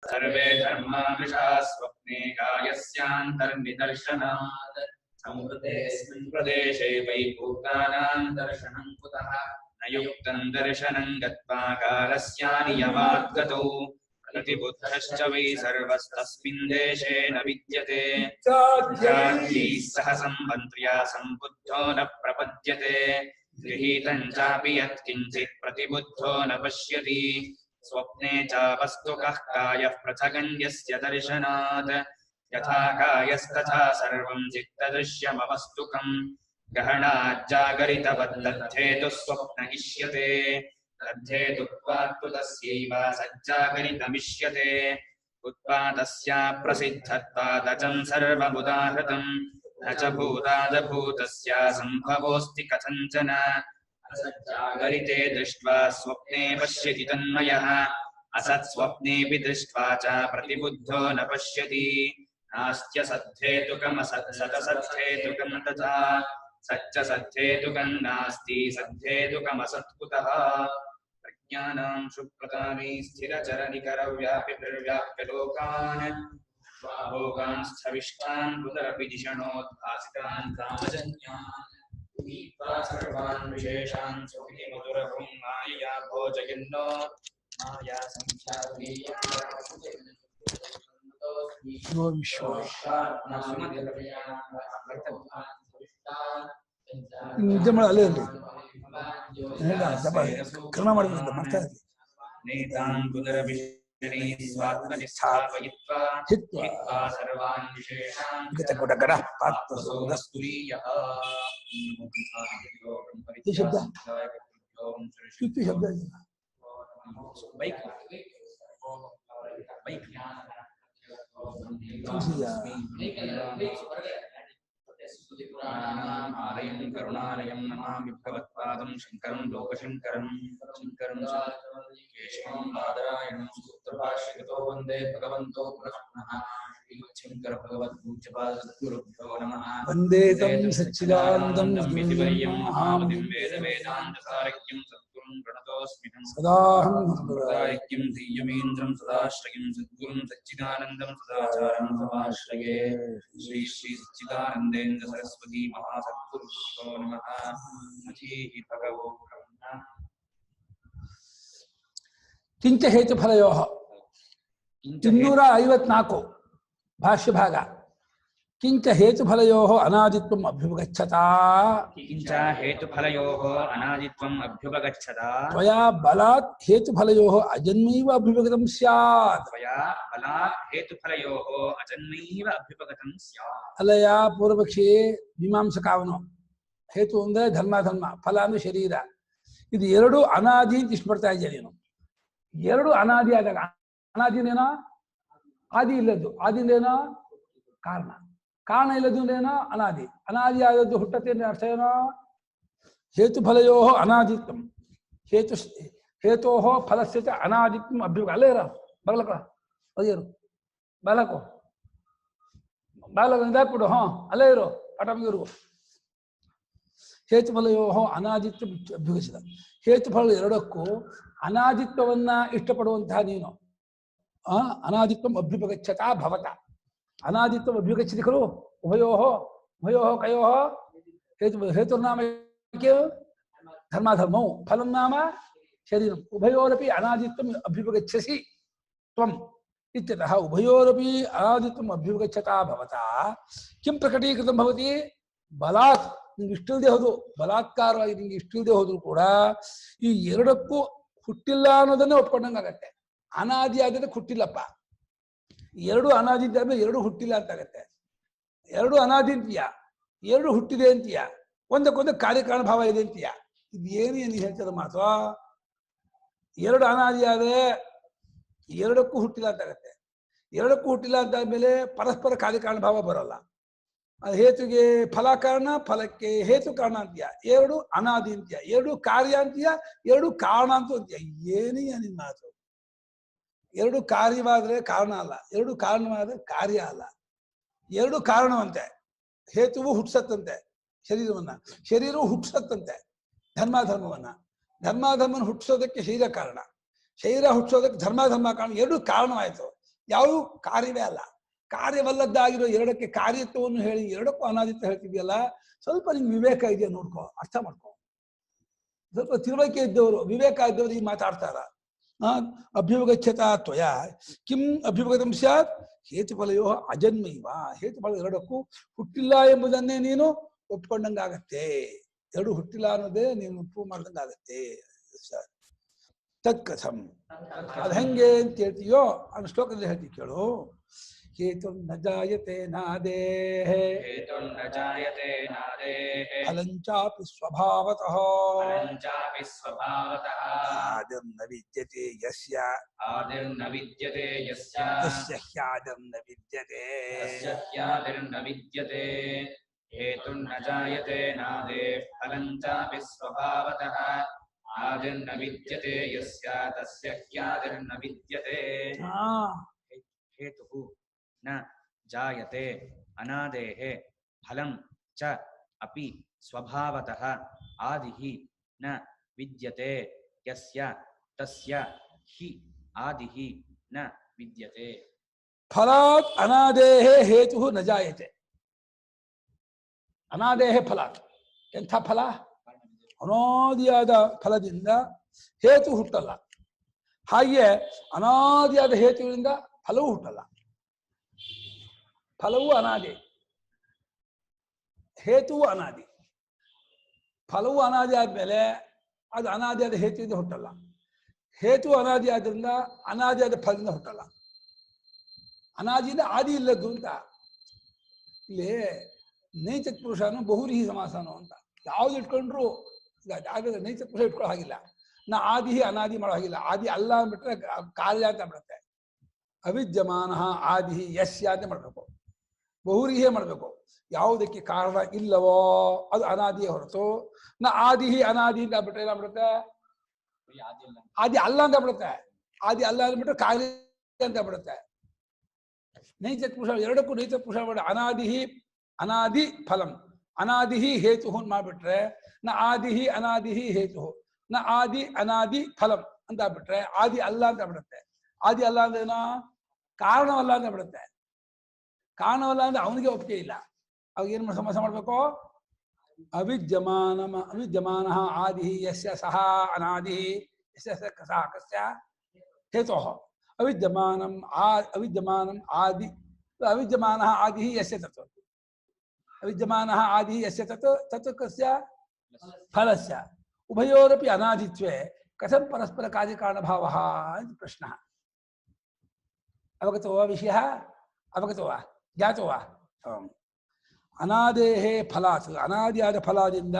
सर्वे धर्माविषा स्वप्ने कायस्यान्तर्निदर्शनात् संवृतेऽस्मिन् प्रदेशे वैभूतानां दर्शनं कुतः न युक्तं दर्शनं गत्वा कालस्यानियमात् गतौ प्रतिबुद्धश्च वै सर्वस्तस्मिन् देशे न विद्यते जात्यैः सह सम्बन्ध्या सम्बुद्धो न प्रपद्यते गृहीतं चापि यत्किञ्चित् प्रतिबुद्धो न पश्यति स्वप्ने च वस्तुकः कायः पृथगन्यस्य दर्शनात् यथा कायस्तथा सर्वं चित्तदृश्यमवस्तुकम् गहनाज्जागरितवद्दद्धेतुः स्वप्न इष्यते तद्धेतुत्वात्तु तस्यैव सज्जागरितमिष्यते उत्पादस्या प्रसिद्धत्वादचं सर्वमुदाहृतम् न च भूतादभूतस्य सम्भवोऽस्ति कथञ्चन असज्जागरिते दृष्ट्वा स्वप्ने पश्यति तन्मयः असत्स्वप्नेऽपि दृष्ट्वा च प्रतिबुद्धो न पश्यति नास्त्यसद्धेतुकमसत्सदसद्धेतुकं तथा सच्च सद्धेतुकं नास्ति सद्धेतुकमसत्कुतः प्रज्ञानां शुप्रतानि स्थिरचरनिकरव्यापिर्व्याप्य लोकान् स्वाभोगान् स्थविष्ठान् कुतरपि जिषणोद्भासितान् कामजन्यान् सर्वान् विशेषान् सुखिमधुरभुं मायया भोजयन्नो माया ನಿದ್ದೆ ಮಾಡಿ ಅಲ್ಲೇ ಇರಲಿ ಕರ್ಣ ಮಾಡಬೇಕಂತ ಮಾಡ್ತಾ ಇರಲಿ ಗಡ ಶಬ್ದ ಶಬ್ದ आलयं करुणालयं नमामि भगवत्पादं शङ्करं लोकशङ्करं शङ्करं केशवं बादरायणं सूत्रभाष्यकृतो वन्दे भगवन्तो पुनः शङ्कर भगवद्पूज्यपाद सद्गुरुभ्यो नमः वन्दे तं सच्चिदानन्दं विधिवर्यं महामतिं वेदवेदान्तसारज्ञं सद्गुरुं प्रणतोऽस्म्यहं सदाहं सदायज्ञं धीयमेन्द्रं सदाश्रयं सद्गुरुं सच्चिदानन्दं सदाचारं समाश्रये श्री श्री सच्चिदानन्देन्द्र सरस्वती महासद्गुरुभ्यो नमः अथीः भगवो ब्रह्म किंच हेतुफलयोः 254 भाष्य भाग किंच हेतुफलयोः अनादित्वम् अभ्युपगच्छता किंच हेतुफलयोः अनादित्वम् अभ्युपगच्छता त्वया बलात् हेतुफलयोः अजन्मैव अभ्युपगतं स्यात् त्वया बलात् हेतुफलयोः अजन्मैव अभ्युपगतं स्यात् अलया पूर्वपक्षी मीमांसकावनो हेतु ಅಂದ್ರೆ ಧರ್ಮ ಧರ್ಮ ಫಲ ಅಂದ್ರೆ ಶರೀರ ಇದು ಎರಡು ಅನಾದಿ ಅಂತ ಇಷ್ಟಪಡ್ತಾ ಇದ್ದೀಯ ನೀನು ಎರಡು ಅನಾದಿ ಆದಾಗ ಅನಾದಿನೇನೋ ಆದಿ ಇಲ್ಲದ್ದು ಆದಿನೇನೋ ಕಾರಣ ಕಾರಣ ಇಲ್ಲದೇನೋ ಅನಾದಿ ಅನಾದಿ ಆದದ್ದು ಹುಟ್ಟತ್ತೆ ಅರ್ಥ ಏನೋ ಹೇತುಫಲಯೋ ಅನಾದಿತ್ವಂ ಹೇತೋ ಫಲಸ್ಯ ಚ ಅನಾದಿತ್ವಂ ಅಭ್ಯುಗ ಅಲ್ಲೇ ಇರ ಬಗಲಕ ಅದೇರು ಬಾಲಕೋ ಬಾಲಕ ಇದಾಕ್ಬಿಡು ಅಲ್ಲೇ ಇರು ಪಟಮಿರು ಹೇತುಫಲಯೋ ಅನಾದಿತ್ವ ಅಭ್ಯುಗಸಿದ ಹೇತುಫಲ ಎರಡಕ್ಕೂ ಅನಾದಿತ್ವವನ್ನ ಇಷ್ಟಪಡುವಂತಹ ನೀನು ಅನಾದಿತ್ವಂ ಅಭ್ಯುಪಗಚ್ಚತಾ ಭವತ ಅನಾದಿತ್ವಂ ಅಭ್ಯುಗಚ್ಚತಿ ಖಲು ಉಭಯೋಃ ಕಯೋಃ ಹೇತುರ್ನಾಮ ಧರ್ಮಾಧರ್ಮೌ ಫಲಂ ನಾಮ ಶರೀರಂ ಉಭಯೋರಪಿ ಅನಾದಿತ್ವಂ ಅಭ್ಯುಪಗಚ್ಚಸಿ ತ್ವಂ ಇತ್ಯತಃ ಉಭಯೋರಪಿ ಅನಾದಿತ್ವಂ ಅಭ್ಯುಪಗಚ್ಚತಾ ಭವತಾ ಕಿಂ ಪ್ರಕಟೀಕೃತಂ ಭವತಿ ಬಲಾತ್ ನಿಂಗೆ ಇಷ್ಟಿಲ್ದೆ ಹೋದು ಬಲಾತ್ಕಾರವಾಗಿ ನಿಂಗೆ ಇಷ್ಟಿಲ್ದೆ ಹೋದ್ರು ಕೂಡ ಈ ಎರಡಕ್ಕೂ ಹುಟ್ಟಿಲ್ಲ ಅನ್ನೋದನ್ನೇ ಒಪ್ಕೊಂಡಂಗಾಗತ್ತೆ ಅನಾದಿ ಆದ್ರೆ ಹುಟ್ಟಿಲ್ಲಪ್ಪ ಎರಡು ಅನಾದಿ ಆದ್ಮೇಲೆ ಎರಡು ಹುಟ್ಟಿಲ್ಲ ಅಂತ ಆಗತ್ತೆ ಎರಡು ಅನಾದಿ ಅಂತೀಯ ಎರಡು ಹುಟ್ಟಿದೆ ಅಂತೀಯ ಒಂದಕ್ಕೊಂದು ಕಾರ್ಯಕಾರಣ ಭಾವ ಇದೆ ಅಂತೀಯ ಇದೇನು ಏನು ಹೇಳ್ತಿರೋ ಮಾತು ಎರಡು ಅನಾದಿ ಆದ್ರೆ ಎರಡಕ್ಕೂ ಹುಟ್ಟಿಲ್ಲ ಅಂತ ಆಗತ್ತೆ ಎರಡಕ್ಕೂ ಹುಟ್ಟಿಲ್ಲ ಅಂತ ಆದ್ಮೇಲೆ ಪರಸ್ಪರ ಕಾರ್ಯಕಾರಣ ಭಾವ ಬರೋಲ್ಲ ಅದು ಹೇತುಗೆ ಫಲ ಕಾರಣ ಫಲಕ್ಕೆ ಹೇತು ಕಾರಣ ಅಂತೀಯ ಎರಡು ಅನಾದಿ ಅಂತೀಯ ಎರಡು ಕಾರ್ಯ ಅಂತೀಯ ಎರಡು ಕಾರಣ ಅಂತ ಅಂತೀಯ ಏನಿಯ ನಿನ್ ಮಾತು ಎರಡು ಕಾರ್ಯವಾದ್ರೆ ಕಾರಣ ಅಲ್ಲ ಎರಡು ಕಾರಣವಾದ್ರೆ ಕಾರ್ಯ ಅಲ್ಲ ಎರಡು ಕಾರಣವಂತೆ ಹೇತುವು ಹುಟ್ಟಿಸತ್ತಂತೆ ಶರೀರವು ಹುಟ್ಟಿಸತ್ತಂತೆ ಧರ್ಮಾಧರ್ಮವನ್ನ ಹುಟ್ಟಿಸೋದಕ್ಕೆ ಶರೀರ ಕಾರಣ ಶರೀರ ಹುಟ್ಟಿಸೋದಕ್ಕೆ ಧರ್ಮ ಕಾರಣ ಎರಡು ಕಾರಣವಾಯ್ತು ಯಾವುದು ಕಾರ್ಯವೇ ಅಲ್ಲ. ಕಾರ್ಯವಲ್ಲದ್ದಾಗಿರೋ ಎರಡಕ್ಕೆ ಕಾರ್ಯತ್ವವನ್ನು ಹೇಳಿ ಎರಡಕ್ಕೂ ಅನಾದಿತ್ವ ಹೇಳ್ತಿದ್ಯಲ್ಲ, ಸ್ವಲ್ಪ ನಿಮ್ಗೆ ವಿವೇಕ ಇದೆಯಾ ನೋಡ್ಕೋ, ಅರ್ಥ ಮಾಡ್ಕೋ. ಸ್ವಲ್ಪ ತಿಳುವಳಿಕೆ ಇದ್ದವರು, ವಿವೇಕ ಇದ್ದವರು ಈಗ ಮಾತಾಡ್ತಾರ. ಅಭ್ಯುಪಗಚ್ಚತ ತ್ವಯ ಕಿಂ ಅಭ್ಯುಪಗತಂ ಸ್ಯಾತ್ ಹೇತುಫಲಯೋ ಅಜನ್ಮೈವ. ಹೇತುಫಲ ಎರಡಕ್ಕೂ ಹುಟ್ಟಿಲ್ಲ ಎಂಬುದನ್ನೇ ನೀನು ಒಪ್ಕೊಂಡಂಗಾಗತ್ತೆ. ಎರಡು ಹುಟ್ಟಿಲ್ಲ ಅನ್ನೋದೇ ನೀನು ಪ್ರೂವ್ ಮಾಡ್ದಂಗಾಗತ್ತೆ. ತತ್ಕಥಂ, ಅದು ಹೆಂಗೆ ಅಂತ ಹೇಳ್ತೀಯೋ ಅನ್ನೋ ಶ್ಲೋಕದಲ್ಲಿ ಹೇಳ್ತೀವಿ ಕೇಳು. ಹೇತು ನ ಜಾಯತೆ ನಾದೇಃ ಹೇತುರ್ನ ಜಾಯತೆ ನಾದೇಃ ಫಲಂಚಾಪಿ ಸ್ವಭಾವತಃ ಫಲಂಚಾಪಿ ಸ್ವಭಾವತಃ ಆದಿರ್ನ ವಿದ್ಯತೆ ಯಸ್ಯ ಆದಿರ್ನ ವಿದ್ಯತೆ ಯಸ್ಯ ತಸ್ಯ ಹ್ಯಾದಿರ್ನ ವಿದ್ಯತೆ. ತಸ್ಯ ಹ್ಯಾದಿರ್ನ ವಿದ್ಯತೆ. ಹೇತುರ್ನ ಜಾಯತೆ ನಾದೇಃ ಫಲಂಚಾಪಿ ಸ್ವಭಾವತಃ ಆದಿರ್ನ ವಿದ್ಯತೆ ಯಸ್ಯ ತಸ್ಯ ಹ್ಯಾದಿರ್ನ ವಿದ್ಯತೆ. ಹೇತುಃ ನ ಜಾಯತೆ ಅನಾದೇಃ ಫಲಂ ಚ ಅಪಿ ಸ್ವಭಾವತಃ ಆದಿಃ ನ ವಿದ್ಯತೆ ಯಸ್ಯ ತಸ್ಯ ಹಿ ಆದಿಃ ನ ವಿದ್ಯತೆ. ಫಲಾತ್ ಅನಾದೇಃ ಹೇತು ನ ಜಾಯತೆ. ಅನಾದೇಃ ಫಲಾತ್, ಎಂಥ ಫಲ? ಅನಾದಿಯಾದ ಫಲದಿಂದ ಹೇತು ಹುಟ್ಟಲ್ಲ. ಹಾಗೆಯೇ ಅನಾದಿಯಾದ ಹೇತುವಿನಿಂದ ಫಲವೂ ಹುಟ್ಟಲ್ಲ. ಫಲವೂ ಅನಾದಿ, ಹೇತುವು ಅನಾದಿ. ಫಲವು ಅನಾದಿ ಆದ್ಮೇಲೆ ಅದು ಅನಾದಿಯಾದ ಹೇತುವಿಂದ ಹುಟ್ಟಲ್ಲ. ಹೇತು ಅನಾದಿ ಆದ್ರಿಂದ ಅನಾದಿಯಾದ ಫಲದಿಂದ ಹುಟ್ಟಲ್ಲ. ಅನಾದಿಯಿಂದ ಆದಿ ಇಲ್ಲದ್ದು ಅಂತ. ಇಲ್ಲಿ ನೈತಿಕ ಪುರುಷನು ಬಹುರೀಹಿ ಸಮಾಸನು ಅಂತ ಯಾವ್ದು ಇಟ್ಕೊಂಡ್ರು ನೈತಿಕ ಪುರುಷ ಇಟ್ಕೊಳ್ಳೋ ಹಾಗಿಲ್ಲ. ನಾ ಆದಿ ಅನಾದಿ ಮಾಡೋ ಹಾಗಿಲ್ಲ. ಆದಿ ಅಲ್ಲ ಅಂದ್ಬಿಟ್ರೆ ಕಾರ್ಯ ಅಂತ ಬಿಡುತ್ತೆ. ಅವಿದ್ಯಮಾನ ಆದಿ ಯಸ್ಯ ಅಂತ ಮಾಡ್ಬೇಕು, ಬಹುರೀಹೇ ಮಾಡ್ಬೇಕು. ಯಾವುದಕ್ಕೆ ಕಾರಣ ಇಲ್ಲವೋ ಅದು ಅನಾದಿಯೇ ಹೊರತು ನಾ ಆದಿ ಅನಾದಿ ಅಂತ ಬಿಟ್ರೆ ಏನಾಗ್ಬಿಡುತ್ತೆ? ಆದಿ ಅಲ್ಲ ಅಂತ ಬಿಡುತ್ತೆ. ಆದಿ ಅಲ್ಲ ಅಂದ್ಬಿಟ್ರೆ ಕಾರ್ಯ ಅಂತ ಬಿಡುತ್ತೆ. ನೈತಿಕ ಪುರುಷ ಎರಡಕ್ಕೂ ನೈತಿಕ ಪುರುಷ ಮಾಡಿ ಅನಾದಿ ಅನಾದಿ ಫಲಂ ಅನಾದಿ ಹೇತು ಮಾಡ್ಬಿಟ್ರೆ ನ ಆದಿ ಅನಾದಿ ಹೇತು ನ ಆದಿ ಅನಾದಿ ಫಲಂ ಅಂತ ಬಿಟ್ರೆ ಆದಿ ಅಲ್ಲ ಅಂತ ಬಿಡುತ್ತೆ. ಆದಿ ಅಲ್ಲ ಅಂದ್ರೇನೋ ಕಾರಣವಲ್ಲ ಅಂತ ಬಿಡುತ್ತೆ. ಕಾರಣವಲ್ಲ ಅಂದ್ರೆ ಅವನಿಗೆ ಒಪ್ಪಿಗೆ ಇಲ್ಲ. ಅವಾಗ ಏನು ಸಮಾಸ ಮಾಡ್ಬೇಕು? ಅವಿದ್ಯಮಾನ ಆದಿ ಯಸ್ಯ ಸಹ ಅನಾದಿ ಯಸ್ಯ ಸಹ ಕಸ್ಯ ಹೇತೋ ಅವಿದ್ಯಮಾನಂ ಆದಿ ಅವಿದ್ಯಮಾನ ಆದಿ ಯಸ್ಯ ತತ್ ಅವಿದ್ಯಮಾನ ಆದಿ ಯಸ್ಯ ತತ್ ಕಸ್ಯ ಫಲಸ್ಯ ಉಭಯೋರಪಿ ಅನಾದಿತ್ವೇ ಕಥಂ ಪರಸ್ಪರ ಕಾರ್ಯಕಾರಣಭಾವಃ ಅಂತ ಪ್ರಶ್ನ. ಅವಗತೋ ವಾ ವಿಷಯ? ಅವಗತೋ ವಾ? ಜ್ಞಾತೋ ವಾ? ಅನಾದೇಹೇ ಫಲಾತ್, ಅನಾದಿಯಾದ ಫಲದಿಂದ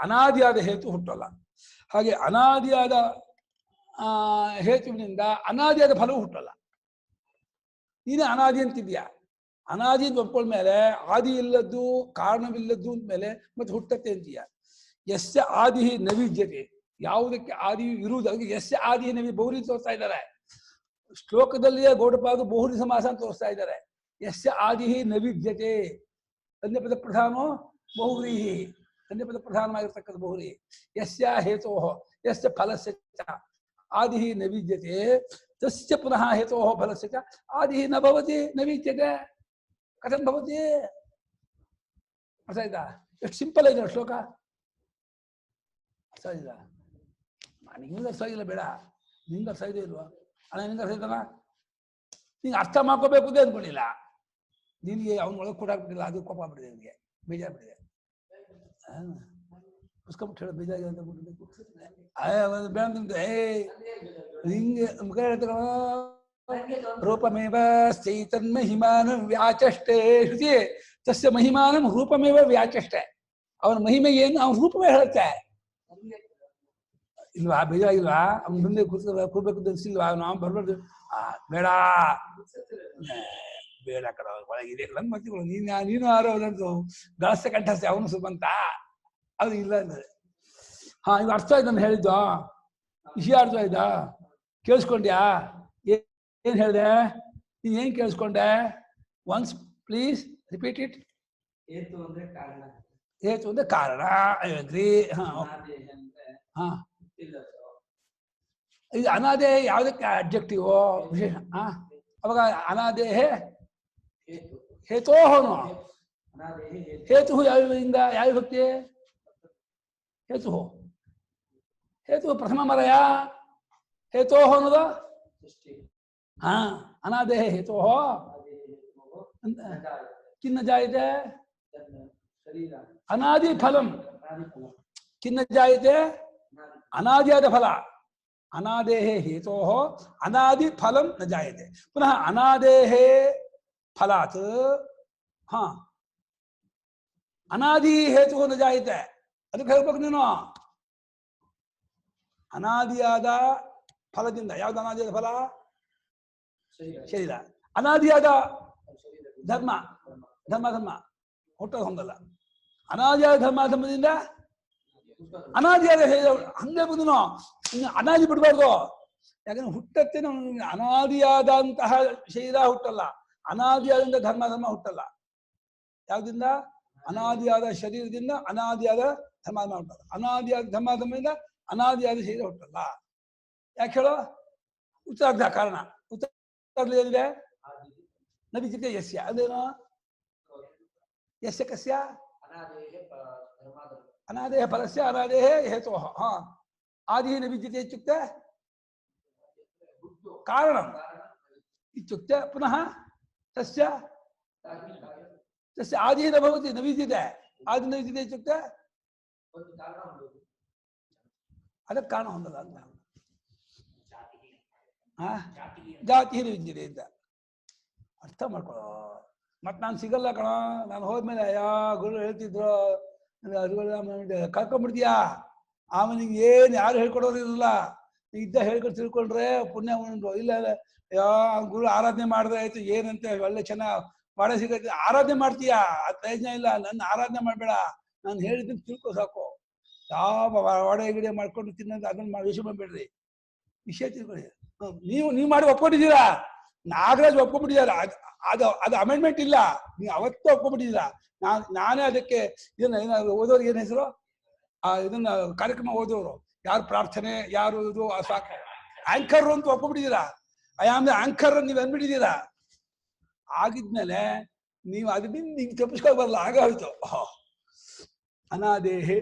ಅನಾದಿಯಾದ ಹೇತು ಹುಟ್ಟಲ್ಲ. ಹಾಗೆ ಅನಾದಿಯಾದ ಹೇತುವಿನಿಂದ ಅನಾದಿಯಾದ ಫಲವು ಹುಟ್ಟಲ್ಲ. ನೀನು ಅನಾದಿ ಅಂತಿದ್ಯಾ. ಅನಾದಿ ಅಂತ ಒಪ್ಕೊಂಡ್ಮೇಲೆ ಆದಿ ಇಲ್ಲದ್ದು ಕಾರಣವಿಲ್ಲದ್ದು ಅಂದ್ಮೇಲೆ ಮತ್ತೆ ಹುಟ್ಟತ್ತೆ ಅಂತೀಯ. ಯಸ್ಯ ಆದಿ ನೈವಿದ್ಯತೆ, ಯಾವುದಕ್ಕೆ ಆದಿಯು ಇರುವುದು ಅದಕ್ಕೆ ಯಸ್ಯ ಆದಿ ನವಿ ಬಹುರಿ ತೋರಿಸ್ತಾ ಇದ್ದಾರೆ. ಶ್ಲೋಕದಲ್ಲಿಯೇ ಗೌಡಪಾದ ಬಹುರಿ ಸಮಾಸ ಅಂತ ತೋರಿಸ್ತಾ ಇದ್ದಾರೆ. ಯಸ್ಯ ಆದಿ ನೈವಿದ್ಯತೆ, ಅನ್ಯಪದ ಪ್ರಧಾನೋ ಬಹುವ್ರೀಹಿ, ಅನ್ಯಪದ ಪ್ರಧಾನವಾಗಿರ್ತಕ್ಕಂಥ ಬಹುರಿ. ಯಸ್ಯ ಹೇತೋ ಯಸ್ಯ ಫಲಸ್ಯ ಆದಿ ನೈವಿದ್ಯತೆ ತಸ್ಯ ಪುನಃ ಹೇತೋ ಫಲಸ್ಯ ಆದಿ ನ ಭವತಿ ನೈವಿದ್ಯತೆ. ಕಥಂ ಭವತಿ? ಅರ್ಥ ಆಯ್ತಾ? ಎಷ್ಟು ಸಿಂಪಲ್ ಆಗಿದೆ ಶ್ಲೋಕ. ಅರ್ಥ ಆಗಿಲ್ಲ? ನಿಂಗೆ ಅರ್ಥ ಆಗಿಲ್ಲ ಬೇಡ, ನಿಂಗೆ ಅರ್ಥ ಇದೆ ಇಲ್ವಾ? ಅಣ್ಣ ನಿಂಗೆ ಅರ್ಥ ಆಯ್ತಲ್ಲ? ನಿಂಗೆ ಅರ್ಥ ಮಾಡ್ಕೋಬೇಕು ಅಂತ ಅಂದ್ಕೊಂಡಿಲ್ಲ. ನಿನಗೆ ಅವ್ನ ಒಳಗೆ ಕೂಡ ಆಗ್ಬಿಟ್ಟಿಲ್ಲ, ಅದು ಕೋಪ ಆಗ್ಬಿಟ್ಟಿದೆ, ನಿನಗೆ ಬೇಜಾರ್ಬಿಟ್ಟಿದೆ. ಪುಸ್ಕೊಂಬಿಟ್ಟು ಹೇಳೋ ಬೇಜಾರಿಗೆ ಅಂತ ಬೇಡ. ಹಿಂಗೆ ಮುಖ ಹೇಳ್ತಾರ ರೂಪಮೇವ ಚೈತನ್ಮಹಿಮಾನಂ ವ್ಯಾಚಷ್ಟೇ ಶ್ರುತಿ ತಸ್ಯ ಮಹಿಮಾನಂ ರೂಪಮೇವ ವ್ಯಾಚಷ್ಟೆ. ಅವನ ಮಹಿಮೆ ಏನು ಅವನ ರೂಪವೇ ಹೇಳುತ್ತೆ. ಇಲ್ವಾ? ಬೇಜಾರಾಗಿಲ್ವಾ? ಅವ್ನ ಮುಂದೆ ಕೂರ್ಬೇಕು ಅನ್ಸಿಲ್ವಾ? ನಾವು ಬರ್ಬಾರ್ದು. ಬೇಡ ಬೇಡ ಕಡ ಒಳಗಿದೆ ನನ್ ಮತ್ತಿಗಳು ನೀನು ಆರೋದಂತು ಗಳಸ ಕಂಠಸ್ತೆ ಅವನು ಸುಬಂತ ಅದು ಇಲ್ಲ ಅಂದ್ರೆ. ಹಾ, ಇದು ಅರ್ಥ ಆಯ್ತು ನಾನು ಹೇಳಿದ್ದು. ವಿಷಯ ಅರ್ಥ ಆಯ್ತಾ? ಕೇಳಿಸ್ಕೊಂಡ್ಯಾ? ಏನ್ ಹೇಳಿದೆ? ನೀನ್ ಏನ್ ಕೇಳಿಸ್ಕೊಂಡೆ? Once please repeat it. ಹೇತು ಅಂದ್ರೆ ಕಾರಣ. ಹೇತು ಅಂದ್ರೆ ಕಾರಣ. I agree. ಹಾ ಹಾ, ಇದು ಅನಾದೆ ಯಾವುದಕ್ಕೆ ಅಬ್ಜೆಕ್ಟಿವ್ ವಿಶೇಷ? ಅವಾಗ ಅನಾದೇಹೆ ಹೇತು ಹೇತೋಹನು ಅನಾದೇಹಿ ಹೇತು ಹೇತು ಯಾವಿಂದ ಯಾವ ವಿಭಕ್ತಿ ಹೇತು ಹೇತು ಪ್ರಥಮ ಮರಯ ಹೇತೋಹ ಅನ್ನೋದು ಸೃಷ್ಟಿ ಹಾ ಅನಾದೇಹ ಹೇತೋಹ ಅನಾದೇಹಿ ಹೇತೋಃ ಅಂತ ನ ಜಾಯತೆ ಕಿನ್ನ ಜಾಯತೆ ತನ್ನ ಶರೀರ ಅನಾದಿ ಫಲಂ ಅನಾದಿಫಲ ಕಿನ್ನ ಜಾಯತೆ ಅನಾದಿ ಅನಾದಿಯಾದ ಫಲ ಅನಾದೇಹೇ ಹೇತೋಃ ಅನಾದಿ ಫಲಂ ನ ಜಾಯತೆ ಪುನಃ ಅನಾದೇಹೇ ಫಲಾತ್ ಹಾ ಅನಾದಿ ಹೇತು ನ ಜಾಯತೆ ಅದಕ್ಕೆ ಹೇಳ್ಬೇಕು ನೀನು ಅನಾದಿಯಾದ ಫಲದಿಂದ ಯಾವ್ದು ಅನಾದಿಯಾದ ಫಲ ಶರೀರ ಶರೀರ ಅನಾದಿಯಾದ ಶರೀರ ಧರ್ಮ ಧರ್ಮ ಧರ್ಮ ಹುಟ್ಟೋದು ಹೊಂದಲ್ಲ ಅನಾದಿಯಾದ ಧರ್ಮದಿಂದ ಅನಾದಿಯಾದ ಹಂಗೆ ಬಂದನು ಇನ್ನು ಅನಾದಿ ಬಿಡಬಾರ್ದು ಯಾಕಂದ್ರೆ ಹುಟ್ಟತ್ತೆ ನಮ್ಗೆ ಅನಾದಿಯಾದಂತಹ ಶರೀರ ಹುಟ್ಟಲ್ಲ ಅನಾದಿಯಾದಂತ ಧರ್ಮ ಧರ್ಮ ಹುಟ್ಟಲ್ಲ ಯಾವ್ದಿಂದ ಅನಾದಿಯಾದ ಶರೀರದಿಂದ ಅನಾದಿಯಾದ ಧರ್ಮ ಧರ್ಮ ಹುಟ್ಟಲ್ಲ ಅನಾದಿಯಾದ ಧರ್ಮ ಧರ್ಮದಿಂದ ಅನಾದಿಯಾದ ಶರೀರ ಹುಟ್ಟಲ್ಲ ಯಾಕೆ ಹೇಳೋ ಉತ್ತರಾರ್ಧ ಕಾರಣ ಉತ್ತರಾರ್ಧ ಏನಿದೆ ನವಿಚಿತೆ ಯಸ್ಯ ಅದೇನು ಯಸ್ಯ ಕಸ್ಯ ಅನಾದೇಹಿ ಧರ್ಮಾಧರ್ಮ ಅನಾದೇಹ ಫಲಸ್ಯ ಅನಾದೇಹ ಹೇತೋಃ ಹಾ ಆದಿ ನ ವಿದ್ಯತೆ ಇತ್ಯುಕ್ತೆ ಹುಟ್ಟು ಕಾರಣಂ ಕಾರಣ ಇತ್ಯುಕ್ತೆ ಪುನಃ ತಸ್ಯ ಕಾರ್ಯ ತಸ್ಯ ಆದಿ ನ ಭವತಿ ನ ವಿದ್ಯತೆ ಆದಿ ನ ವಿದ್ಯತೆ ಇತ್ಯುಕ್ತೆ ಒಂದು ಕಾರಣ ಹೊಂದುವುದು ಅದಕ್ಕೆ ಕಾರಣ ಹೊಂದಲ್ಲ ಅಂತ ಹಾ ಜಾತಿ ನ ವಿದ್ಯತೆ ಅಂತ ಅರ್ಥ ಮಾಡ್ಕೊಳ್ಳೋ ಮತ್ ನಾನು ಸಿಗಲ್ಲ ಕಣ ನಾನು ಹೋದ್ಮೇಲೆ ಯಾ ಗುರು ಹೇಳ್ತಿದ್ರು ಕರ್ಕೊಂಡ್ಬಿಡ್ತೀಯಾ ಆಮೇಲೆ ಏನ್ ಯಾರು ಹೇಳ್ಕೊಡೋರು ಇರಲ್ಲ ಇದ್ದ ಹೇಳ್ಕೊಂಡು ತಿಳ್ಕೊಂಡ್ರೆ ಪುಣ್ಯ ಉಂಟು ಇಲ್ಲ ಯಾ ಗುರು ಆರಾಧನೆ ಮಾಡಿದ್ರೆ ಆಯ್ತು ಏನಂತೆ ಒಳ್ಳೆ ಚೆನ್ನಾಗ್ ಪಾಠ ಸಿಗತ್ತೆ ಆರಾಧನೆ ಮಾಡ್ತೀಯಾ ಅದ್ ಪ್ರಯೋಜನ ಇಲ್ಲ ನನ್ನ ಆರಾಧನೆ ಮಾಡ್ಬೇಡ ನಾನು ಹೇಳಿದ್ದನ್ನು ತಿಳ್ಕೊ ಸಾಕು ಯಾವ ವಡೆ ಗಿಡೆ ಮಾಡ್ಕೊಂಡು ತಿನ್ನೋದು ಅದನ್ನ ವಿಷಯ ಮಾಡ್ಬೇಡ್ರಿ ವಿಷಯ ತಿಳ್ಕೊಳ್ಳಿ ನೀವು ಮಾಡಿ ಒಪ್ಕೊಂಡಿದ್ದೀರಾ ನಾಗರಾಜ್ ಒಪ್ಕೊಂಡ್ಬಿಟ್ಟಿದಾರ ಅದು ಅಮೆಂಡ್ಮೆಂಟ್ ಇಲ್ಲ ನೀವು ಅವತ್ತೇ ಒಪ್ಕೊಂಡ್ಬಿಟ್ಟಿದ್ದೀರಾ ನಾನೇ ಅದಕ್ಕೆ ಏನಾದ್ರು ಓದೋರು ಏನ್ ಹೆಸರು ಇದನ್ನ ಕಾರ್ಯಕ್ರಮ ಓದೋರು ಯಾರು ಪ್ರಾರ್ಥನೆ ಯಾರು ಇದು ಸಾಕು ಆಂಕರ್ ಅಂತ ಒಪ್ಕೊಂಡ್ಬಿಟ್ಟಿದ್ದೀರಾ ಐ ಆಮ್ ದ ಆಂಕರ್ ನೀವು ಅಂದ್ಬಿಟ್ಟಿದ್ದೀರಾ ಆಗಿದ್ಮೇಲೆ ನೀವು ಅದರಿಂದ ನಿಂಗೆ ತಪ್ಪಿಸ್ಕೊಂಡು ಬರಲ್ಲ ಆಗ ಹೋಯ್ತು ಅನಾದೇಹೆ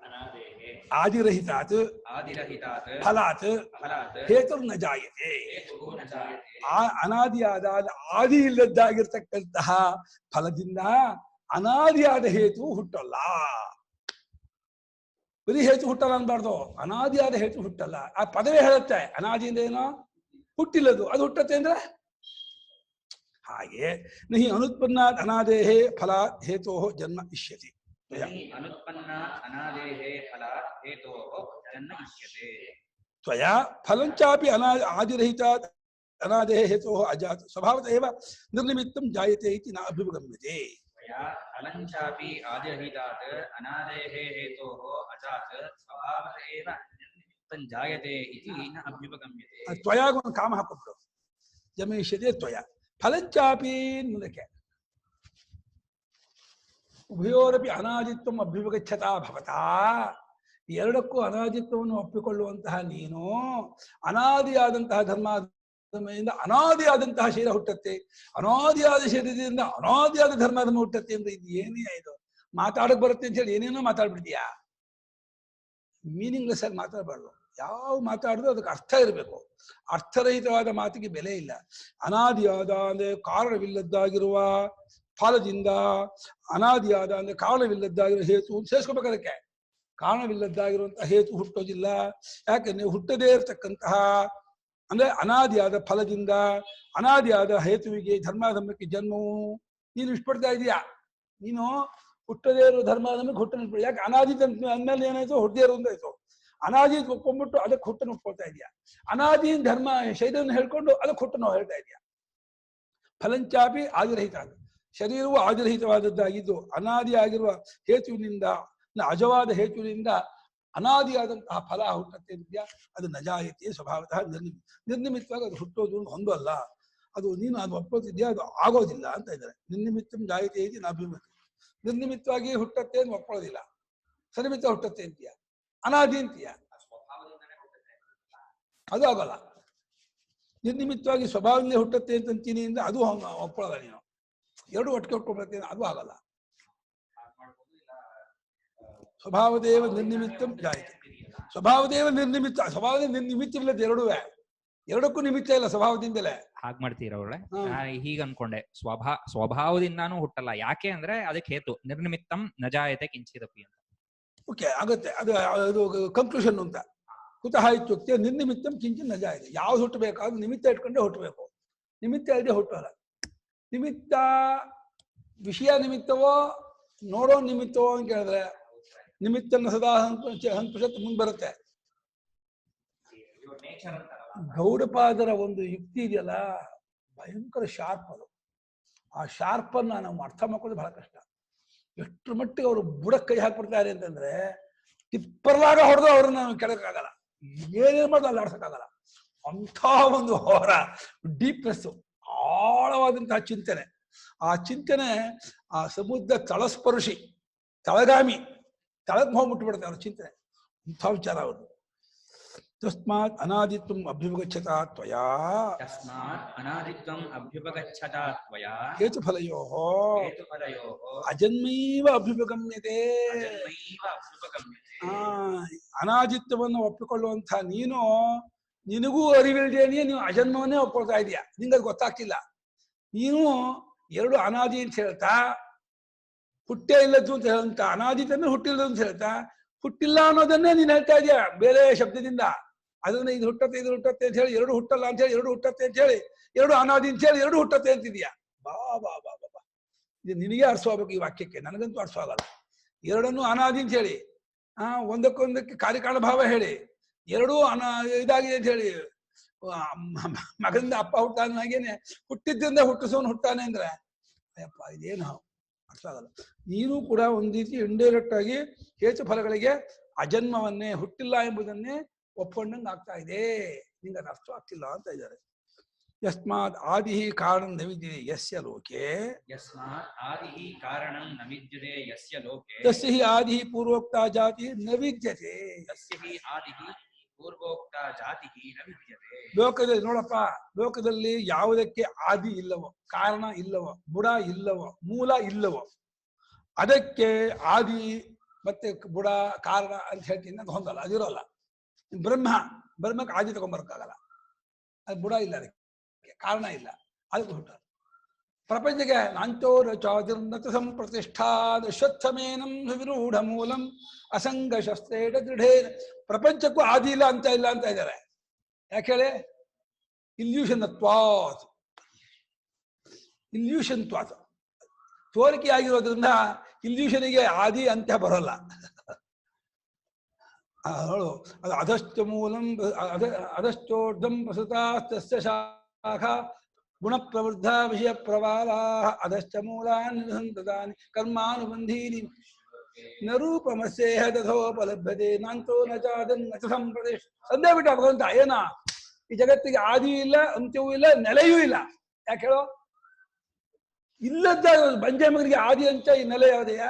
ಅನಾದೇಹೇ ಆದಿರಹಿತಾತ್ ಆದಿರಹಿತಾತ್ ಫಲಾತ್ ಫಲಾತ್ ಹೇತುರ್ ನ ಜಾಯತೆ ಹೇತುಃ ನ ಜಾಯತೆ ಅನಾದಿಯಾದ ಆದಿ ಇಲ್ಲದ್ದಾಗಿರ್ತಕ್ಕಂತಹ ಫಲದಿಂದ ಅನಾದಿಯಾದ ಹೇತು ಹುಟ್ಟಲ್ಲ ಬರೀ ಹೇತು ಹುಟ್ಟಲ್ಲ ಅನ್ಬಾರ್ದು ಅನಾದಿಯಾದ ಹೇತು ಹುಟ್ಟಲ್ಲ ಆ ಪದವೇ ಹೇಳುತ್ತೆ ಅನಾದಿಯಿಂದ ಏನೋ ಹುಟ್ಟಿಲ್ಲದು ಅದು ಹುಟ್ಟತ್ತೆ ಅಂದ್ರೆ ಹಾಗೆ ನಹಿ ಅನುತ್ಪನ್ನ ಅನಾದೇಹೇ ಫಲ ಹೇತೋ ಜನ್ಮ ಇಷ್ಯತಿ ಅನುತ್ಪನ್ನಾತ್ ಅನಾದೇಹೇ ಫಲಾತ್ ಹೇತೋಃ ಜನ್ಮ ಇಷ್ಯತೆ ತ್ವಯಾ ಫಲಂಚಾಪಿ ಆದಿರಹಿತಾತ್ ಅನಾದೇಹ ಹೇತೋಃ ಅಜಾತ್ ಸ್ವಭಾವತಃ ಏವ ನಿರ್ನಿಮಿತ್ತಂ ಜಾಯತೆ ಇತಿ ನ ಅಭಿಗಮ್ಯತೆ त्वया फलञ्चापि आदिरहितात् अनादेः हेतोः अजात् स्वभावत एव निमित्तं जायते इति न अभ्युपगम्यते ತ್ವಯಾ ಒಂದು ಕಾಮ ಹಾಕೊಂಡ್ಬಿಡು ಜಮೇಷ್ಯತೆ ತ್ವಯ ಫಲಂಚಾಪಿ ಮುಂದಕ್ಕೆ ಉಭಯೋರಪಿ ಅನಾದಿತ್ವಂ ಅಭ್ಯುಪಗಚ್ಚತಾ ಭವತಾ ಎರಡಕ್ಕೂ ಅನಾದಿತ್ವವನ್ನು ಒಪ್ಪಿಕೊಳ್ಳುವಂತಹ ನೀನು ಅನಾದಿಯಾದಂತಹ ಧರ್ಮದಿಂದ ಅನಾದಿಯಾದಂತಹ ಶರೀರ ಹುಟ್ಟತ್ತೆ ಅನಾದಿಯಾದ ಶರೀರದಿಂದ ಅನಾದಿಯಾದ ಧರ್ಮ ಹುಟ್ಟತ್ತೆ ಅಂದ್ರೆ ಇದು ಏನೇ ಇದು ಮಾತಾಡಕ್ ಬರುತ್ತೆ ಅಂತ ಹೇಳಿ ಏನೇನೋ ಮಾತಾಡ್ಬಿಡ್ತೀಯಾ ಮೀನಿಂಗ್ಲೆಸ್ ಆಗಿ ಮಾತಾಡಬಾರ್ದು ಯಾವ ಮಾತಾಡಿದ್ರು ಅದಕ್ಕೆ ಅರ್ಥ ಇರಬೇಕು ಅರ್ಥರಹಿತವಾದ ಮಾತಿಗೆ ಬೆಲೆ ಇಲ್ಲ ಅನಾದಿಯಾದ ಅಂದ್ರೆ ಕಾರಣವಿಲ್ಲದ್ದಾಗಿರುವ ಫಲದಿಂದ ಅನಾದಿಯಾದ ಅಂದ್ರೆ ಕಾರಣವಿಲ್ಲದ್ದಾಗಿರುವ ಹೇತು ಸೇರಿಸ್ಕೋಬೇಕು ಅದಕ್ಕೆ ಕಾರಣವಿಲ್ಲದ್ದಾಗಿರುವಂತಹ ಹೇತು ಹುಟ್ಟೋದಿಲ್ಲ ಯಾಕಂದ್ರೆ ಹುಟ್ಟದೇ ಇರತಕ್ಕಂತಹ ಅಂದ್ರೆ ಅನಾದಿಯಾದ ಫಲದಿಂದ ಅನಾದಿಯಾದ ಹೇತುವಿಗೆ ಧರ್ಮಕ್ಕೆ ಜನ್ಮವು ನೀನು ಇಷ್ಟಪಡ್ತಾ ಇದೀಯಾ ನೀನು ಹುಟ್ಟದೇ ಇರೋ ಧರ್ಮಕ್ಕೆ ಹುಟ್ಟನ್ನು ಯಾಕೆ ಅನಾದಿ ಅಂದ್ಮೇಲೆ ಏನಾಯ್ತು ಹುಟ್ಟದೇ ಇರೋದಾಯ್ತು ಅನಾದಿ ಒಪ್ಕೊಂಡ್ಬಿಟ್ಟು ಅದಕ್ಕೆ ಹುಟ್ಟನ್ನು ಒಪ್ಕೊಳ್ತಾ ಇದೆಯಾ ಅನಾದಿ ಧರ್ಮ ಶರೀರವನ್ನು ಹೇಳ್ಕೊಂಡು ಅದಕ್ಕೆ ಹುಟ್ಟನ್ನು ಹೇಳ್ತಾ ಇದೆಯಾ ಫಲಂಚಾಪಿ ಆದಿರಹಿತ ಶರೀರವು ಆದಿರಹಿತವಾದದ್ದಾಗಿದ್ದು ಅನಾದಿ ಆಗಿರುವ ಹೇತುವಿನಿಂದ ಅಜವಾದ ಹೇತುವಿನಿಂದ ಅನಾದಿಯಾದಂತಹ ಫಲ ಹುಟ್ಟತ್ತೆ ಇದೆಯಾ ಅದು ನಜಾಯತಿ ಸ್ವಭಾವತಃ ನಿರ್ನಿಮಿತ್ತವಾಗಿ ಅದು ಹುಟ್ಟೋದು ಹೊಂದಲ್ಲ ಅದು ನೀನು ಅದು ಒಪ್ಪೋತಿದ್ಯಾ ಅದು ಆಗೋದಿಲ್ಲ ಅಂತ ಇದ್ದಾರೆ ನಿರ್ನಿಮಿತ್ತಂ ಜಾಯತೆ ಐತಿ ನಾಭಿಮತಿ ನಿರ್ನಿಮಿತ್ತವಾಗಿ ಹುಟ್ಟತ್ತೆ ಅಂತ ಒಪ್ಕೊಳ್ಳೋದಿಲ್ಲ ಸನಿಮಿತ್ತ ಹುಟ್ಟತ್ತೆ ಅಂತೀಯ ಅನಾದಿ ಅಂತೀಯ ಅದು ಆಗೋಲ್ಲ ನಿರ್ನಿಮಿತ್ತವಾಗಿ ಸ್ವಭಾವದಿಂದ ಹುಟ್ಟುತ್ತೆ ಅಂತೀನಿ ಅಂದ್ರೆ ಅದು ಒಪ್ಕೊಳ್ಳಲ್ಲ ನೀನು. ಎರಡು ಒಟ್ಟಿಗೆ ಹುಟ್ಕೊಂಡ್ಬರ್ತೇನೆ ಅದು ಆಗಲ್ಲ. ಸ್ವಭಾವದೇವ ನಿರ್ನಿಮಿತ್ತಂ ಜಾಯಿತೆ. ಸ್ವಭಾವದೇವ ನಿರ್ನಿಮಿತ್ತ, ಸ್ವಭಾವದ ನಿರ್ನಿಮಿತ್ತವಿಲ್ಲದ ಎರಡುವೆ, ಎರಡಕ್ಕೂ ನಿಮಿತ್ತ ಇಲ್ಲ ಸ್ವಭಾವದಿಂದಲೇ. ಹಾಗೆ ಮಾಡ್ತೀರ ಅವಳೆ. ಹೀಗ ಅನ್ಕೊಂಡೆ ಸ್ವಭಾವದಿಂದಾನು ಹುಟ್ಟಲ್ಲ. ಯಾಕೆ ಅಂದ್ರೆ ಅದಕ್ಕೆ ಹೇತು ನಿರ್ನಿಮಿತ್ತಂ ನಜಾಯತೆ ಕಿಂಚಿದಪಿ ಅಂತ. ಓಕೆ ಆಗುತ್ತೆ, ಅದು ಕನ್ಕ್ಲೂಷನ್ ಅಂತ. ಕುತಃ ಇತ್ಯುಕ್ತೆ ನಿರ್ನಿಮಿತ್ತಂ ಕಿಂಚಿನ್ ನಜಾಯತೆ. ಯಾವ್ದು ಹುಟ್ಟಬೇಕಾದ್ರೂ ನಿಮಿತ್ತ ಇಟ್ಕೊಂಡೆ ಹುಟ್ಟಬೇಕು, ನಿಮಿತ್ತ ಇಲ್ಲದೆ ಹುಟ್ಟಲ್ಲ. ನಿಮಿತ್ತ ವಿಷಯ ನಿಮಿತ್ತವೋ ನೋಡೋ ನಿಮಿತ್ತವೋ ಅಂತ ಕೇಳಿದ್ರೆ ನಿಮಿತ್ತನ ಸದಾ ಹಂತುಷತ್ ಮುಂದೆ ಬರುತ್ತೆ. ಗೌಡಪಾದರ ಒಂದು ಯುಕ್ತಿ ಇದೆಯಲ್ಲ, ಭಯಂಕರ ಶಾರ್ಪ್ ಅದು. ಆ ಶಾರ್ಪನ್ನ ನಾವು ಅರ್ಥ ಮಾಡ್ಕೊಳ್ಳೋದು ಬಹಳ ಕಷ್ಟ. ಎಷ್ಟು ಮಟ್ಟಿಗೆ ಅವರು ಬುಡಕ್ಕೆ ಕೈ ಹಾಕ್ಬಿಡ್ತಾರೆ ಅಂತಂದ್ರೆ ತಿಪ್ಪರ್ಲಾಗ ಹೊಡೆದು ಅವ್ರನ್ನ ಕೆಳಕ್ಕಾಗಲ್ಲ, ಏನೇನು ಮಾಡೋದು ಅಲ್ಲಿ ಆಡ್ಸಕ್ಕಾಗಲ್ಲ. ಅಂಥ ಒಂದು ಹೊರ ಡೀಪ್ನೆಸ್, ಆಳವಾದಂತಹ ಚಿಂತನೆ. ಆ ಚಿಂತನೆ ಆ ಸಮುದ್ರ ತಳಸ್ಪರ್ಶಿ, ತಳಗಾಮಿ, ತಳಗ್ ಹೋಗ್ಬಿಟ್ಬಿಡುತ್ತೆ ಅವ್ರ ಚಿಂತನೆ. ಇಂಥ ವಿಚಾರ ಅವರು. ತಸ್ಮಾತ್ ಅನಾದಿತ್ವಂ ಅಭ್ಯುಪಗಚ್ಚತಾ ತ್ವಯಾ ಹೇತುಫಲಯೋಃ ಅಜನ್ಮೈವ ಅಭ್ಯುಪಗಮ್ಯತೆ. ಅನಾದಿತ್ವವನ್ನು ಒಪ್ಪಿಕೊಳ್ಳುವಂಥ ನೀನು, ನಿನಗೂ ಅರಿವಿಲ್ದೇನೆ ನೀವು ಅಜನ್ಮವನ್ನೇ ಒಪ್ಕೊಳ್ತಾ ಇದೀಯ. ನಿಂಗೆ ಅದು ಗೊತ್ತಾಗ್ತಿಲ್ಲ. ನೀನು ಎರಡು ಅನಾದಿ ಅಂತ ಹೇಳ್ತಾ, ಹುಟ್ಟೇ ಇಲ್ಲದ್ದು ಅಂತ ಹೇಳಂತ, ಅನಾದಿತಂದ್ರೆ ಹುಟ್ಟಿಲ್ಲದು ಅಂತ ಹೇಳ್ತಾ, ಹುಟ್ಟಿಲ್ಲ ಅನ್ನೋದನ್ನೇ ನೀನು ಹೇಳ್ತಾ ಇದೀಯ ಬೇರೆ ಶಬ್ದದಿಂದ. ಅದನ್ನ ಇದು ಹುಟ್ಟತ್ತೆ ಅಂತ ಹೇಳಿ, ಎರಡು ಹುಟ್ಟಲ್ಲ ಅಂತ ಹೇಳಿ ಎರಡು ಹುಟ್ಟತ್ತೆ ಅಂತ ಹೇಳಿ, ಎರಡು ಅನಾದಿ ಅಂತ ಹೇಳಿ ಎರಡು ಹುಟ್ಟತ್ತೆ ಅಂತಿದ್ಯಾ. ಬಾ ಬಾ ಬಾ ಬಾ ಬಾ, ಇದು ನಿನಗೆ ಅರ್ಥವಾಗಬೇಕು ಈ ವಾಕ್ಯಕ್ಕೆ, ನನಗಂತೂ ಅರ್ಥವಾಗಲ್ಲ. ಎರಡನ್ನೂ ಅನಾದಿ ಅಂತ ಹೇಳಿ, ಒಂದಕ್ಕೊಂದಕ್ಕೆ ಕಾರ್ಯಕಾರಣ ಭಾವ ಹೇಳಿ, ಎರಡೂ ಇದಾಗಿದೆ ಅಂತ ಹೇಳಿ, ಮಗನಿಂದ ಅಪ್ಪ ಹುಟ್ಟಾನ ಹಾಗೇನೆ ಹುಟ್ಟಿದ್ರಿಂದ ಹುಟ್ಟಿಸೋನು ಹುಟ್ಟಾನೆ ಅಂದ್ರೆ ಅಯ್ಯಪ್ಪ ಇದೇನು ಅರ್ಥ ಆಗಲ್ಲ. ನೀನು ಕೂಡ ಒಂದು ರೀತಿ ಇಂಡೈರೆಕ್ಟ್ ಆಗಿ ಹೇತು ಫಲಗಳಿಗೆ ಅಜನ್ಮವನ್ನೇ, ಹುಟ್ಟಿಲ್ಲ ಎಂಬುದನ್ನೇ ಒಪ್ಕೊಂಡಂಗೆ ಆಗ್ತಾ ಇದೆ. ನಿಂಗೆ ಅದು ಅರ್ಥ ಆಗ್ತಿಲ್ಲ ಅಂತ ಇದ್ದಾರೆ. ಯಸ್ಮಾತ್ ಆದಿ ಕಾರಣಂ ನ ವಿದ್ಯತೆ ಯಸ್ಯ ಲೋಕೆ ತಸ್ಯ ಹಿ ಆದಿ ಪೂರ್ವೋಕ್ತ ಜಾತಿ ನ ವಿದ್ಯತೆ. ಲೋಕದಲ್ಲಿ ನೋಡಪ್ಪ, ಲೋಕದಲ್ಲಿ ಯಾವುದಕ್ಕೆ ಆದಿ ಇಲ್ಲವೋ, ಕಾರಣ ಇಲ್ಲವೋ, ಬುಡ ಇಲ್ಲವೋ, ಮೂಲ ಇಲ್ಲವೋ, ಅದಕ್ಕೆ ಆದಿ ಮತ್ತೆ ಬುಡ ಕಾರಣ ಅಂತ ಹೇಳ್ತೀನಿ ಅದು ಹೊಂದಲ್ಲ, ಅದಿರೋಲ್ಲ. ಬ್ರಹ್ಮಕ್ಕೆ ಆದಿ ತಗೊಂಡ್ಬರಕ್ಕಾಗಲ್ಲ, ಅದು ಬುಡ ಇಲ್ಲ, ಅದಕ್ಕೆ ಕಾರಣ ಇಲ್ಲ, ಅದಕ್ಕೆ ಹುಟ್ಟ. ಪ್ರಪಂಚಕ್ಕೆ ನಾಂತೋರ ಚಾದಿರ್ನತ ಸಂಪ್ರತಿಷ್ಠಾದ ಶ್ವತ್ಥಮೇನಂ ವಿರೂಢ ಮೂಲಂ ಅಸಂಗ ಶಸ್ತ್ರೇಡ ದೃಢೇನ. ಪ್ರಪಂಚಕ್ಕೂ ಆದಿ ಇಲ್ಲ ಅಂತ ಇದ್ದಾರೆ. ಯಾಕೆ ಹೇಳಿ? ಇಲ್ಯೂಷನ್ ತ್ವಾತ್, ಇಲ್ಯೂಷನ್ ತ್ವಾತ್, ತೋರಿಕೆ ಆಗಿರೋದ್ರಿಂದ ಇಲ್ಯೂಷನಿಗೆ ಆದಿ ಅಂತ್ಯ ಬರೋಲ್ಲ. ಅದು ಅಧಶ್ಚ ಮೂಲಂ ಅಧಶ್ಚೋರ್ಧಂ ಪ್ರಸುತಾಸ್ತಸ್ಯ ಶಾಖಾ ಗುಣ ಪ್ರವೃದ್ಧ ವಿಷಯ ಪ್ರವಾಲಾ ಅಧಶ್ಚ ಮೂಲಾನ್ ಸಂತತಾನಿ ಕರ್ಮಾನುಬಂಧೀನಿ ನ ರೂಪಮಸ್ಯೇಹ ತಥೋಪಲಭ್ಯತೆ ನಾಂತೋ ನ ಚಾದನ್ ನ ಚ ಸಂಪ್ರದೇಶ. ಸಂದೇ ಬಿಟ್ಟ ಭಗವಂತ ಏನ ಈ ಜಗತ್ತಿಗೆ ಆದಿಯೂ ಇಲ್ಲ, ಅಂತ್ಯವೂ ಇಲ್ಲ, ನೆಲೆಯೂ ಇಲ್ಲ. ಯಾಕೆ ಹೇಳೋ? ಇಲ್ಲದ್ದ ಬಂಜೆ ಮಗನಿಗೆ ಆದಿ ಅಂತ್ಯ ಈ ನೆಲೆ ಯಾವುದೆಯ?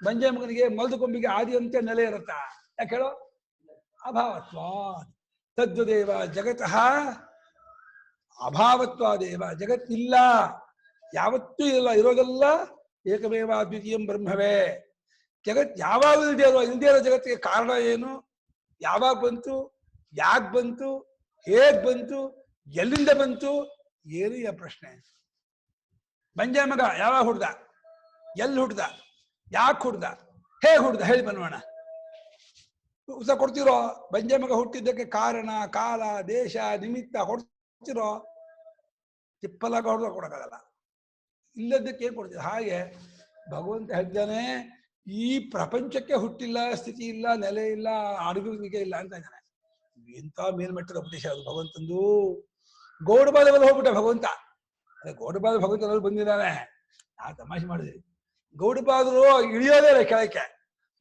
ಬಂಜೆ ಮಗನಿಗೆ ಮಲ್ದು ಕೊಂಬಿಗೆ ಆದಿ ಅಂತ್ಯ ನೆಲೆ ಇರುತ್ತಾ? ಯಾಕೆ ಹೇಳೋ? ಅಭಾವತ್ವಾತ್ ತದ್ವದೇವ ಜಗತಃ ಅಭಾವತ್ವಾದೇವ. ಜಗತ್ತಿಲ್ಲ, ಯಾವತ್ತೂ ಇಲ್ಲ, ಇರೋದೆಲ್ಲ ಏಕಮೇವ ದ್ವಿತೀಯಂ ಬ್ರಹ್ಮವೇ. ಜಗತ್ ಯಾವಾಗ ಇಲ್ಲದೆ ಇರೋ ಜಗತ್ತಿಗೆ ಕಾರಣ ಏನು? ಯಾವಾಗ ಬಂತು? ಯಾಕೆ ಬಂತು? ಹೇಗ್ ಬಂತು? ಎಲ್ಲಿಂದ ಬಂತು? ಏನು ಈ ಪ್ರಶ್ನೆ. ಬಂಜೆ ಮಗ ಯಾವಾಗ ಹುಡ್ದ? ಎಲ್ಲಿ ಹುಡ್ದ? ಯಾಕೆ ಹುಡ್ದ? ಹೇಗೆ ಹುಡ್ದ? ಹೇಳಿ ಬನ್ನೋಣ. ಉತ್ತರ ಕೊಡ್ತಿರೋ? ಬಂಜೆ ಮಗ ಹುಟ್ಟಿದ್ದಕ್ಕೆ ಕಾರಣ, ಕಾಲ, ದೇಶ, ನಿಮಿತ್ತ ಕೊಡ್ತಿರೋ? ತಿಪ್ಪಲಾಗ ಹೊಡೆದ ಕೊಡಕ್ಕಾಗಲ್ಲ. ಇಲ್ಲದಕ್ಕೆ ಏನ್ ಕೊಡ್ತೀವಿ? ಹಾಗೆ ಭಗವಂತ ಹೇಳ್ತಾನೆ, ಈ ಪ್ರಪಂಚಕ್ಕೆ ಹುಟ್ಟಿಲ್ಲ, ಸ್ಥಿತಿ ಇಲ್ಲ, ನೆಲೆ ಇಲ್ಲ, ಅನುಭವಿಕೆ ಇಲ್ಲ ಅಂತ ಇದ್ದಾನೆ. ಎಂತ ಮೇಲ್ಮಟ್ಟದ ಉಪದೇಶ ಅದು ಭಗವಂತಂದು. ಗೌಡಬಾದ ಹೋಗ್ಬಿಟ್ಟ ಭಗವಂತ. ಅದೇ ಗೌಡಬಾದ ಭಗವಂತ ಬಂದಿದ್ದಾನೆ. ನಾ ತಮಾಷೆ ಮಾಡಿದ್ವಿ. ಗೌಡಬಾದರು ಇಳಿಯೋದೇ ಇಲ್ಲ ಕೆಳಕ್ಕೆ.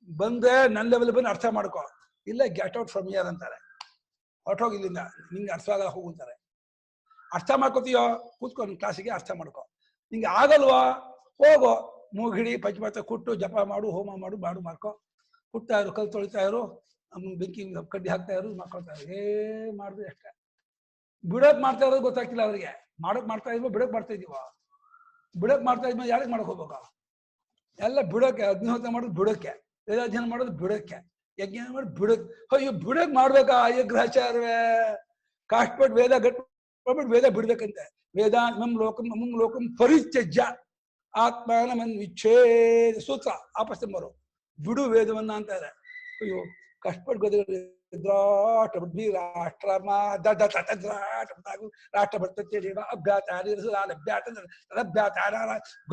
ಬಂದ್ರೆ ನನ್ನ ಲೆವೆಲ್ ಬಂದು ಅರ್ಥ ಮಾಡ್ಕೊ, ಇಲ್ಲ ಗೆಟ್ ಔಟ್ ಫ್ರಮ್ ಹಿಯರ್ ಅಂತಾರೆ. ಹೊರಟೋಗಿ ಇಲ್ಲಿಂದ, ನಿಂಗೆ ಅರ್ಥ ಆಗಲ್ಲ ಹೋಗುತ್ತಾರೆ. ಅರ್ಥ ಮಾಡ್ಕೋತೀಯೋ? ಕೂತ್ಕೊಂಡು ಕ್ಲಾಸಿಗೆ ಅರ್ಥ ಮಾಡ್ಕೊ. ನಿಂಗೆ ಆಗಲ್ವಾ? ಹೋಗೋ, ಮೂಗಿಡಿ ಪಂಚಪಾತ್ರ ಕುಟ್ಟು ಜಪ ಮಾಡು, ಹೋಮ ಮಾಡು, ಮಾಡ್ಕೊ. ಹುಟ್ತಾ ಇರು, ಕಲ್ ತೊಳಿತಾ ಇರು, ಬೆಂಕಿ ಕಡ್ಡಿ ಹಾಕ್ತಾ ಇರು, ಮಾಡ್ಕೊಳ್ತಾ ಇರು. ಮಾಡಿದ್ರೆ ಅಷ್ಟೇ. ಬಿಡಕ್ ಮಾಡ್ತಾ ಇರೋದು ಗೊತ್ತಾಗ್ತಿಲ್ಲ ಅವ್ರಿಗೆ. ಮಾಡಕ್ ಮಾಡ್ತಾ ಇದ್ವೋ ಬಿಡಕ್ ಮಾಡ್ತಾ ಇದೀವ. ಬಿಡಕ್ ಮಾಡ್ತಾ ಇದ್ಮೇಲೆ ಯಾರಿಗೆ ಮಾಡಕ್ ಹೋಗ್ಬೇಕ? ಎಲ್ಲ ಬಿಡಕ್ಕೆ. ಅಗ್ನಿಹೋತ್ರ ಮಾಡೋದು ಬಿಡಕ್ಕೆ, ವೇದಾಧ್ಯಯನ ಮಾಡೋದು ಬಿಡಕ್ಕೆ, ಯಜ್ಞ ಮಾಡೋದು ಬಿಡಕ್. ಅಯ್ಯೋ ಬಿಡಕ್ ಮಾಡ್ಬೇಕಾ? ಅಯ್ಯ ಗ್ರಹಚಾರವೇ ಕಾಷ್ಟಪಟ್ಟು ವೇದ ಗಟ್ಬಿಟ್ಟು ವೇದ ಬಿಡ್ಬೇಕಂತೆ. ವೇದ ಮಮ್ ಲೋಕಂ ಪರಿತ್ಯಜ್ಯ ಆತ್ಮಾನಮನ್ ವಿಚ್ಛೇದ ಸೂತ್ರ ಆಪಸ್ತಂಬರು ಬಿಡು ವೇದವನ್ನ ಅಂತಾರೆ. ಅಯ್ಯೋ ಕಷ್ಟಪಟ್ಟು ಗದಗಳು ದ್ರಾಟ ಬುದ್ಧಿ ರಾಷ್ಟ್ರ ರಾಷ್ಟ್ರ ಬರ್ತತೆ ಅಭ್ಯಾತ ಅಭ್ಯಾತ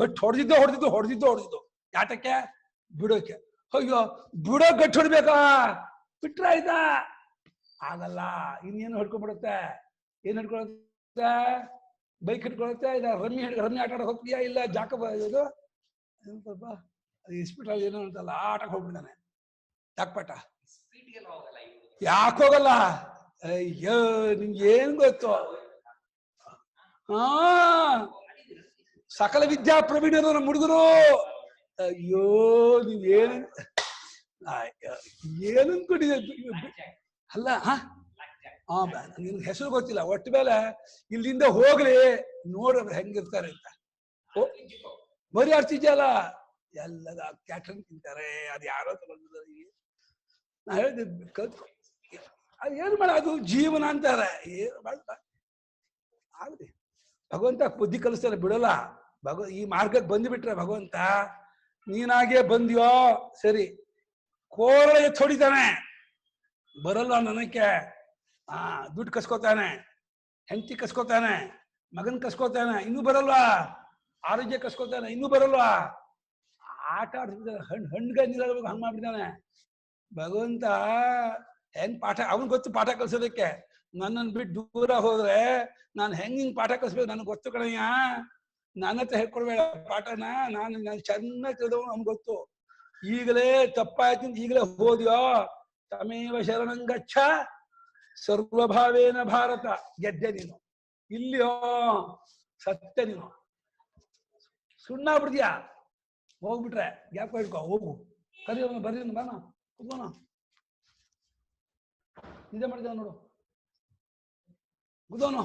ಗಟ್ಟು ಹೊಡೆದಿದ್ದು ಯಾತಕ್ಕೆ? ಬಿಡೋಕೆ. ಅಯ್ಯೋ ಬಿಡೋ ಗಟ್ಟು ಹೊಡ್ಬೇಕಾ? ಬಿಟ್ರೆ ಆಯ್ತಾ? ಆಗಲ್ಲ. ಇನ್ನೇನು ಹಿಡ್ಕೊಂಡ್ಬಿಡುತ್ತೆ. ಏನ್ ಹಿಡ್ಕೊಳುತ್ತೆ? ಬೈಕ್ ಹಿಡ್ಕೊಳುತ್ತೆ. ಇಲ್ಲ ರಮ್ಮಿ ಆಟ ಆಡೋಕೆ ಹೋಗ್ತೀಯಾ? ಇಲ್ಲ ಜಾಕ ಇದು ಸ್ವಲ್ಪ ಇಸ್ಪಿಟಲ್ ಏನೋ ಅಂತಲ್ಲ ಆಟಕ್ಕೆ ಹೋಗ್ಬಿಡ್ತಾನೆ ಜಾಕ್ಪಾಟ. ಯಾಕೆ ಹೋಗಲ್ಲ? ಅಯ್ಯೋ ನಿಮ್ಗೆ ಏನ್ ಗೊತ್ತು? ಹಾ ಸಕಲ ವಿದ್ಯಾ ಪ್ರವೀಣರು ನಮ್ಮ ಹುಡುಗರು. ಅಯ್ಯೋ ನೀವ್ ಏನು ಅಲ್ಲ. ನಿನ್ ಹೆಸರು ಗೊತ್ತಿಲ್ಲ. ಒಟ್ಟು ಮೇಲೆ ಇಲ್ಲಿಂದ ಹೋಗ್ಲಿ ನೋಡ್ರಿ ಹೆಂಗಿರ್ತಾರೆ ಅಂತ. ಬರೀ ಆಡ್ತಿದ್ಯಲ್ಲ ಎಲ್ಲದ ಕ್ಯಾಟ್ರಿಂಗ್ ತಿಂತಾರೆ. ಅದು ಯಾರೋ ತಗೊಂಡಿದ್ದಾರೆ. ನಾ ಹೇಳಿದೆ ಅದು ಏನು ಮಾಡ, ಅದು ಜೀವನ ಅಂತಾರೆ. ಏನು ಮಾಡ ಆಗಲಿ. ಭಗವಂತ ಬುದ್ಧಿ ಕಲಿಸ್ತಾರೆ, ಬಿಡಲ್ಲ. ಈ ಮಾರ್ಗಕ್ಕೆ ಬಂದುಬಿಟ್ರೆ ಭಗವಂತ ನೀನಾಗೆ ಬಂದ್ಯೋ ಸರಿ, ಕೋರಳ ಎತ್ತು ಹೊಡಿತಾನೆ. ಬರಲ್ಲ ನನಕ್ಕೆ. ದುಡ್ಡು ಕಸ್ಕೋತಾನೆ, ಹೆಂಡತಿ ಕಸ್ಕೋತಾನೆ, ಮಗನ್ ಕಸ್ಕೋತಾನೆ, ಇನ್ನೂ ಬರಲ್ವಾ? ಆರೋಗ್ಯ ಕಸ್ಕೋತಾನೆ, ಇನ್ನೂ ಬರಲ್ವಾ? ಆಟ ಆಡ್ತಿದ್ದಾನೆ. ಹಣ್ಣಿಗೆ ನೀರಾಗ ಹಂಗ್ ಮಾಡ್ಬಿಡ್ತಾನೆ ಭಗವಂತ. ಹೆಂಗ್ ಪಾಠ ಅವನ್ ಗೊತ್ತು ಪಾಠ ಕಲ್ಸೋದಕ್ಕೆ. ನನ್ನನ್ನು ಬಿಟ್ಟು ದೂರ ಹೋದ್ರೆ ನಾನು ಹೆಂಗ್ ಪಾಠ ಕಲಿಸ್ಬೇಕು ನನಗೆ ಗೊತ್ತು ಕಣಯ್ಯ. ನನ್ನ ಹತ್ರ ಹೇಳ್ಕೊಡ್ಬೇಡ ಪಾಠನ. ನಾನು ಚೆನ್ನಾಗಿ ತಿಳಿದವನು, ಅವ್ನು ಗೊತ್ತು. ಈಗಲೇ ತಪ್ಪಾಯ್ತು ಅಂತ ಈಗಲೇ ಹೋದ್ಯೋ ತಮೇವ ಶರಣಂಗಚ್ಚ ಸರ್ವಭಾವೇನ ಭಾರತ. ಗೆದ್ದೆ ನೀನು. ಇಲ್ಲಿಯೋ ಸತ್ಯ ನೀನು. ಸುಣ್ಣ ಬಿಡ್ತೀಯಾ ಹೋಗ್ಬಿಟ್ರೆ. ಗ್ಯಾಪ್ ಇಟ್ಕೋ, ಹೋಗು. ಕರಿಯೋನು ಬರ್ರಿ ಬಾನ ಕೂತ್ಕೋಣ. ನಿಜ ಮಾಡಿದ ನೋಡು ಗುದೋನು.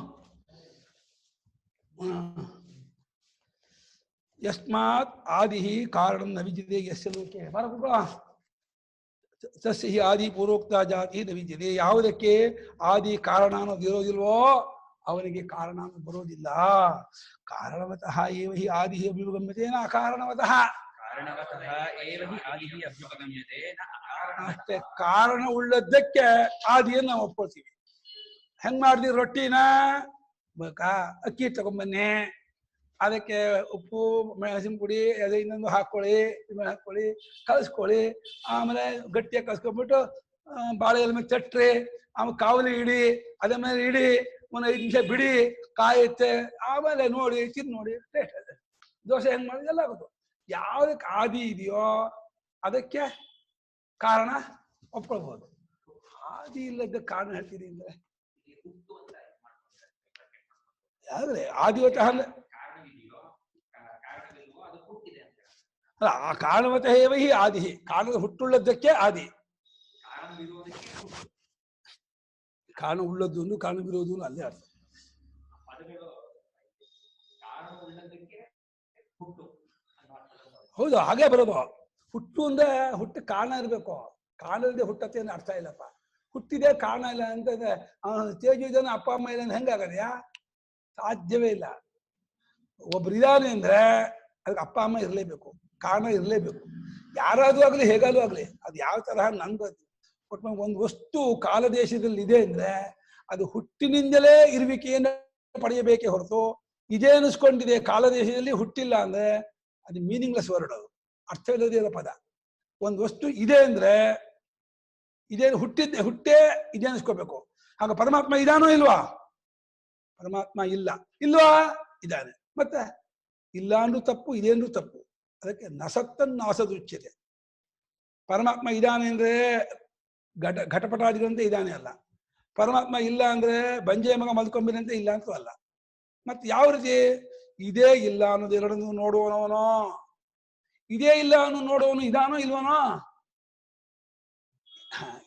ಯಸ್ಮಾತ್ ಆದಿ ಕಾರಣಂ ನ ವಿದ್ಯತೆ ಯಸ್ಯ ಲೋಕೆ. ಬಾರ ಕೂತ್ಕೋ. ತಸ್ಯ ಹಿ ಆದಿ ಪೂರ್ವೋಕ್ತ ಜಾತಿ ನ ವಿದ್ಯತೆ. ಯಾವುದಕ್ಕೆ ಆದಿ ಕಾರಣ ಅನ್ನೋದು ಇರೋದಿಲ್ವೋ ಅವನಿಗೆ ಕಾರಣ ಅನ್ನೋದು ಬರೋದಿಲ್ಲ. ಕಾರಣವತಃ ಏವ ಹಿ ಆದಿ ಅಭ್ಯುಪಗಮ್ಯತೆ ನ ಅಕಾರಣವತಃ. ಅಷ್ಟೇ. ಕಾರಣ ಉಳ್ಳದ್ದಕ್ಕೆ ಆದಿಯನ್ನು ನಾವು ಒಪ್ಕೊಳ್ತೀವಿ. ಹೆಂಗ್ ಮಾಡಿದ್ವಿ? ರೊಟ್ಟಿನ ಬೇಕಾ ಅಕ್ಕಿ ತಗೊಂಬನ್ನಿ, ಅದಕ್ಕೆ ಉಪ್ಪು ಮೆಣಸಿನ ಪುಡಿ ಅದೇ ಇನ್ನೊಂದು ಹಾಕೊಳ್ಳಿ, ಹಾಕೊಳ್ಳಿ, ಕಲಿಸ್ಕೊಳ್ಳಿ. ಆಮೇಲೆ ಗಟ್ಟಿಯಾಗಿ ಕಲ್ಸ್ಕೊಂಡ್ಬಿಟ್ಟು ಬಾಳೆ ಎಲೆ ಮೇಲೆ ಚಟ್ರಿ, ಆಮೇಲೆ ಕಾವಲಿ ಇಡಿ, ಅದ್ರ ಮೇಲೆ ಇಡಿ, ಒಂದು 5 ನಿಮಿಷ ಬಿಡಿ, ಕಾಯುತ್ತೆ. ಆಮೇಲೆ ನೋಡಿ ತಿಂದು ನೋಡಿ ಟೇಸ್ಟ್ ಇದೆ. ದೋಸೆ ಹೆಂಗ್ ಮಾಡಿದ್ರೆ ಎಲ್ಲ ಆಗೋದು. ಯಾವುದಕ್ಕೆ ಆದಿ ಇದೆಯೋ ಅದಕ್ಕೆ ಕಾರಣ ಒಪ್ಕೊಳ್ಬಹುದು. ಆದಿ ಇಲ್ಲದ ಕಾರಣ ಹೇಳ್ತೀನಿ ಅಂದ್ರೆ ಯಾವ್ದ್ರೆ ಆದಿವತಃ ಅಲ್ಲ. ಆ ಕಾರಣವತಃ ಏವ ಹಿ ಆದಿ. ಕಾರಣದ ಹುಟ್ಟುಳ್ಳದ್ದಕ್ಕೆ ಆದಿ. ಕಾರಣ ಉಳ್ಳದ್ದು ಕಾರಣ ಬಿರೋದು ಅಲ್ಲೇ ಅರ್ಥ. ಹೌದು, ಹಾಗೆ ಬರೋದು. ಹುಟ್ಟು ಅಂದ್ರೆ ಹುಟ್ಟು ಕಾರಣ ಇರ್ಬೇಕು. ಕಾರಣ ಇಲ್ಲದೆ ಹುಟ್ಟತ್ತೆ ಅಂದ್ರೆ ಅರ್ಥ ಇಲ್ಲಪ್ಪ. ಹುಟ್ಟಿದೆ ಕಾರಣ ಇಲ್ಲ ಅಂತಂದ್ರೆ ತೇಜು ಇದ್ದಾನೆ ಅಪ್ಪ ಅಮ್ಮ ಇಲ್ಲ ಹೆಂಗಾಗದ್ಯಾ? ಸಾಧ್ಯವೇ ಇಲ್ಲ. ಒಬ್ರು ಇದಾನೆ ಅಂದ್ರೆ ಅದಕ್ಕೆ ಅಪ್ಪ ಅಮ್ಮ ಇರಲೇಬೇಕು, ಕಾರಣ ಇರಲೇಬೇಕು. ಯಾರಾದ್ರೂ ಆಗ್ಲಿ ಹೇಗಾದ್ರೂ ಆಗ್ಲಿ ಅದು ಯಾವ ತರಹ ನನ್ಗೆ ಒಟ್ಟು ಒಂದು ವಸ್ತು ಕಾಲದೇಶದಲ್ಲಿ ಇದೆ ಅಂದ್ರೆ ಅದು ಹುಟ್ಟಿನಿಂದಲೇ ಇರುವಿಕೆಯನ್ನು ಪಡೆಯಬೇಕೇ ಹೊರತು ಇದೇ ಅನಿಸ್ಕೊಂಡಿದೆ ಕಾಲದೇಶದಲ್ಲಿ ಹುಟ್ಟಿಲ್ಲ ಅಂದ್ರೆ ಅದು ಮೀನಿಂಗ್ಲೆಸ್ ವರ್ಡ್. ಅದು ಅರ್ಥವಿಲ್ಲದೇ ಇರೋ ಪದ. ಒಂದು ವಸ್ತು ಇದೆ ಅಂದ್ರೆ ಇದೇ ಹುಟ್ಟೇ ಇದೆ ಅನಿಸ್ಕೋಬೇಕು. ಆಗ ಪರಮಾತ್ಮ ಇದಾನೋ ಇಲ್ವಾ? ಪರಮಾತ್ಮ ಇಲ್ವಾ? ಇದ್ದಾನೆ. ಮತ್ತೆ ಇಲ್ಲ ಅಂದ್ರೂ ತಪ್ಪು, ಇದೆ ಅಂದ್ರೂ ತಪ್ಪು. ಅದಕ್ಕೆ ನಸತ್ತನ್ನಾಸದುಚ್ಯತೆ. ಪರಮಾತ್ಮ ಇದ್ದಾನೆ ಅಂದ್ರೆ ಘಟಪಟಾದಿಗಳಂತೆ ಇದ್ದಾನೆ ಅಲ್ಲ. ಪರಮಾತ್ಮ ಇಲ್ಲ ಅಂದ್ರೆ ಬಂಜೆ ಮಗ ಮಲ್ಕೊಂಬಿನಂತೆ ಇಲ್ಲ ಅಂತೂ ಅಲ್ಲ. ಮತ್ತೆ ಯಾವ ರೀತಿ? ಇದೇ ಇಲ್ಲ ಅನ್ನೋದು ಎರಡನ್ನು ನೋಡುವನವನೋ, ಇದೇ ಇಲ್ಲ ಅನ್ನೋ ನೋಡುವನು ಇದಾನೋ ಇಲ್ವನೋ?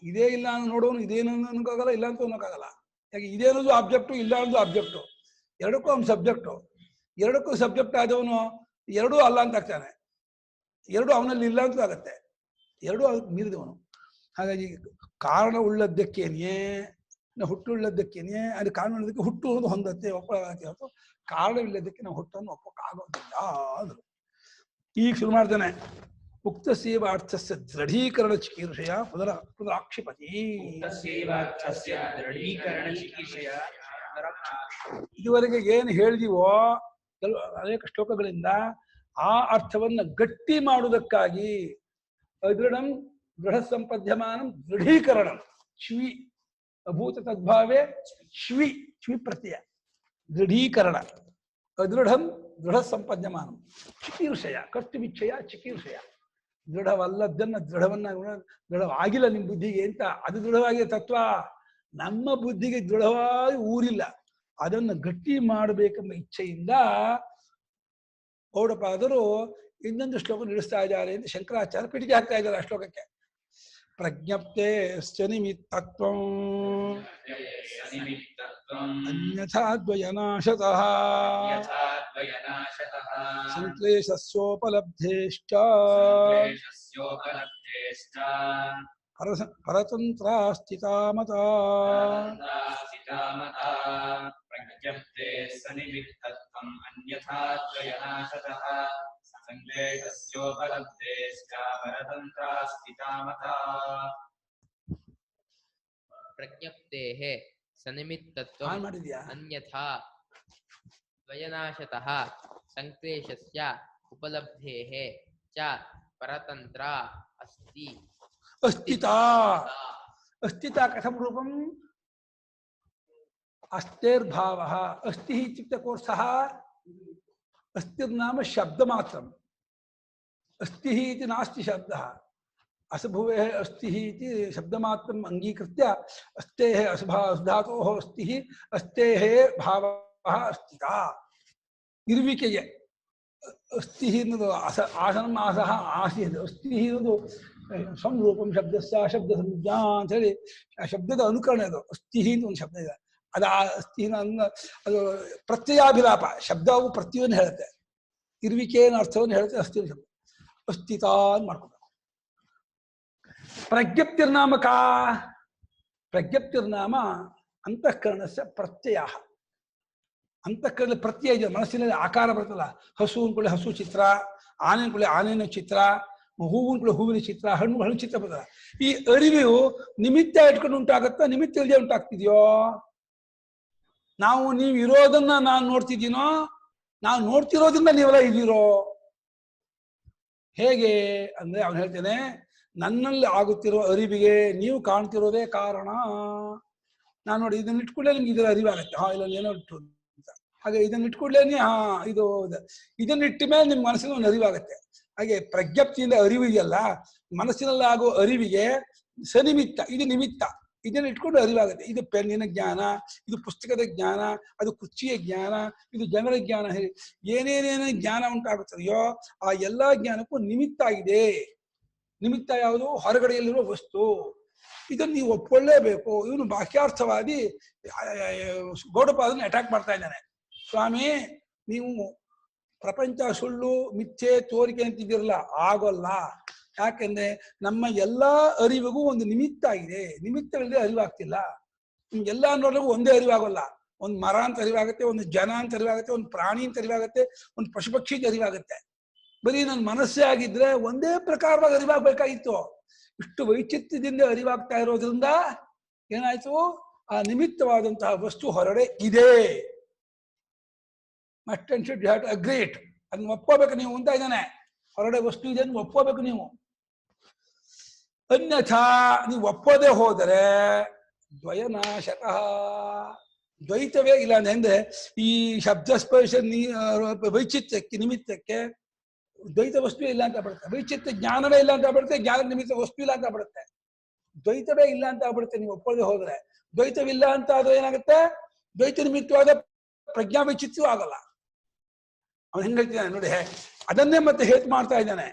ಇದೇ ಇಲ್ಲ ಅನ್ನೋ ನೋಡುವನು ಇದೇನು ಅನ್ನೋಕ್ಕಾಗಲ್ಲ, ಇಲ್ಲ ಅಂತ ಅನ್ನೋಕ್ಕಾಗಲ್ಲ. ಯಾಕೆ ಇದೆ ಅನ್ನೋದು ಆಬ್ಜೆಕ್ಟು, ಇಲ್ಲ ಅನ್ನೋದು ಆಬ್ಜೆಕ್ಟು, ಎರಡಕ್ಕೂ ಅವ್ನು ಸಬ್ಜೆಕ್ಟು. ಎರಡಕ್ಕೂ ಸಬ್ಜೆಕ್ಟ್ ಆದವನು ಎರಡೂ ಅಲ್ಲ ಅಂತ ಆಗ್ತಾನೆ, ಎರಡು ಅವನಲ್ಲಿ ಇಲ್ಲ ಅಂತ ಆಗತ್ತೆ, ಎರಡೂ ಅದಕ್ಕೆ ಮೀರಿದವನು. ಹಾಗಾಗಿ ಕಾರಣ ಉಳ್ಳದ್ದಕ್ಕೇನೆಯೇ ಹುಟ್ಟುಳ್ಳದ್ದಕ್ಕೇನೆಯೇ, ಅದು ಕಾರಣ ಉಳ್ಳದಕ್ಕೆ ಹುಟ್ಟು ಅನ್ನೋದು ಹೊಂದತ್ತೆ, ಒಪ್ಪಳಾಗತ್ತೆ ಹೊರತು ಕಾರಣವಿಲ್ಲದಕ್ಕೆ ನಾವು ಹುಟ್ಟನ್ನು ಒಪ್ಪಕ್ಕಾಗೋದಿಲ್ಲ ಅಂದರು. ಈಗ ಶುರು ಮಾಡ್ತಾನೆ. ಉಕ್ತ ಸೇವಾರ್ಥಸ್ಯ ದೃಢೀಕರಣ ಚಿಕೀರ್ಷೆಯ ಪುನರಾಕ್ಷಿಪತಿ. ಇದುವರೆಗೆ ಏನು ಹೇಳಿದೀವೋ ಅನೇಕ ಶ್ಲೋಕಗಳಿಂದ ಆ ಅರ್ಥವನ್ನ ಗಟ್ಟಿ ಮಾಡುವುದಕ್ಕಾಗಿ ಅದೃಢಂ ದೃಢ ಸಂಪದ್ಯಮಾನಂ ದೃಢೀಕರಣಂ ಶ್ವಿ ಅಭೂತ ತದ್ಭಾವೇ ಶ್ವಿ ಪ್ರತ್ಯಯ ದೃಢೀಕರಣ ಅದೃಢಂ ದೃಢ ಸಂಪದ್ಯಮಾನಂ ಚಿಕೀರ್ಷಯ ಕರ್ತುವಿಚ್ಛಯ ಚಿಕೀರ್ಷಯ ದೃಢವಲ್ಲದನ್ನ ದೃಢವಾಗಿಲ್ಲ ನಿಮ್ಮ ಬುದ್ಧಿಗೆ ಅಂತ, ಅದು ದೃಢವಾಗಿದೆ ತತ್ವ. ನಮ್ಮ ಬುದ್ಧಿಗೆ ದೃಢವಾಗಿ ಊರಿಲ್ಲ, ಅದನ್ನು ಗಟ್ಟಿ ಮಾಡಬೇಕೆಂಬ ಇಚ್ಛೆಯಿಂದ ಗೌಡಪಾದರು ಇನ್ನೊಂದು ಶ್ಲೋಕ ನಡೆಸ್ತಾ ಇದ್ದಾರೆ ಅಂತ ಶಂಕರಾಚಾರ್ಯ ಪೀಠಿಗೆ ಹಾಕ್ತಾ ಇದ್ದಾರೆ ಆ ಶ್ಲೋಕಕ್ಕೆ. ಪ್ರಜ್ಞಪ್ತೆ ನಿಮಿತ್ತತ್ವಂ ಅನ್ಯಥಾ ದ್ವಯನಾಶತಃ ಸಂಕ್ಲೇಶಸ್ಯೋಪಲಬ್ಧೇಶ್ಚ ಪರತಂತ್ರ ಸ್ಥಿತಾ ಮತಾ. ಪ್ರಜ್ಞಪ್ತೆ ಸನಿಮಿತ್ತತ್ವಂ ಅನ್ಯಥಾ ದ್ವಯನಾಶತಃ ಸಂಕ್ಲೇಶಸ್ಯೋಪಲಬ್ಧೇಶ್ಚ ಪರತಂತ್ರ ಸ್ಥಿತಾ ಮತಾ. ಪ್ರಜ್ಞಪ್ತೇಃ ಸನಿಮಿತ್ತತ್ವಂ ಅನ್ಯಥಾ ದ್ವಯನಾಶತಃ ಸಂಕ್ಲೇಶಸ್ಯ ಉಪಲಬ್ಧೇಃ ಚ ಪರತಂತ್ರ ಅಸ್ತಿ. ಅಸ್ಥಿತಾ ಅಸ್ಥಿತಾ ಕಥಂ ರೂಪಂ ಅಸ್ತೇರ್ಭಾವಃ. ಅಸ್ತಿ ಇತ್ಯುಕ್ತೆ ಕೋರ್ಸಃ अस्तिर्नाम शब्दमात्रम् अस्ति इति नास्ति शब्दः असभुवेः अस्ति इति शब्दमात्रम् अंगीकृत्य अस्तेः असुधातोः अस्तिः अस्तेः भावः अस्तिता इरुविकेये अस्तिः ಅನ್ನೋದು ಆಸನಂ ಆಸಹ ಆಸೀತ್ अस्तिः ಅನ್ನೋದು ಸಂರೂಪಂ ಶಬ್ದಸ್ಯ ಶಬ್ದ ಸಂಜ್ಞಾ ಅಂತ ಹೇಳಿ ಆ ಶಬ್ದದ ಅನುಕರಣೆ ಅದು. अस्तिः ಅಂತ ಒಂದು ಶಬ್ದ ಇದೆ, ಅದು ಅಸ್ಥಿನ ಅದು ಪ್ರತ್ಯಯಾಭಿಲಾಪ ಶಬ್ದವು ಪ್ರತ್ಯವನ್ನು ಹೇಳುತ್ತೆ, ಇರುವಿಕೆಯ ಅರ್ಥವನ್ನು ಹೇಳುತ್ತೆ. ಅಸ್ಥಿ ಶಬ್ದ ಅಸ್ಥಿತಾ ಅಂತ ಮಾಡ್ಕೋಬೇಕು. ಪ್ರಜ್ಞಪ್ತಿರ್ನಾಮ ಕಾ ಪ್ರಜ್ಞಪ್ತಿರ್ನಾಮ ಅಂತಃಕರಣಸ್ಯ ಪ್ರತ್ಯಯ. ಅಂತಃಕರಣ ಪ್ರತ್ಯಯ ಇದೆ, ಮನಸ್ಸಿನಲ್ಲಿ ಆಕಾರ ಬರ್ತಲ್ಲ. ಹಸು ಅನ್ಕೊಳ್ಳಿ ಹಸು ಚಿತ್ರ, ಆನೆ ಅನ್ಕೊಳ್ಳಿ ಆನೆಯ ಚಿತ್ರ, ಹೂವು ಅನ್ಕೊಳ್ಳಿ ಹೂವಿನ ಚಿತ್ರ, ಹಣ್ಣು ಚಿತ್ರ ಬರ್ತಲ್ಲ. ಈ ಅರಿವು ನಿಮಿತ್ತ ಇಟ್ಕೊಂಡು ಉಂಟಾಗತ್ತಾ, ನಿಮಿತ್ತ ಇಲ್ಲದೆ ಉಂಟಾಗ್ತಿದ್ಯೋ? ನೀವು ಇರೋದನ್ನ ನಾನು ನೋಡ್ತಿದ್ದೀನೋ, ನಾವು ನೋಡ್ತಿರೋದ್ರಿಂದ ನೀವೆಲ್ಲ ಇದ್ದೀರೋ? ಹೇಗೆ ಅಂದ್ರೆ ಅವನು ಹೇಳ್ತೇನೆ, ನನ್ನಲ್ಲಿ ಆಗುತ್ತಿರುವ ಅರಿವಿಗೆ ನೀವು ಕಾಣ್ತಿರೋದೇ ಕಾರಣ. ನಾನು ನೋಡಿ ಇದನ್ನ ಇಟ್ಕೊಳ್ಳೆ ನಿಮ್ಗೆ ಇದರ ಅರಿವಾಗತ್ತೆ, ಇಲ್ಲ ಏನೋ ಇಟ್ಟು ಅಂತ. ಹಾಗೆ ಇದನ್ನ ಇಟ್ಕೊಳ್ಳೇನೆ ಇದು ಇದನ್ನ ಇಟ್ಟ ಮೇಲೆ ನಿಮ್ ಮನಸ್ಸಿನ ಒಂದು ಅರಿವಾಗತ್ತೆ. ಹಾಗೆ ಪ್ರಜ್ಞಪ್ತಿಯಿಂದ ಅರಿವು ಇದೆಯಲ್ಲ, ಮನಸ್ಸಿನಲ್ಲಿ ಆಗೋ ಅರಿವಿಗೆ ಸನಿಮಿತ್ತ, ಇದು ನಿಮಿತ್ತ. ಇದನ್ನ ಇಟ್ಕೊಂಡು ಅರಿವಾಗುತ್ತೆ. ಇದು ಪೆನ್ನಿನ ಜ್ಞಾನ, ಇದು ಪುಸ್ತಕದ ಜ್ಞಾನ, ಅದು ಕುರ್ಚಿಯ ಜ್ಞಾನ, ಇದು ಜನರ ಜ್ಞಾನ, ಹೇಳಿ ಏನೇನೇನೇ ಜ್ಞಾನ ಉಂಟಾಗುತ್ತದೆಯೋ ಆ ಎಲ್ಲಾ ಜ್ಞಾನಕ್ಕೂ ನಿಮಿತ್ತ ಆಗಿದೆ. ನಿಮಿತ್ತ ಯಾವುದು? ಹೊರಗಡೆಯಲ್ಲಿರುವ ವಸ್ತು. ಇದನ್ನು ನೀವು ಒಪ್ಕೊಳ್ಳೇಬೇಕು. ಇವನು ವಾಕ್ಯಾರ್ಥವಾದಿ ಗೌಡಪಾದನ ಅಟ್ಯಾಕ್ ಮಾಡ್ತಾ ಇದ್ದಾನೆ. ಸ್ವಾಮಿ, ನೀವು ಪ್ರಪಂಚ ಸುಳ್ಳು ಮಿಥ್ಯೆ ತೋರಿಕೆ ಅಂತಿದ್ದೀರಲ್ಲ, ಆಗೋಲ್ಲ. ಯಾಕೆಂದ್ರೆ ನಮ್ಮ ಎಲ್ಲಾ ಅರಿವಿಗೂ ಒಂದು ನಿಮಿತ್ತ ಆಗಿದೆ. ನಿಮಿತ್ತವಿಲ್ಲದೆ ಅರಿವಾಗ್ತಿಲ್ಲ. ನಿಮ್ಗೆಲ್ಲ ನೋಡಿಗೂ ಒಂದೇ ಅರಿವಾಗಲ್ಲ. ಒಂದು ಮರ ಅಂತ ಅರಿವಾಗುತ್ತೆ, ಒಂದು ಜನ ಅಂತ ಅರಿವಾಗುತ್ತೆ, ಒಂದು ಪ್ರಾಣಿ ಅಂತ ಅರಿವಾಗುತ್ತೆ, ಒಂದು ಪಶು ಪಕ್ಷಿ ಅಂತ ಅರಿವಾಗುತ್ತೆ. ಬರೀ ನನ್ನ ಮನಸ್ಸೇ ಆಗಿದ್ರೆ ಒಂದೇ ಪ್ರಕಾರವಾಗಿ ಅರಿವಾಗಬೇಕಾಗಿತ್ತು. ಇಷ್ಟು ವೈಚಿತ್ರ್ಯದಿಂದ ಅರಿವಾಗ್ತಾ ಇರೋದ್ರಿಂದ ಏನಾಯ್ತು? ಆ ನಿಮಿತ್ತವಾದಂತಹ ವಸ್ತು ಹೊರಗಡೆ ಇದೆ. Must and should have to agree it. ಅದನ್ನ ಒಪ್ಕೋಬೇಕು ನೀವು ಅಂತ ಇದ್ದಾನೆ. ಹೊರಗಡೆ ವಸ್ತು ಇದೆ ಅಂತ ಒಪ್ಕೋಬೇಕು ನೀವು. ಅನ್ಯಥಾ ನೀವು ಒಪ್ಪೋದೇ ಹೋದರೆ ದ್ವಯನಾಶಕಃ, ದ್ವೈತವೇ ಇಲ್ಲ. ಅಂದ್ರೆ ಈ ಶಬ್ದಸ್ಪರ್ಶ ವೈಚಿತ್ರ್ಯಕ್ಕೆ ನಿಮಿತ್ತಕ್ಕೆ ದ್ವೈತ ವಸ್ತು ಇಲ್ಲ ಅಂತ ಬಿಡುತ್ತೆ. ವೈಚಿತ್ರ್ಯ ಜ್ಞಾನವೇ ಇಲ್ಲ ಅಂತ ಬಿಡುತ್ತೆ, ಜ್ಞಾನ ನಿಮಿತ್ತ ವಸ್ತು ಇಲ್ಲ ಅಂತ ಬಿಡುತ್ತೆ. ದ್ವೈತವೇ ಇಲ್ಲ ಅಂತ ಬಿಡುತ್ತೆ ನೀವು ಒಪ್ಪೋದೇ ಹೋದ್ರೆ. ದ್ವೈತವಿಲ್ಲ ಅಂತ ಆದ್ರೆ ಏನಾಗುತ್ತೆ? ದ್ವೈತ ನಿಮಿತ್ತವಾದ ಪ್ರಜ್ಞಾ ವೈಚಿತ್ರ್ಯವೂ ಆಗಲ್ಲ. ಅವನು ಹೆಂಗ್ ಹೇಳ್ತಿದ್ದಾನೆ ನೋಡಿ, ಅದನ್ನೇ ಮತ್ತೆ ಹೇತು ಮಾಡ್ತಾ ಇದ್ದಾನೆ.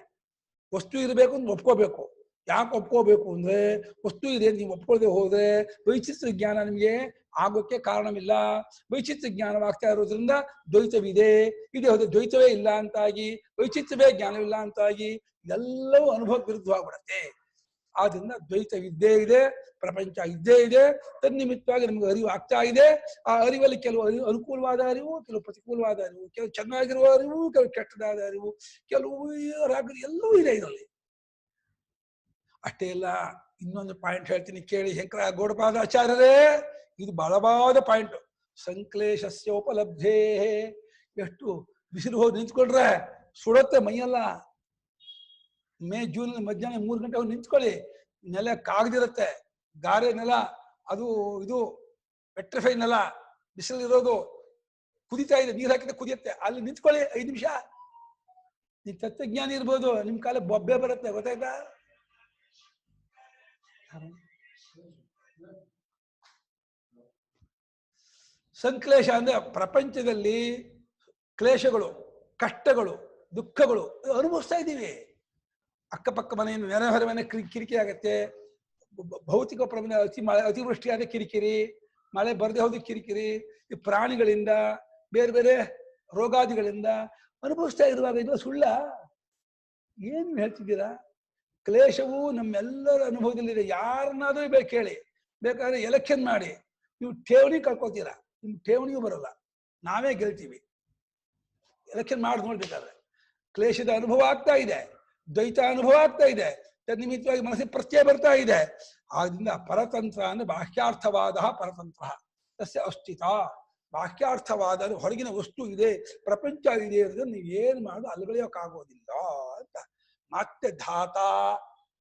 ವಸ್ತು ಇರಬೇಕು ಅಂತ ಒಪ್ಕೋಬೇಕು. ಯಾಕೆ ಒಪ್ಕೋಬೇಕು ಅಂದ್ರೆ ವಸ್ತು ಇದೆ ನೀವು ಒಪ್ಕೊಳ್ಳದೆ ಹೋದ್ರೆ ವೈಚಿತ್ರ ಜ್ಞಾನ ನಿಮಗೆ ಆಗೋಕ್ಕೆ ಕಾರಣವಿಲ್ಲ. ವೈಚಿತ್ರ್ಯ ಜ್ಞಾನವಾಗ್ತಾ ಇರೋದ್ರಿಂದ ದ್ವೈತವಿದೆ. ಇದೇ ಹೋದ ದ್ವೈತವೇ ಇಲ್ಲ ಅಂತಾಗಿ, ವೈಚಿತ್ರ್ಯವೇ ಜ್ಞಾನವಿಲ್ಲ ಅಂತಾಗಿ ಎಲ್ಲವೂ ಅನುಭವ ವಿರುದ್ಧವಾಗ್ಬಿಡತ್ತೆ. ಆದ್ರಿಂದ ದ್ವೈತವಿದ್ದೇ ಇದೆ, ಪ್ರಪಂಚ ಇದ್ದೇ ಇದೆ. ತನ್ನಿಮಿತ್ತವಾಗಿ ನಮ್ಗೆ ಅರಿವು ಆಗ್ತಾ ಇದೆ. ಆ ಅರಿವಲ್ಲಿ ಕೆಲವು ಅನುಕೂಲವಾದ ಅರಿವು, ಕೆಲವು ಪ್ರತಿಕೂಲವಾದ ಅರಿವು, ಕೆಲವು ಚೆನ್ನಾಗಿರುವ ಅರಿವು, ಕೆಲವು ಕೆಟ್ಟದಾದ ಅರಿವು, ಕೆಲವು ಎಲ್ಲವೂ ಇದೆ ಇದರಲ್ಲಿ. ಅಷ್ಟೇ ಇಲ್ಲ, ಇನ್ನೊಂದು ಪಾಯಿಂಟ್ ಹೇಳ್ತೀನಿ ಕೇಳಿ. ಶಂಕರ ಗೌಡಪಾದಾಚಾರ್ಯರೇ, ಇದು ಬಲವಾದ ಪಾಯಿಂಟ್. ಸಂಕ್ಲೇಶಸ್ಯೋಪಲಬ್ಧೇ. ಎಷ್ಟು ಬಿಸಿಲು ಹೋಗಿ ನಿಂತ್ಕೊಂಡ್ರೆ ಸುಡತ್ತೆ ಮೈಯೆಲ್ಲ. ಜೂನ್ ಮಧ್ಯಾಹ್ನ 3 ಗಂಟೆ ಹೋಗಿ ನಿಂತ್ಕೊಳ್ಳಿ, ನೆಲ ಕಾಗದಿರತ್ತೆ, ಗಾರೆ ನೆಲ, ಅದು ಇದು ಪೆಟ್ರಿಫೈ ನೆಲ, ಬಿಸಿಲಿರೋದು, ಕುದಿತಾ ಇದೆ, ನೀರು ಹಾಕಿದ್ರೆ ಕುದಿಯತ್ತೆ. ಅಲ್ಲಿ ನಿಂತ್ಕೊಳ್ಳಿ 5 ನಿಮಿಷ. ನೀವು ತತ್ವಜ್ಞಾನಿ ಇರ್ಬೋದು, ನಿಮ್ ಕಾಲ ಬೊಬ್ಬೆ ಬರುತ್ತೆ, ಗೊತ್ತಾಯ್ತಾ? ಸಂಕ್ಲೇಶ ಅಂದ್ರೆ ಪ್ರಪಂಚದಲ್ಲಿ ಕ್ಲೇಶಗಳು, ಕಷ್ಟಗಳು, ದುಃಖಗಳು ಅನುಭವಿಸ್ತಾ ಇದ್ದೀವಿ. ಅಕ್ಕಪಕ್ಕ ಮನೆಯನ್ನು ನೆರೆಹೊರೆ ಮನೆ ಕಿರಿಕಿರಿ ಆಗತ್ತೆ. ಭೌತಿಕ ಪ್ರಮಾಣ ಅತಿವೃಷ್ಟಿಯಾದ ಕಿರಿಕಿರಿ, ಮಳೆ ಬರದೆ ಹೋದ ಕಿರಿಕಿರಿ, ಈ ಪ್ರಾಣಿಗಳಿಂದ ಬೇರೆ ಬೇರೆ ರೋಗಾದಿಗಳಿಂದ ಅನುಭವಿಸ್ತಾ ಇರುವಾಗ ಇದು ಸುಳ್ಳ? ಏನು ಹೇಳ್ತಿದ್ದೀರಾ? ಕ್ಲೇಶವು ನಮ್ಮೆಲ್ಲರ ಅನುಭವದಲ್ಲಿದೆ. ಯಾರನ್ನಾದ್ರೂ ಕೇಳಿ, ಬೇಕಾದ್ರೆ ಎಲೆಕ್ಷನ್ ಮಾಡಿ, ನೀವು ಠೇವಣಿ ಕಳ್ಕೊತೀರಾ, ನಿಮ್ ಠೇವಣಿಯೂ ಬರಲ್ಲ, ನಾವೇ ಗೆಲ್ತೀವಿ. ಎಲೆಕ್ಷನ್ ಮಾಡಿ ನೋಡ್ಬೇಕಾದ್ರೆ ಕ್ಲೇಶದ ಅನುಭವ ಆಗ್ತಾ ಇದೆ, ದ್ವೈತ ಅನುಭವ ಆಗ್ತಾ ಇದೆ, ತನ್ನಿಮಿತ್ತವಾಗಿ ಮನಸ್ಸಿಗೆ ಪ್ರತ್ಯಯ ಬರ್ತಾ ಇದೆ. ಆದ್ರಿಂದ ಪರತಂತ್ರ ಅಂದ್ರೆ ಬಾಹ್ಯಾರ್ಥವಾದ ಪರತಂತ್ರ ತಸ್ಯ ಅಸ್ಥಿತ. ಬಾಹ್ಯಾರ್ಥವಾದ ಹೊರಗಿನ ವಸ್ತು ಇದೆ, ಪ್ರಪಂಚ ಇದೆ ಅಂದ್ರೆ ನೀವೇನು ಮಾಡೋದು ಅಲ್ಗಳೆಯೋಕ್ಕಾಗೋದಿಲ್ಲ ಅಂತ. ಮತ್ತೆ ಧಾತ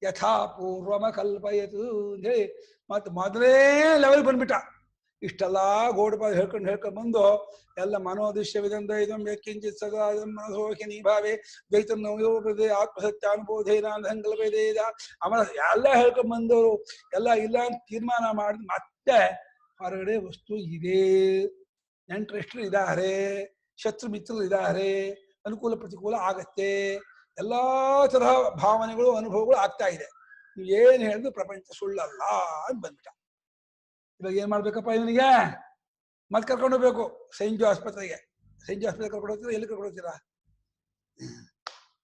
ಯಥಾ ಪೂರ್ವಮ ಕಲ್ಪಯತು ಅಂತ ಹೇಳಿ ಮತ್ತೆ ಮೊದಲೇ ಲೆವೆಲ್ ಬಂದ್ಬಿಟ್ಟ. ಇಷ್ಟೆಲ್ಲ ಗೌಡಪಾದ ಹೇಳ್ಕೊಂಡು ಬಂದು ಎಲ್ಲ ಮನೋದೃಶ್ಯವಿದಂದ ಇದಂ ಯತ್ಕಿಂಚಿತ್ ಸದಾ ಮನಸೋಹಿನಿ ಭಾವೆ ದ್ವೈತಂ ನವಯೋಪದೆ ಆತ್ಮಸತ್ಯಾನುಬೋಧೇನ ಸಂಕಲ್ಪೇದ ಅಮರ ಎಲ್ಲ ಹೇಳ್ಕೊಂಡ್ ಬಂದವರು ಎಲ್ಲ ಇಲ್ಲ ಅಂತ ತೀರ್ಮಾನ ಮಾಡಿ ಮತ್ತೆ ಹೊರಗಡೆ ವಸ್ತು ಇದೆ, ನೆಂಟರೆಷ್ಟರು ಇದ್ದಾರೆ, ಶತ್ರು ಮಿತ್ರರು ಇದ್ದಾರೆ, ಅನುಕೂಲ ಪ್ರತಿಕೂಲ ಆಗತ್ತೆ, ಎಲ್ಲಾ ತರಹ ಭಾವನೆಗಳು ಅನುಭವಗಳು ಆಗ್ತಾ ಇದೆ. ನೀವು ಏನ್ ಹೇಳಿದ್ರು ಪ್ರಪಂಚ ಸುಳ್ಳಲ್ಲ ಅಂತ ಬಂದ್ಬಿಟ್ಟ. ಇವಾಗ ಏನ್ ಮಾಡ್ಬೇಕಪ್ಪ ಇವನಿಗೆ? ಮತ್ತೆ ಕರ್ಕೊಂಡು ಹೋಗ್ಬೇಕು ಸೈಂಟ್ ಜೋ ಆಸ್ಪತ್ರೆಗೆ. ಸೈಂಟ್ ಜೋ ಆಸ್ಪತ್ರೆ ಕರ್ಕೊಂಡು ಹೋಗ್ತೀರಾ? ಎಲ್ಲಿ ಕರ್ಕೊಂಡು ಹೋಗ್ತೀರಾ?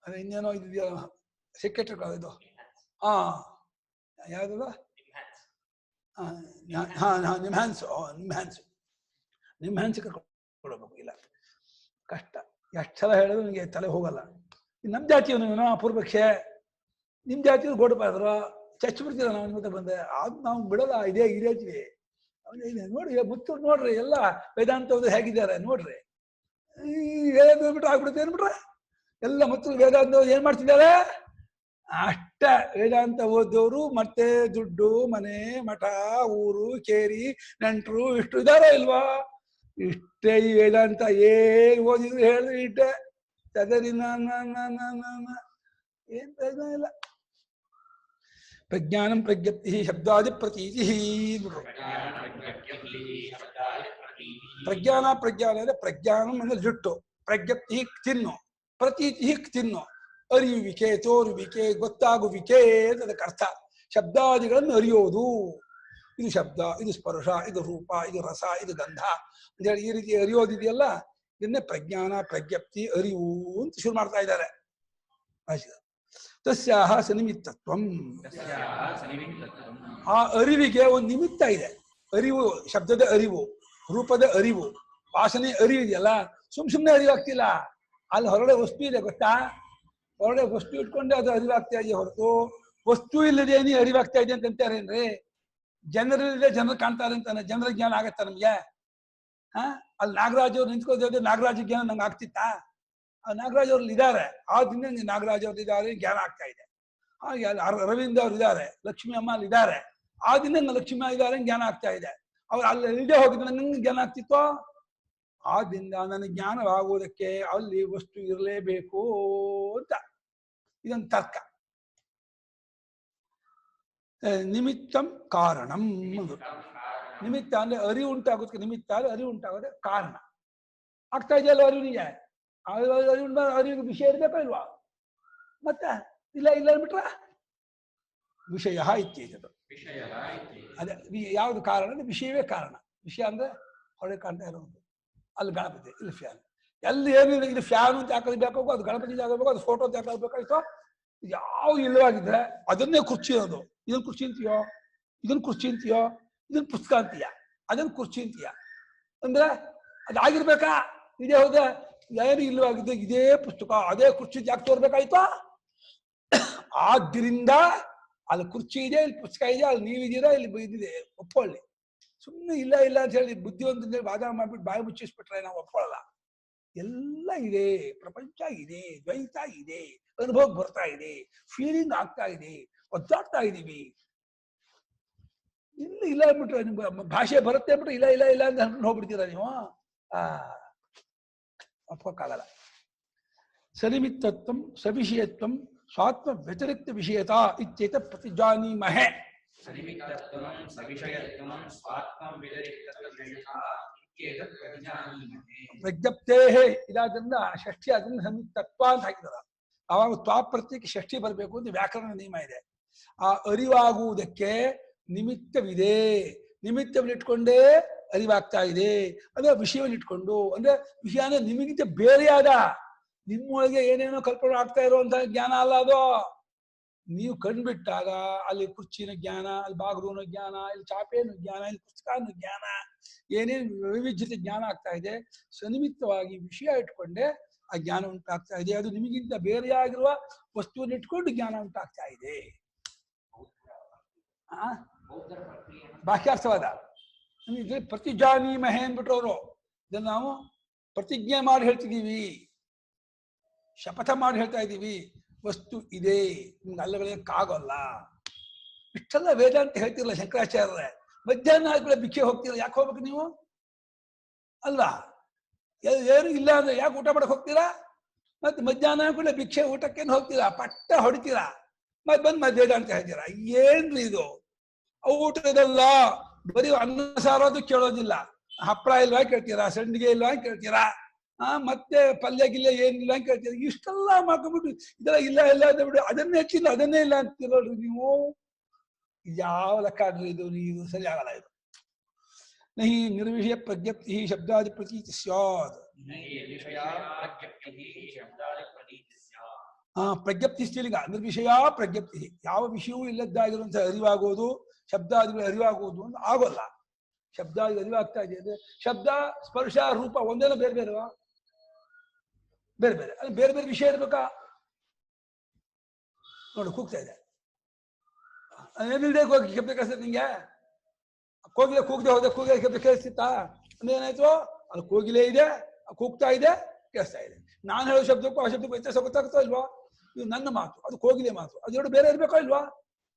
ಅದೇ ಇನ್ನೇನೋ ಇದೆಯಲ್ಲ ಸೆಕ್ರೆಟರಿ ಇದು, ಹಾ ಯಾವ್ದದ, ನಿಮ್ಹ್ಯಾನ್ಸ್ ಕರ್ಕೊಂಡು ಹೋಗ್ಬೇಕು. ಇಲ್ಲ ಕಷ್ಟ, ಎಷ್ಟು ಸಲ ಹೇಳಿದ್ರು ನಿಮಗೆ ತಲೆ ಹೋಗಲ್ಲ. ನಮ್ ಜಾತಿಯವನು ಇವನು ಅಪೂರ್ವಕ್ಷೆ, ನಿಮ್ ಜಾತಿಯವ್ರು ಗೋಡಪಾದ್ರು ಚಚ್ಚಿ ಬಿಡ್ತೀರ ನಾವು ನಿಮ್ಮ ಬಂದೆ. ಅದು ನಾವು ಬಿಡಲ್ಲ, ಇದೇ ಇರೇತೀವಿ. ನೋಡಿ ಮುತ್ತು ನೋಡ್ರಿ, ಎಲ್ಲ ವೇದಾಂತ ಹೇಗಿದ್ದಾರೆ ನೋಡ್ರಿ. ಬಿಟ್ಟು ಆಗ್ಬಿಡುತ್ತೆ ಏನ್ಬಿಟ್ರೆ ಎಲ್ಲ ಮತ್ತು ವೇದಾಂತ ಏನ್ ಮಾಡ್ತಿದ್ದಾರೆ ಅಷ್ಟ. ವೇದಾಂತ ಓದೋರು ಮತ್ತೆ ದುಡ್ಡು, ಮನೆ, ಮಠ, ಊರು, ಕೇರಿ, ನೆಂಟರು ಇಷ್ಟು ಇದಾರ ಇಲ್ವಾ? ಇಷ್ಟೇ ಈ ವೇದಾಂತ. ಏನ್ ಓದಿದ್ರು ಹೇಳಿದ್ರೆ ಇಟ್ಟೆ ತದರಿ ಏನ್ ಪ್ರಯೋಜನ ಇಲ್ಲ. ಪ್ರಜ್ಞಾನಂ ಪ್ರಜ್ಞಪ್ತಿ ಶಬ್ದಾದಿ ಪ್ರತೀತಿ. ಪ್ರಜ್ಞಾನ ಅಂದ್ರೆ ಪ್ರಜ್ಞಾನಂ ಅಂದ್ರೆ ಜುಟ್ಟು, ಪ್ರಜ್ಞಪ್ತಿ ತಿನ್ನು, ಪ್ರತೀತಿ ತಿನ್ನು, ಅರಿಯುವಿಕೆ, ತೋರುವಿಕೆ, ಗೊತ್ತಾಗುವಿಕೆ ಅಂತ ಅದಕ್ಕೆ ಅರ್ಥ. ಶಬ್ದಾದಿಗಳನ್ನು ಅರಿಯೋದು. ಇದು ಶಬ್ದ, ಇದು ಸ್ಪರ್ಶ, ಇದು ರೂಪ, ಇದು ರಸ, ಇದು ಗಂಧ ಅಂತೇಳಿ ಈ ರೀತಿ ಅರಿಯೋದಿದೆಯಲ್ಲ, ಇದನ್ನೇ ಪ್ರಜ್ಞಾನ ಪ್ರಜ್ಞಪ್ತಿ ಅರಿವು ಅಂತ ಶುರು ಮಾಡ್ತಾ ಇದ್ದಾರೆ. ತಸ್ಯಾಹ ಸನಿಮಿತ್ತತ್ವಂ. ಆ ಅರಿವಿಗೆ ಒಂದು ನಿಮಿತ್ತ ಇದೆ. ಅರಿವು, ಶಬ್ದದ ಅರಿವು, ರೂಪದ ಅರಿವು, ವಾಸನೆ ಅರಿವು ಇದೆಯಲ್ಲ, ಸುಮ್ಮನೆ ಅರಿವಾಗ್ತಿಲ್ಲ. ಅಲ್ಲಿ ಹೊರಗಡೆ ವಸ್ತು ಇದೆ ಗೊತ್ತಾ? ಹೊರಗಡೆ ವಸ್ತು ಇಟ್ಕೊಂಡೆ ಅದು ಅರಿವಾಗ್ತಾ ಇದೆಯಾ ಹೊರತು ವಸ್ತು ಇಲ್ಲದೆ ನೀ ಅರಿವಾಗ್ತಾ ಇದೆ ಅಂತ ಅಂತಾರೇನ್ರಿ? ಜನರಿಲ್ಲದೆ ಜನರು ಕಾಣ್ತಾರೆ ಅಂತಾನೆ ಜನರ ಜ್ಞಾನ ಆಗತ್ತ ನಮ್ಗೆ? ಅಲ್ಲಿ ನಾಗರಾಜ್ ಅವ್ರು ನಿಂತ್ಕೋದ್ರೆ ನಾಗರಾಜ ಜ್ಞಾನ ನಂಗೆ ಆಗ್ತಿತ್ತಾ? ನಾಗರಾಜ್ ಅವ್ರಲ್ಲಿ ಇದ್ದಾರೆ, ಆದ್ರಿಂದ ನಾಗರಾಜ್ ಅವ್ರು ಇದ್ದಾರೆ, ಜ್ಞಾನ ಆಗ್ತಾ ಇದೆ. ಹಾಗೆ ಅಲ್ಲಿ ಅರವಿಂದ ಅವ್ರು ಇದ್ದಾರೆ, ಲಕ್ಷ್ಮೀ ಅಮ್ಮ ಅಲ್ಲಿ ಇದ್ದಾರೆ, ಆದ್ರಿಂದ ಲಕ್ಷ್ಮೀ ಇದ್ದಾರೆ, ಜ್ಞಾನ ಆಗ್ತಾ ಇದೆ. ಅವ್ರು ಅಲ್ಲಿ ಇಲ್ಲದೆ ಹೋಗಿದ್ರೆ ನಂಗೆ ಜ್ಞಾನ ಆಗ್ತಿತ್ತೋ? ಆದ್ರಿಂದ ನನಗೆ ಜ್ಞಾನವಾಗುವುದಕ್ಕೆ ಅಲ್ಲಿ ವಸ್ತು ಇರಲೇಬೇಕು ಅಂತ ಇದೊಂದು ತರ್ಕ. ನಿಮಿತ್ತಂ ಕಾರಣಂ. ನಿಮಿತ್ತ ಅಂದ್ರೆ ಅರಿವು ಉಂಟಾಗೋದಕ್ಕೆ ನಿಮಿತ್ತ ಅಂದ್ರೆ ಅರಿವು ಉಂಟಾಗೋದೇ ಕಾರಣ. ಆಗ್ತಾ ಇದೆಯಲ್ಲ ಅರಿವಿನಿಗೆ, ಅರಿವಿಗೆ ವಿಷಯ ಇರ್ಬೇಕೋ ಇಲ್ವಾ? ಮತ್ತೆ ಇಲ್ಲ ಅಂದ್ಬಿಟ್ರ ವಿಷಯ ಇತ್ಯೇತದು. ಅದೇ ಯಾವ್ದು ಕಾರಣ ಅಂದ್ರೆ ವಿಷಯವೇ ಕಾರಣ. ವಿಷಯ ಅಂದ್ರೆ ಹೊಳೆ ಕಾಣ್ತಾ ಇರೋದು, ಅಲ್ಲಿ ಗಣಪತಿ, ಇಲ್ಲಿ ಫ್ಯಾನ್. ಎಲ್ಲಿ ಏನಿಲ್ಲ, ಇದು ಫ್ಯಾನ್ ಅಂತ ಯಾಕೆ ಬೇಕಾಗೋ, ಅದು ಗಣಪತಿ ಆಗಬೇಕು, ಅದು ಫೋಟೋ ಅಂತ ಯಾಕೆ ಬೇಕಾಯ್ತೋ, ಯಾವ ಇಲ್ಲವಾಗಿದ್ರೆ ಅದನ್ನೇ ಕುರ್ಚಿ ಅನ್ನೋದು. ಇದನ್ನ ಕುರ್ಚಿ ಅಂತೀಯೋ, ಇದನ್ನ ಕುರ್ಚಿ ಅಂತೀಯೋ, ಇದನ್ನ ಪುಸ್ತಕ ಅಂತೀಯ, ಅದನ್ನ ಕುರ್ಚಿ ಅಂತೀಯ ಅಂದ್ರೆ ಅದಾಗಿರ್ಬೇಕಾ? ಇದೇ ಹೌದಾ? ಏನು ಇಲ್ಲವಾಗಿದ್ದೆ ಇದೇ ಪುಸ್ತಕ ಅದೇ ಕುರ್ಚಿ ಯಾಕೆ ತೋರ್ಬೇಕಾಯ್ತು? ಆದ್ದರಿಂದ ಅಲ್ಲಿ ಕುರ್ಚಿ ಇದೆ, ಇಲ್ಲಿ ಪುಸ್ತಕ ಇದೆ, ಅಲ್ಲಿ ನೀವಿದ್ದೀರಾ, ಇಲ್ಲಿ ಇದಿದೆ, ಒಪ್ಕೊಳ್ಳಿ. ಸುಮ್ಮನೆ ಇಲ್ಲ ಇಲ್ಲ ಅಂತ ಹೇಳಿ ಬುದ್ಧಿವಂತ ವಾದ ಮಾಡ್ಬಿಟ್ಟು ಬಾಯಿ ಮುಚ್ಚಿಸ್ಬಿಟ್ರೆ ನಾವು ಒಪ್ಕೊಳ್ಳಲ್ಲ. ಎಲ್ಲ ಇದೆ, ಪ್ರಪಂಚ ಇದೆ, ದ್ವೈತ ಇದೆ, ಅನುಭವ ಬರ್ತಾ ಇದೆ, ಫೀಲಿಂಗ್ ಆಗ್ತಾ ಇದೆ, ಒದ್ದಾಡ್ತಾ ಇದೀವಿ. ಇಲ್ಲ ಇಲ್ಲ ಅಂದ್ಬಿಟ್ರೆ ನಿಮ್ಗೆ ಭಾಷೆ ಬರುತ್ತೆ ಅಂದ್ಬಿಟ್ಟು ಇಲ್ಲ ಇಲ್ಲ ಇಲ್ಲ ಅಂತ ಅನ್ಕೊಂಡು ಹೋಗ್ಬಿಡ್ತೀರಾ ನೀವು. ಒಪ್ಕೋಕ್ಕಾಗಲ್ಲ. ಸನಿಮಿತ್ತತ್ವಂ ಸವಿಷಯತ್ವಂ ಸ್ವಾತ್ಮ ವ್ಯತಿರಿಕ್ತ ವಿಷಯತಾ ಇತ್ಯೇತ ಪ್ರತಿಜಾನೀಮಹೆ. ಸನಿಮಿತ್ತತ್ವಂ ಸವಿಷಯತ್ವಂ ಸ್ವಾತ್ಮಂ ವ್ಯತಿರಿಕ್ತ ವಿಷಯತಾ ಇತ್ಯೇತತ್ ಪ್ರತಿಜಾನೀಮಹೆ. ಪ್ರಜ್ಞಪ್ತೇ ಇದಾದ್ರಿಂದ ಷಷ್ಠಿ ಅದರಿಂದ ಸನಿಮಿತ್ತತ್ವ ಅಂತ ಹಾಕಿದಾರ. ಅವಾಗ ತ್ವಾಪ್ರತ್ಯಕ್ಕೆ ಷಷ್ಠಿ ಬರಬೇಕು ಅಂತ ವ್ಯಾಕರಣ ನಿಯಮ ಇದೆ. ಆ ಅರಿವಾಗುವುದಕ್ಕೆ ನಿಮಿತ್ತವಿದೆ, ನಿಮಿತ್ತವನ್ನಿಟ್ಕೊಂಡೇ ಅರಿವಾಗ್ತಾ ಇದೆ. ಅಂದ್ರೆ ವಿಷಯವನ್ನಿಟ್ಕೊಂಡು, ಅಂದ್ರೆ ವಿಷಯ ಅಂದ್ರೆ ನಿಮಗಿಂತ ಬೇರೆಯಾದ, ನಿಮ್ಮೊಳಗೆ ಏನೇನೋ ಕಲ್ಪನೆ ಆಗ್ತಾ ಇರುವಂತಹ ಜ್ಞಾನ ಅಲ್ಲ ಅದು. ನೀವು ಕಂಡ್ಬಿಟ್ಟಾಗ ಅಲ್ಲಿ ಕುರ್ಚಿನ ಜ್ಞಾನ, ಅಲ್ಲಿ ಬಾಗಿಲುನ ಜ್ಞಾನ, ಇಲ್ಲಿ ಚಾಪೆಯನ್ನು ಜ್ಞಾನ, ಇಲ್ಲಿ ಪುಸ್ತಕನ ಜ್ಞಾನ, ಏನೇನು ವೈವಿಧ್ಯತೆ ಜ್ಞಾನ ಆಗ್ತಾ ಇದೆ. ಸನಿಮಿತ್ತವಾಗಿ ವಿಷಯ ಇಟ್ಕೊಂಡೆ ಆ ಜ್ಞಾನ ಉಂಟಾಗ್ತಾ ಇದೆ. ಅದು ನಿಮಗಿಂತ ಬೇರೆಯಾಗಿರುವ ವಸ್ತುವನ್ನು ಇಟ್ಕೊಂಡು ಜ್ಞಾನ ಉಂಟಾಗ್ತಾ ಇದೆ. ಬಾಹ್ಯಾರ್ಥವಾದ ಪ್ರತಿಜಾನೀಮಹೆ ಅಂದ್ಬಿಟ್ರು ಅವರು. ಇದನ್ನು ನಾವು ಪ್ರತಿಜ್ಞೆ ಮಾಡಿ ಹೇಳ್ತಿದ್ದೀವಿ, ಶಪಥ ಮಾಡಿ ಹೇಳ್ತಾ ಇದ್ದೀವಿ. ವಸ್ತು ಇದೆ, ನಿಮ್ಗೆ ಅಲ್ಲಗಳಕ್ಕಾಗಲ್ಲ. ಇಷ್ಟೆಲ್ಲ ವೇದಾಂತ ಹೇಳ್ತಿರಲ್ಲ ಶಂಕರಾಚಾರ್ಯ. ಮಧ್ಯಾಹ್ನ ಆದ್ಮೇಲೆ ಭಿಕ್ಷೆ ಹೋಗ್ತೀರ, ಯಾಕೆ ಹೋಗ್ಬೇಕು ನೀವು? ಅಲ್ಲ, ಏನು ಇಲ್ಲ ಅಂದ್ರೆ ಯಾಕೆ ಊಟ ಮಾಡಕ್ ಹೋಗ್ತೀರಾ? ಮತ್ತೆ ಮಧ್ಯಾಹ್ನ ಕೂಡ ಭಿಕ್ಷೆ ಊಟಕ್ಕೇನು ಹೋಗ್ತೀರಾ? ಪಟ್ಟ ಹೊಡಿತೀರಾ, ಮತ್ತೆ ಬಂದು ಮಧ್ಯಾಹ್ನ ಅಂತ ಹೇಳ್ತೀರಾ. ಏನ್ರಿ ಇದು? ಊಟದಲ್ಲ, ಬರೀ ಅನ್ನ ಸಾರೋದು ಕೇಳೋದಿಲ್ಲ. ಹಪ್ಪಳ ಇಲ್ವಾ ಕೇಳ್ತೀರಾ, ಸಂಡಿಗೆ ಇಲ್ವಾ ಕೇಳ್ತೀರಾ, ಮತ್ತೆ ಪಲ್ಯ ಗಿಲ್ಯ ಏನಿಲ್ಲ ಅಂತ ಕೇಳ್ತೀರಾ. ಇಷ್ಟೆಲ್ಲ ಮಾಡ್ಕೊಂಡ್ಬಿಟ್ಟು ಇದೆಲ್ಲ ಇಲ್ಲ ಇಲ್ಲ ಅಂತ ಬಿಟ್ಟು ಅದನ್ನೇ ಹೆಚ್ಚಿಲ್ಲ ಅದನ್ನೇ ಇಲ್ಲ ಅಂತೀರಲ್ರಿ ನೀವು. ಯಾವ ಲೆಕ್ಕ ಆಡ್ರಿ ಇದು? ನೀವು ಸರಿ ಆಗಲ್ಲ ಇದು. ನಹಿ ನಿರ್ವಿಷಯ ಪ್ರಜ್ಞಪ್ತಿ ಶಬ್ದಾದಿ ಪ್ರತೀತಿ ಸ್ಯಾತ್. ಪ್ರಜ್ಞಪ್ತಿ ಸ್ಥಿಲಿಗ ನಿರ್ವಿಷಯ ಪ್ರಜ್ಞಪ್ತಿ, ಯಾವ ವಿಷಯವೂ ಇಲ್ಲದ್ದಾಗಿರುವಂತಹ ಅರಿವಾಗೋದು, ಶಬ್ದಾದಿಗಳು ಅರಿವಾಗುವುದು ಅಂತ ಆಗೋಲ್ಲ. ಶಬ್ದಾದಿ ಅರಿವಾಗ್ತಾ ಇದೆ ಅಂದ್ರೆ ಶಬ್ದ ಸ್ಪರ್ಶ ರೂಪ ಒಂದೇನೋ ಬೇರೆ ಬೇರೆವಾ? ಬೇರೆ ಬೇರೆ, ಅಲ್ಲಿ ಬೇರೆ ಬೇರೆ ವಿಷಯ ಇರ್ಬೇಕಾ? ನೋಡಿ ಕೂಗ್ತಾ ಇದೆ, ಏನಿಲ್ಲದೆ ಹೋಗಿ ಶಬ್ದ ಕೇಳಿಸ್ತದೆ ನಿಂಗೆ? ಕೋಗಿಲೆ ಕೂಗದೆ ಹೋದೆ, ಕೂಗಿಲೆ ಶಬ್ದ ಕೇಳಿಸ್ತಿತ್ತಾ? ಅಂದ್ರೆ ಏನಾಯ್ತು? ಅಲ್ಲಿ ಕೋಗಿಲೆ ಇದೆ, ಕೂಗ್ತಾ ಇದೆ, ಕೇಳಿಸ್ತಾ ಇದೆ. ನಾನು ಹೇಳೋ ಶಬ್ದಕ್ಕೂ ಆ ಶಬ್ದಕ್ಕೂ ವ್ಯತ್ಯಾಸ ಗೊತ್ತಾಗ್ತಾ ಇಲ್ವಾ? ಇದು ನನ್ನ ಮಾತು, ಅದು ಕೋಗಿಲೆ ಮಾತು, ಅದು ಎರಡು ಬೇರೆ ಇರ್ಬೇಕಾ ಇಲ್ವಾ?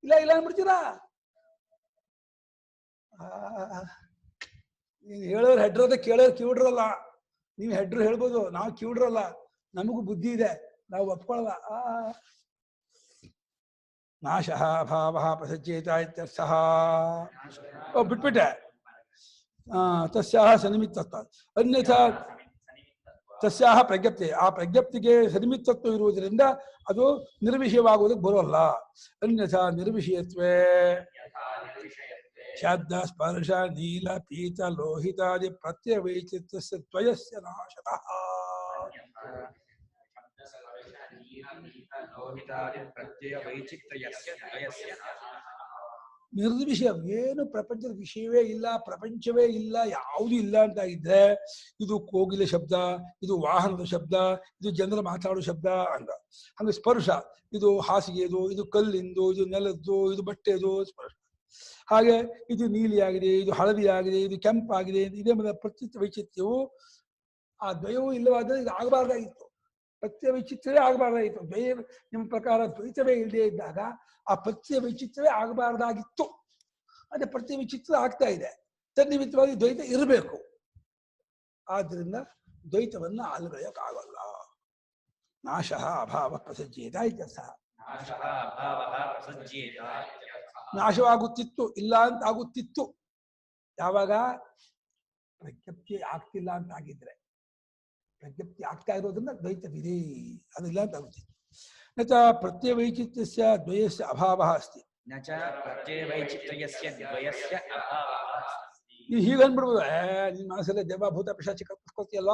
ಇಲ್ಲ ಇಲ್ಲ ಅಂದ್ಬಿಡ್ತೀರಾ? ನೀನು ಹೇಳೋರು ಹೆಡ್ರದ, ಕೇಳೋರು ಕಿವಿಡ್ರಲ್ಲ. ನೀವು ಹೆಡ್ರು ಹೇಳ್ಬೋದು, ನಾವು ಕಿವಿಡ್ರಲ್ಲ. ನಮಗೂ ಬುದ್ಧಿ ಇದೆ, ನಾವು ಒಪ್ಕೊಳ್ಳಲ್ಲ. ನಾಶಃ ಭಾವ ಪ್ರಸಜ್ಜೇತ ಇತ್ಯರ್ಥಃ. ಬಿಟ್ಬಿಟ್ಟೆ. ತಸ್ಯಾಹ ಸನಿಮಿತ್ತತ್ವ ಅನ್ಯಥಾ ತಸ್ಯಾಹ ಪ್ರಜ್ಞಪ್ತಿ, ಆ ಪ್ರಜ್ಞಪ್ತಿಗೆ ಸನಿಮಿತ್ತತ್ವ ಇರುವುದರಿಂದ ಅದು ನಿರ್ವಿಷಯವಾಗುವುದಕ್ಕೆ ಬರೋಲ್ಲ. ಅನ್ಯಥಾ ನಿರ್ವಿಷಯತ್ವೇ ಶಬ್ದ ಸ್ಪರ್ಶ ನೀಲ ಪೀತ ಲೋಹಿತಾದಿ ಪ್ರತ್ಯಯ ವೈಚಿತ್ರ್ಯಸ್ಯ ದ್ವಯಸ್ಯ ನಾಶತಃ. ನಿರ್ವಿಷಯ, ಏನು ಪ್ರಪಂಚದ ವಿಷಯವೇ ಇಲ್ಲ, ಪ್ರಪಂಚವೇ ಇಲ್ಲ, ಯಾವುದೂ ಇಲ್ಲ ಅಂತ ಇದ್ರೆ ಇದು ಕೋಗಿಲೆ ಶಬ್ದ, ಇದು ವಾಹನದ ಶಬ್ದ, ಇದು ಜನರ ಮಾತಾಡೋ ಶಬ್ದ ಅಂದ. ಹಂಗೆ ಸ್ಪರ್ಶ, ಇದು ಹಾಸಿಗೆದು, ಇದು ಕಲ್ಲಿಂದು, ಇದು ನೆಲದ್ದು, ಇದು ಬಟ್ಟೆದು ಸ್ಪರ್ಶ. ಹಾಗೆ ಇದು ನೀಲಿ ಆಗಿದೆ, ಇದು ಹಳದಿ ಆಗಿದೆ, ಇದು ಕೆಂಪಾಗಿದೆ, ಇದೇ ಪ್ರತ್ಯೇಕ ವೈಚಿತ್ರ್ಯವು ಆ ದ್ವಯವೂ ಇಲ್ಲವಾದ್ರೆ ಇದು ಆಗಬಾರ್ದಾಗಿತ್ತು. ಪ್ರತ್ಯಯ ವೈಚಿತ್ರ್ಯವೇ ಆಗಬಾರ್ದಾಗಿತ್ತು. ದ್ವಯ ನಿಮ್ಮ ಪ್ರಕಾರ ದ್ವೈತವೇ ಇಲ್ಲದೆ ಇದ್ದಾಗ ಆ ಪ್ರತ್ಯಯ ವೈಚಿತ್ರ್ಯವೇ ಆಗಬಾರ್ದಾಗಿತ್ತು. ಅದೇ ಪ್ರತ್ಯಯ ವೈಚಿತ್ರ್ಯ ಆಗ್ತಾ ಇದೆ, ತನ್ನಿಮಿತ್ತವಾಗಿ ದ್ವೈತ ಇರಬೇಕು. ಆದ್ರಿಂದ ದ್ವೈತವನ್ನ ಅಲ್ಲಗಳೆಯೋಕ್ಕಾಗಲ್ಲ. ನಾಶಃ ಅಭಾವ ಪ್ರಸಜ್ಜೇತ ಇತ್ಯರ್ಥ. ನಾಶವಾಗುತ್ತಿತ್ತು, ಇಲ್ಲ ಅಂತ ಆಗುತ್ತಿತ್ತು. ಯಾವಾಗ ಪ್ರಜ್ಞಪ್ತಿ ಆಗ್ತಿಲ್ಲ ಅಂತ ಆಗಿದ್ರೆ, ಪ್ರಜ್ಞಪ್ತಿ ಆಗ್ತಾ ಇರೋದ್ರಿಂದ ದ್ವೈತವಿದೆ, ಅದಿಲ್ಲ ಅಂತ ಆಗುತ್ತಿತ್ತು. ನಚ ಪ್ರತ್ಯಯ ವೈಚಿತ್ರ್ಯಸ್ಯ ದ್ವಯಸ್ಯ ಅಭಾವ ಅಸ್ತಿ. ಹೀಗೆ ಅಂದ್ಬಿಡ್ಬೋದು, ನಿನ್ನ ಮನಸ್ಸಲ್ಲೇ ದೇವಭೂತ ಪಿಶಾಚಿ ಕಲ್ಪಿಸ್ಕೊತೀಯಲ್ಲ,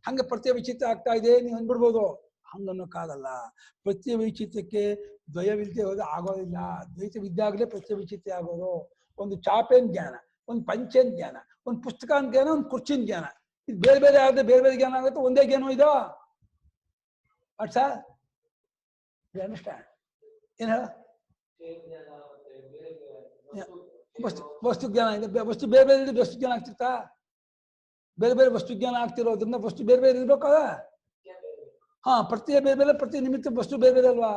ಹಂಗೆ ಪ್ರತ್ಯ ವಿಚಿತ್ರ ಆಗ್ತಾ ಇದೆ ನೀವು ಅಂದ್ಬಿಡ್ಬೋದು. ಹಂಗನ್ನೋಕ್ಕಾಗಲ್ಲ. ಪ್ರತ್ಯ ವೈಚಿತ್ಯಕ್ಕೆ ದ್ವಯವಿದ್ಯೆ ಹೋದ್ರೆ ಆಗೋದಿಲ್ಲ. ದ್ವೈತ ವಿದ್ಯಾಗಲೇ ಪ್ರತ್ಯ ವಿಚಿತ್ಯ ಆಗೋದು. ಒಂದು ಚಾಪೇನ್ ಜ್ಞಾನ, ಒಂದು ಪಂಚೇನ್ ಜ್ಞಾನ, ಒಂದು ಪುಸ್ತಕನ ಜ್ಞಾನ, ಒಂದು ಕುರ್ಚಿನ ಜ್ಞಾನ. ಇದು ಬೇರೆ ಬೇರೆ ಆದ್ರೆ ಬೇರೆ ಬೇರೆ ಜ್ಞಾನ ಆಗುತ್ತೆ, ಒಂದೇ ಜ್ಞಾನ ಇದೋ ವಾಟ್ ಸರ್? ಅಂಡರ್ಸ್ಟ್ಯಾಂಡ್? ಏನು ಹೇಳ? ವಸ್ತು ಜ್ಞಾನ ಇದೆ, ವಸ್ತು ಬೇರೆ ಬೇರೆ ವಸ್ತು ಜ್ಞಾನ ಆಗ್ತಿರ್ತಾ? ಬೇರೆ ಬೇರೆ ವಸ್ತು ಜ್ಞಾನ ಆಗ್ತಿರೋದ್ರಿಂದ ವಸ್ತು ಬೇರೆ ಬೇರೆ ಇರ್ಬೇಕಾ? ಹಾ, ಪ್ರತಿ ಬೇರೆ ಬೇರೆ, ಪ್ರತಿ ನಿಮಿತ್ತ ವಸ್ತು ಬೇರೆ ಬೇರೆ ಅಲ್ವಾ?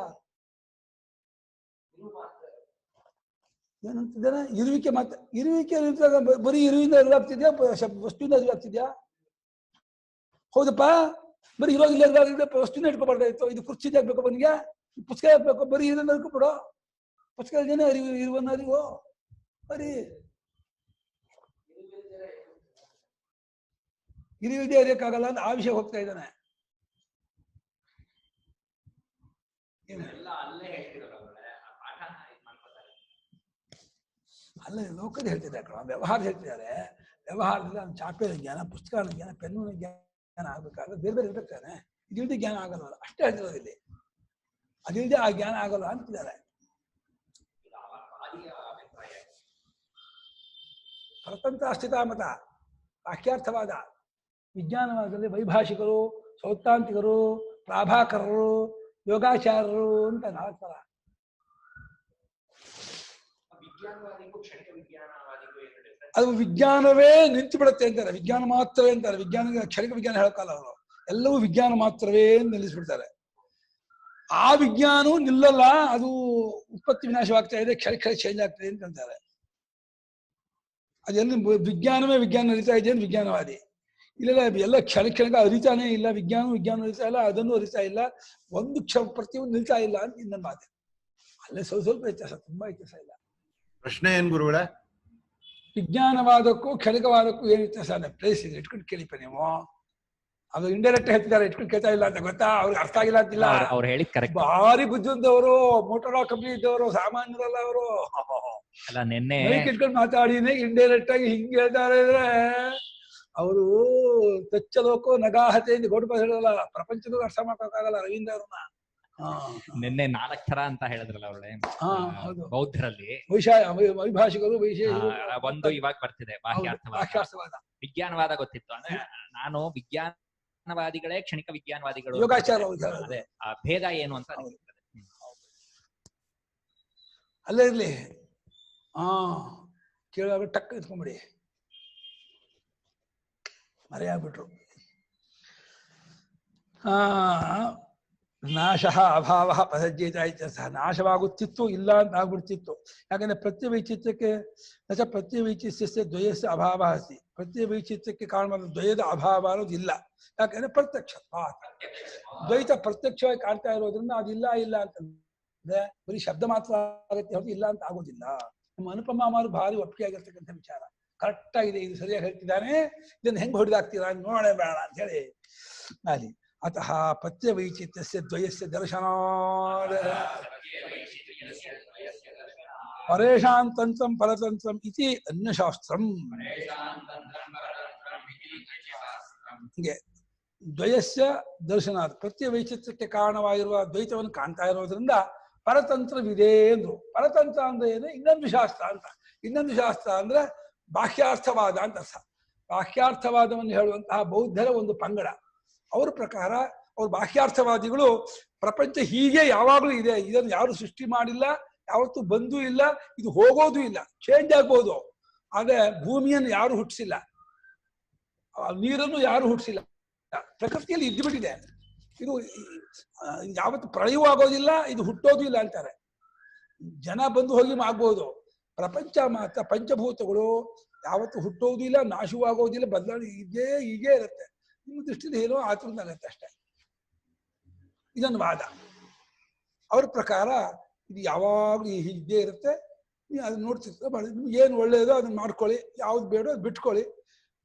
ಏನಂತಿದ್ದಾನೆ? ಇರುವಿಕೆ ಮಾತ್ರ. ಇರುವಿಕೆ ಬರೀ ಇರುವಿಂದ ಅರಿವಾಗ್ತಿದ್ಯಾ, ವಸ್ತುವಿಂದ ಅರಿವಾಗ್ತಿದ್ಯಾ? ಹೌದಪ್ಪ, ಬರೀ ಇರೋದಿಲ್ಲ ವಸ್ತುನ ಇಟ್ಕೊಬಾರ್ದಾಯ್ತು. ಇದು ಕುರ್ಚಿ ಆಗ್ಬೇಕು ಬನ್ನಿಗೆ, ಪುಸ್ತಕ ಹಾಕ್ಬೇಕು, ಬರೀ ಇದನ್ನ ಅರ್ಕೊಬಿಡೋ. ಪುಸ್ತಕ ಜನ ಅರಿವು, ಇರುವನ್ನ ಅರಿವು ಬರೀ ಇರುವಿದೆ ಅರಿಯಕ್ಕಾಗಲ್ಲ ಅಂತ ಆ ವಿಷಯ ಹೋಗ್ತಾ ಇದ್ದಾನೆ. ಅಲ್ಲ, ಲೋಕದ ಹೇಳ್ತಿದ್ದಾರೆ ಕಣ, ವ್ಯವಹಾರ ಹೇಳ್ತಿದ್ದಾರೆ. ವ್ಯವಹಾರದಲ್ಲಿ ಅವ್ನು ಚಾಪೆಯ ಜ್ಞಾನ, ಪುಸ್ತಕದ ಜ್ಞಾನ, ಪೆನ್ನಿನ ಜ್ಞಾನ ಆಗ್ಬೇಕಾದ್ರೆ ಬೇರೆ ಬೇರೆ ಇರ್ಬೇಕಾನೆ. ಇದಿಲ್ಲದೆ ಜ್ಞಾನ ಆಗಲ್ವಲ್ಲ, ಅಷ್ಟೇ ಹೇಳ್ತಿರೋದು ಇಲ್ಲಿ. ಅದಿಲ್ಲದೆ ಆ ಜ್ಞಾನ ಆಗಲ್ಲ ಅಂತಿದ್ದಾರೆ. ಪರತಂತ್ರ ಅಸ್ಥಿತ ಮತ, ವಾಕ್ಯಾರ್ಥವಾದ. ವಿಜ್ಞಾನವಾದದಲ್ಲಿ ವೈಭಾಷಿಕರು, ಸೌತ್ತಾಂತಿಕರು, ಪ್ರಾಭಾಕರರು, ಯೋಗಾಚಾರ್ಯರು ಅಂತ 4 ಥರ. ಅದು ವಿಜ್ಞಾನವೇ ನಿಂತು ಬಿಡುತ್ತೆ ಅಂತಾರೆ, ವಿಜ್ಞಾನ ಮಾತ್ರವೇ ಅಂತಾರೆ. ವಿಜ್ಞಾನ ಕ್ಷಣಿಕ ವಿಜ್ಞಾನ ಹೇಳಕ್ಕಲ್ಲ ಅವರು, ಎಲ್ಲವೂ ವಿಜ್ಞಾನ ಮಾತ್ರವೇ ನಿಲ್ಲಿಸ್ಬಿಡ್ತಾರೆ. ಆ ವಿಜ್ಞಾನವೂ ನಿಲ್ಲಲ್ಲ, ಅದು ಉತ್ಪತ್ತಿ ವಿನಾಶವಾಗ್ತಾ ಇದೆ, ಕ್ಷಣ ಚೇಂಜ್ ಆಗ್ತದೆ ಅಂತ ಅಂತಾರೆ. ಅದೆಲ್ಲ ವಿಜ್ಞಾನವೇ ವಿಜ್ಞಾನ ಅರಿತಾ ಇದೆ ಅಂತ ವಿಜ್ಞಾನವಾದಿ. ಇಲ್ಲ, ಎಲ್ಲ ಕ್ಷಣಕ್ಕೆ ಅರಿತಾನೇ ಇಲ್ಲ, ವಿಜ್ಞಾನ ಅರಿತಾ ಇಲ್ಲ, ಅದನ್ನು ಅರಿತಾ ಇಲ್ಲ, ಒಂದು ಪ್ರತಿಯೊಂದು ನಿಲ್ತಾ ಇಲ್ಲ ಅಂತ ಇನ್ನೊಂದು ಮಾತು. ಅಲ್ಲೇ ಸ್ವಲ್ಪ ವ್ಯತ್ಯಾಸ, ತುಂಬಾ ವ್ಯತ್ಯಾಸ ಇಲ್ಲ. ಪ್ರಶ್ನೆ ಏನ್ ಗುರುಗಳೇ? ವಿಜ್ಞಾನವಾದಕ್ಕೂ ಕ್ಷಣಿಕವಾದಕ್ಕೂ ಏನು ವ್ಯತ್ಯಾಸ? ಪ್ಲೇಸ್ ಇದೆ, ಇಟ್ಕೊಂಡು ಕೇಳಿಪ ನೀವು. ಅದು ಇಂಡೈರೆಕ್ಟ್ ಹೇಳ್ತಿದ್ದಾರೆ, ಇಟ್ಕೊಂಡು ಕೇಳ್ತಾ ಇಲ್ಲ ಅಂತ ಗೊತ್ತಾ? ಅವ್ರಿಗೆ ಅರ್ಥ ಆಗಿಲ್ಲ ಅಂತಿಲ್ಲ. ಅವ್ರು ಹೇಳಿ ಕರೆಕ್ಟ್. ಭಾರಿ ಬುದ್ಧಿವಂತವರು, ಮೋಟೋರಾ ಕಂಪ್ನಿ ಇದ್ದವರು, ಸಾಮಾನ್ಯರಲ್ಲ ಅವರು. ಅಲ್ಲ, ನಿನ್ನೆ ಇಟ್ಕೊಂಡು ಮಾತಾಡಿನೇ ಇಂಡೈರೆಕ್ಟ್ ಆಗಿ ಹಿಂಗೆ ಹೇಳ್ತಾರೆ ಅಂದ್ರೆ ಅವರು ತಚ್ಚಲೋಕೋ ನಗಾಹತೆ ಎಂದು ಗೋಟು ಹೇಳಲ್ಲ. ಪ್ರಪಂಚದೂ ಅರ್ಥ ಮಾಡ್ಕೋಕ್ಕಾಗಲ್ಲ ರವೀಂದ್ರ ಅವ್ರನ್ನ. ನಿನ್ನೆ 4 ಥರ ಅಂತ ಹೇಳಿದ್ರಲ್ಲ ಅವಳೆ ಬೌದ್ಧರಲ್ಲಿ. ವೈಭಾಷಿಕರು, ಒಂದು ಇವಾಗ ಬರ್ತಿದೆ ಬಾಹ್ಯಾರ್ಥವಾದ. ವಿಜ್ಞಾನವಾದ ಗೊತ್ತಿತ್ತು. ಅಂದ್ರೆ ನಾನು ವಿಜ್ಞಾನವಾದಿಗಳೇ ಕ್ಷಣಿಕ ವಿಜ್ಞಾನವಾದಿಗಳು, ಯೋಗಾಚಾರ. ಅದೇ ಆ ಭೇದ ಏನು ಅಂತ ಅಲ್ಲೇ ಇರ್ಲಿ. ಕೇಳುವಾಗ ಟಕ್ ಇಟ್ಕೊಂಬಿಡಿ, ಮರೆಯಾಗ್ಬಿಟ್ರು. ನಾಶ ಅಭಾವ ಪದಜ್ಜೇತ ಇತ್ಯರ್ಥ. ನಾಶವಾಗುತ್ತಿತ್ತು, ಇಲ್ಲ ಅಂತ ಆಗ್ಬಿಡ್ತಿತ್ತು. ಯಾಕಂದ್ರೆ ಪ್ರತ್ಯವೈಚಿತ್ಯಕ್ಕೆ ಪ್ರತ್ಯವೈಚಿತ್ಯ ದ್ವಯಸ್ಯ ಅಭಾವ ಅಸ್ತಿ. ಪ್ರತ್ಯವೈಚಿತ್ಯಕ್ಕೆ ಕಾರಣವಾದ ದ್ವಯದ ಅಭಾವ ಅನ್ನೋದು ಇಲ್ಲ. ಯಾಕಂದ್ರೆ ಪ್ರತ್ಯಕ್ಷ ದ್ವೈತ ಪ್ರತ್ಯಕ್ಷವಾಗಿ ಕಾಣ್ತಾ ಇರೋದ್ರಿಂದ ಅದಿಲ್ಲ ಇಲ್ಲ ಅಂತಂದ್ರೆ ಬರೀ ಶಬ್ದ ಮಾತ್ರ ಆಗುತ್ತೆ ಹೊರತು ಇಲ್ಲ ಅಂತ ಆಗೋದಿಲ್ಲ. ನಮ್ಮ ಅನುಪಮ ಅವರು ಭಾರಿ ಒಪ್ಪಿಗೆ ಆಗಿರ್ತಕ್ಕಂಥ ವಿಚಾರ. ಕರೆಕ್ಟ್ ಆಗಿದೆ, ಇದು ಸರಿಯಾಗಿ ಹೇಳ್ತಿದ್ದಾನೆ. ಇದನ್ನು ಹೆಂಗ್ ಹೊಡೆದಾಕ್ತೀರಾ ನೋಡೋಣ ಬೇಡ ಅಂತ ಹೇಳಿ ಅಲ್ಲಿ. ಅತಃ ಪ್ರತ್ಯವೈಚಿತ್ಯಸ್ಯ ದ್ವಯಸ್ಯ ದರ್ಶನಾದ ಪರೇಷಾಂ ತಂತ್ರಂ ಪರತಂತ್ರಂ ಇತಿ ಅನ್ಯಶಾಸ್ತ್ರಂ. ಹೀಗೆ ದ್ವಯಸ್ಯ ದರ್ಶನಾದ, ಪ್ರತ್ಯವೈಚಿತ್ಯಕ್ಕೆ ಕಾರಣವಾಗಿರುವ ದ್ವೈತವನ್ನು ಕಾಣ್ತಾ ಇರೋದ್ರಿಂದ ಪರತಂತ್ರವಿದೆ ಅಂದ್ರು. ಪರತಂತ್ರ ಅಂದ್ರೆ ಏನು? ಇನ್ನೊಂದು ಶಾಸ್ತ್ರ ಅಂತ. ಇನ್ನೊಂದು ಶಾಸ್ತ್ರ ಅಂದ್ರೆ ಬಾಹ್ಯಾರ್ಥವಾದ ಅಂತ ಅರ್ಥ. ಬಾಹ್ಯಾರ್ಥವಾದವನ್ನು ಹೇಳುವಂತಹ ಬೌದ್ಧರ ಒಂದು ಪಂಗಡ. ಅವ್ರ ಪ್ರಕಾರ ಅವ್ರ ಬಾಹ್ಯಾರ್ಥವಾದಿಗಳು ಪ್ರಪಂಚ ಹೀಗೆ ಯಾವಾಗಲೂ ಇದೆ, ಇದನ್ನು ಯಾರು ಸೃಷ್ಟಿ ಮಾಡಿಲ್ಲ, ಯಾವತ್ತೂ ಬಂದೂ ಇಲ್ಲ, ಇದು ಹೋಗೋದು ಇಲ್ಲ, ಚೇಂಜ್ ಆಗ್ಬೋದು. ಆದ್ರೆ ಭೂಮಿಯನ್ನು ಯಾರು ಹುಟ್ಟಿಸಿಲ್ಲ, ನೀರನ್ನು ಯಾರು ಹುಟ್ಟಿಸಿಲ್ಲ, ಪ್ರಕೃತಿಯಲ್ಲಿ ಇದ್ದು ಬಿಟ್ಟಿದೆ. ಇದು ಯಾವತ್ತು ಪ್ರಳಯವೂ ಆಗೋದಿಲ್ಲ, ಇದು ಹುಟ್ಟೋದು ಇಲ್ಲ ಅಂತಾರೆ. ಜನ ಬಂದು ಹೋಗಿ ಆಗ್ಬೋದು, ಪ್ರಪಂಚ ಮಾತ್ರ ಪಂಚಭೂತಗಳು ಯಾವತ್ತು ಹುಟ್ಟೋದು ಇಲ್ಲ, ನಾಶವೂ ಆಗೋದಿಲ್ಲ, ಬದಲಾವಣೆ ಹೀಗೇ ಇರುತ್ತೆ. ನಿಮ್ಮ ದೃಷ್ಟಿಯಲ್ಲಿ ಏನೋ ಆತುರದಾಗತ್ತೆ ಅಷ್ಟೇ. ಇದೊಂದು ವಾದ. ಅವ್ರ ಪ್ರಕಾರ ಇದು ಯಾವಾಗಲೂ ಹೀಗೆ ಇರುತ್ತೆ, ನೀವು ಅದನ್ನ ನೋಡ್ತಿರ್ತಾರೆ. ನಿಮ್ಗೆ ಏನು ಒಳ್ಳೆಯದೋ ಅದನ್ನ ಮಾಡ್ಕೊಳ್ಳಿ, ಯಾವ್ದು ಬೇಡೋ ಅದು ಬಿಟ್ಕೊಳ್ಳಿ.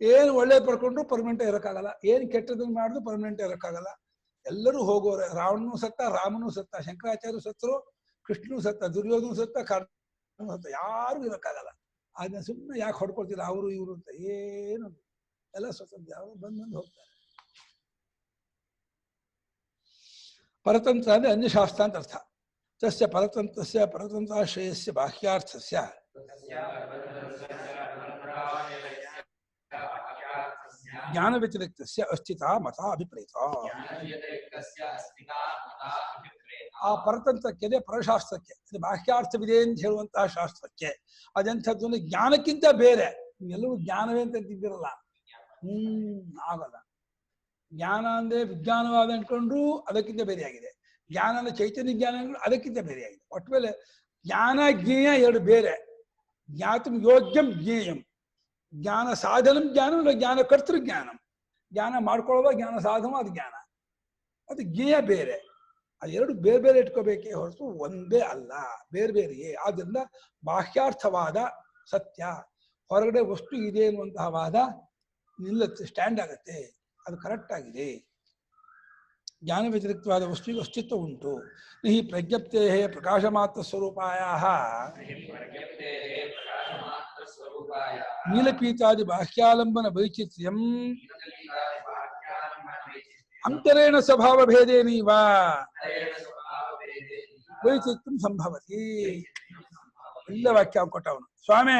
ಏನು ಒಳ್ಳೇದು ಪಡ್ಕೊಂಡ್ರು ಪರ್ಮನೆಂಟ್ ಇರೋಕ್ಕಾಗಲ್ಲ, ಏನು ಕೆಟ್ಟದನ್ನು ಮಾಡಿದ್ರು ಪರ್ಮನೆಂಟ್ ಇರೋಕ್ಕಾಗಲ್ಲ. ಎಲ್ಲರೂ ಹೋಗೋರೆ. ರಾವಣನೂ ಸತ್ತ, ರಾಮನೂ ಸತ್ತ, ಶಂಕರಾಚಾರ್ಯರು ಸತ್ತರು, ಕೃಷ್ಣನು ಸತ್ತ, ದುರ್ಯೋಧನ ಸತ್ತ, ಕರ್ಣನು ಸತ್ತ, ಯಾರು ಇರೋಕ್ಕಾಗಲ್ಲ. ಅದನ್ನ ಸುಮ್ಮನೆ ಯಾಕೆ ಹೊಡ್ಕೊಳ್ತೀರ ಅವರು ಇವರು ಅಂತ ಏನು ಎಲ್ಲ ಸ್ವತಂತ್ರ ಅವರು ಬಂದು ಹೋಗ್ತಾರೆ. ಪರತಂತ್ರ ಅಂದ್ರೆ ಅನ್ಯಶಾಸ್ತ್ರ ಅಂತ ಅರ್ಥ. ತಸ್ಯ ಪರತಂತ್ರಸ್ಯ ಪರತಂತ್ರಾಶ್ರಯಸ್ಯ ಬಾಹ್ಯಾರ್ಥಸ್ಯ ಜ್ಞಾನ ವ್ಯತಿರಿಕ್ತಸ್ಯ ಅಸ್ಥಿತ ಮತ ಅಭಿಪ್ರೇತ. ಆ ಪರತಂತ್ರಕ್ಕೆ ಪರಶಾಸ್ತ್ರಕ್ಕೆ ಬಾಹ್ಯಾರ್ಥವಿದೆ ಅಂತ ಹೇಳುವಂತಹ ಶಾಸ್ತ್ರಕ್ಕೆ ಅದೆಂಥದ್ದು ಜ್ಞಾನಕ್ಕಿಂತ ಬೇರೆ. ಎಲ್ಲವೂ ಜ್ಞಾನವೇ ಅಂತ ತಿದ್ದಿರಲ್ಲ, ಆಗಲ್ಲ. ಜ್ಞಾನ ಅಂದ್ರೆ ವಿಜ್ಞಾನವಾದ ಅಂದ್ಕೊಂಡ್ರು ಅದಕ್ಕಿಂತ ಬೇರೆಯಾಗಿದೆ. ಜ್ಞಾನ ಅಂದ್ರೆ ಚೈತನ್ಯ ಜ್ಞಾನಗಳು ಅದಕ್ಕಿಂತ ಬೇರೆಯಾಗಿದೆ. ಒಟ್ಟು ಮೇಲೆ ಜ್ಞಾನ ಜ್ಞೇಯ ಎರಡು ಬೇರೆ. ಜ್ಞಾತಂ ಯೋಗ್ಯಂ ಜ್ಞೇಯಂ. ಜ್ಞಾನ ಸಾಧನಂ ಜ್ಞಾನ, ಜ್ಞಾನ ಕರ್ತೃ ಜ್ಞಾನಂ. ಜ್ಞಾನ ಮಾಡ್ಕೊಳ್ಳುವ ಜ್ಞಾನ ಸಾಧನ ಅದು ಜ್ಞಾನ, ಅದು ಜ್ಞೇಯ ಬೇರೆ. ಅದೆರಡು ಬೇರೆ ಬೇರೆ ಇಟ್ಕೋಬೇಕೇ ಹೊರತು ಒಂದೇ ಅಲ್ಲ, ಬೇರೆ ಬೇರೆಯೇ. ಆದ್ದರಿಂದ ಬಾಹ್ಯಾರ್ಥವಾದ ಸತ್ಯ, ಹೊರಗಡೆ ವಸ್ತು ಇದೆ ಎನ್ನುವಂತಹ ವಾದ ನಿಲ್ಲುತ್ತೆ, ಸ್ಟ್ಯಾಂಡ್ ಆಗತ್ತೆ, ಅದು ಕರೆಕ್ಟ್ ಆಗಿದೆ. ಜ್ಞಾನ ವ್ಯತಿರಿಕ್ತವಾದ ವಸ್ತುವಿಗೆ ಅಸ್ತಿತ್ವ ಉಂಟು. ಈ ಪ್ರಜ್ಞಪ್ತೇ ಪ್ರಕಾಶ ಮಾತ್ರ ಸ್ವರೂಪಾಯ ನೀಲಪೀತಾದಿ ಬಾಹ್ಯಾಲಂಬನ ವೈಚಿತ್ರ್ಯಂ ಅಂತರೇಣ ಸ್ವಭಾವ ಭೇದೇನೀವ ವೈಚಿತ್ರ್ಯಂ ಸಂಭವತಿ. ಎಲ್ಲ ವಾಕ್ಯ ಕೊಟ್ಟವನು. ಸ್ವಾಮಿ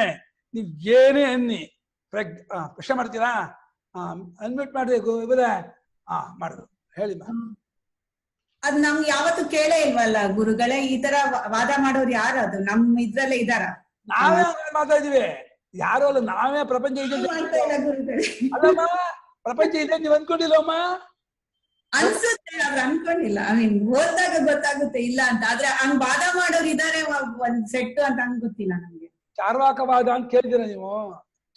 ನೀವ್ ಏನೇ ಅನ್ನಿ ಪ್ರಶ್ನೆ ಮಾಡ್ತೀರಾ? ಅನ್ಮಿಟ್ ಮಾಡ್ಬೇಕು ಇವರ ಮಾಡಿದ್ರು ಹೇಳಿ. ಅದ್ ನಮ್ಗೆ ಯಾವತ್ತು ಕೇಳೇ ಇಲ್ವಲ್ಲ ಗುರುಗಳೇ. ಈ ತರ ವಾದ ಮಾಡೋರು ಯಾರು? ಅದು ನಮ್ ಇದ್ರಲ್ಲೇ ಇದಾರ? ನಾವೇ ಮಾತಾಡಿದಿವಿ, ಯಾರು ಅಲ್ಲ, ನಾವೇ ಪ್ರಪಂಚ ಇದೆ ಅಲ್ಲಮ್ಮ. ಪ್ರಪಂಚ ಇದೆ ನೀವ್ ಅನ್ಕೊಂಡಿಲ್ಲಮ್ಮ? ಅನ್ಸುತ್ತೆ, ಆದ್ರೆ ಅನ್ಕೊಂಡಿಲ್ಲ. ಐ ಮೀನ್ ಓದ್ದಾಗ ಗೊತ್ತಾಗುತ್ತೆ ಇಲ್ಲ ಅಂತ. ಆದ್ರೆ ಹಂಗ್ ವಾದ ಮಾಡೋರು ಇದಾರೆ ಒಂದ್ ಸೆಟ್ ಅಂತ ಹಂಗ್ ಗೊತ್ತಿಲ್ಲ ನಮ್ಗೆ. ಚಾರ್ವಾಕವಾದ ಅಂತ ಕೇಳಿದಿರ ನೀವು?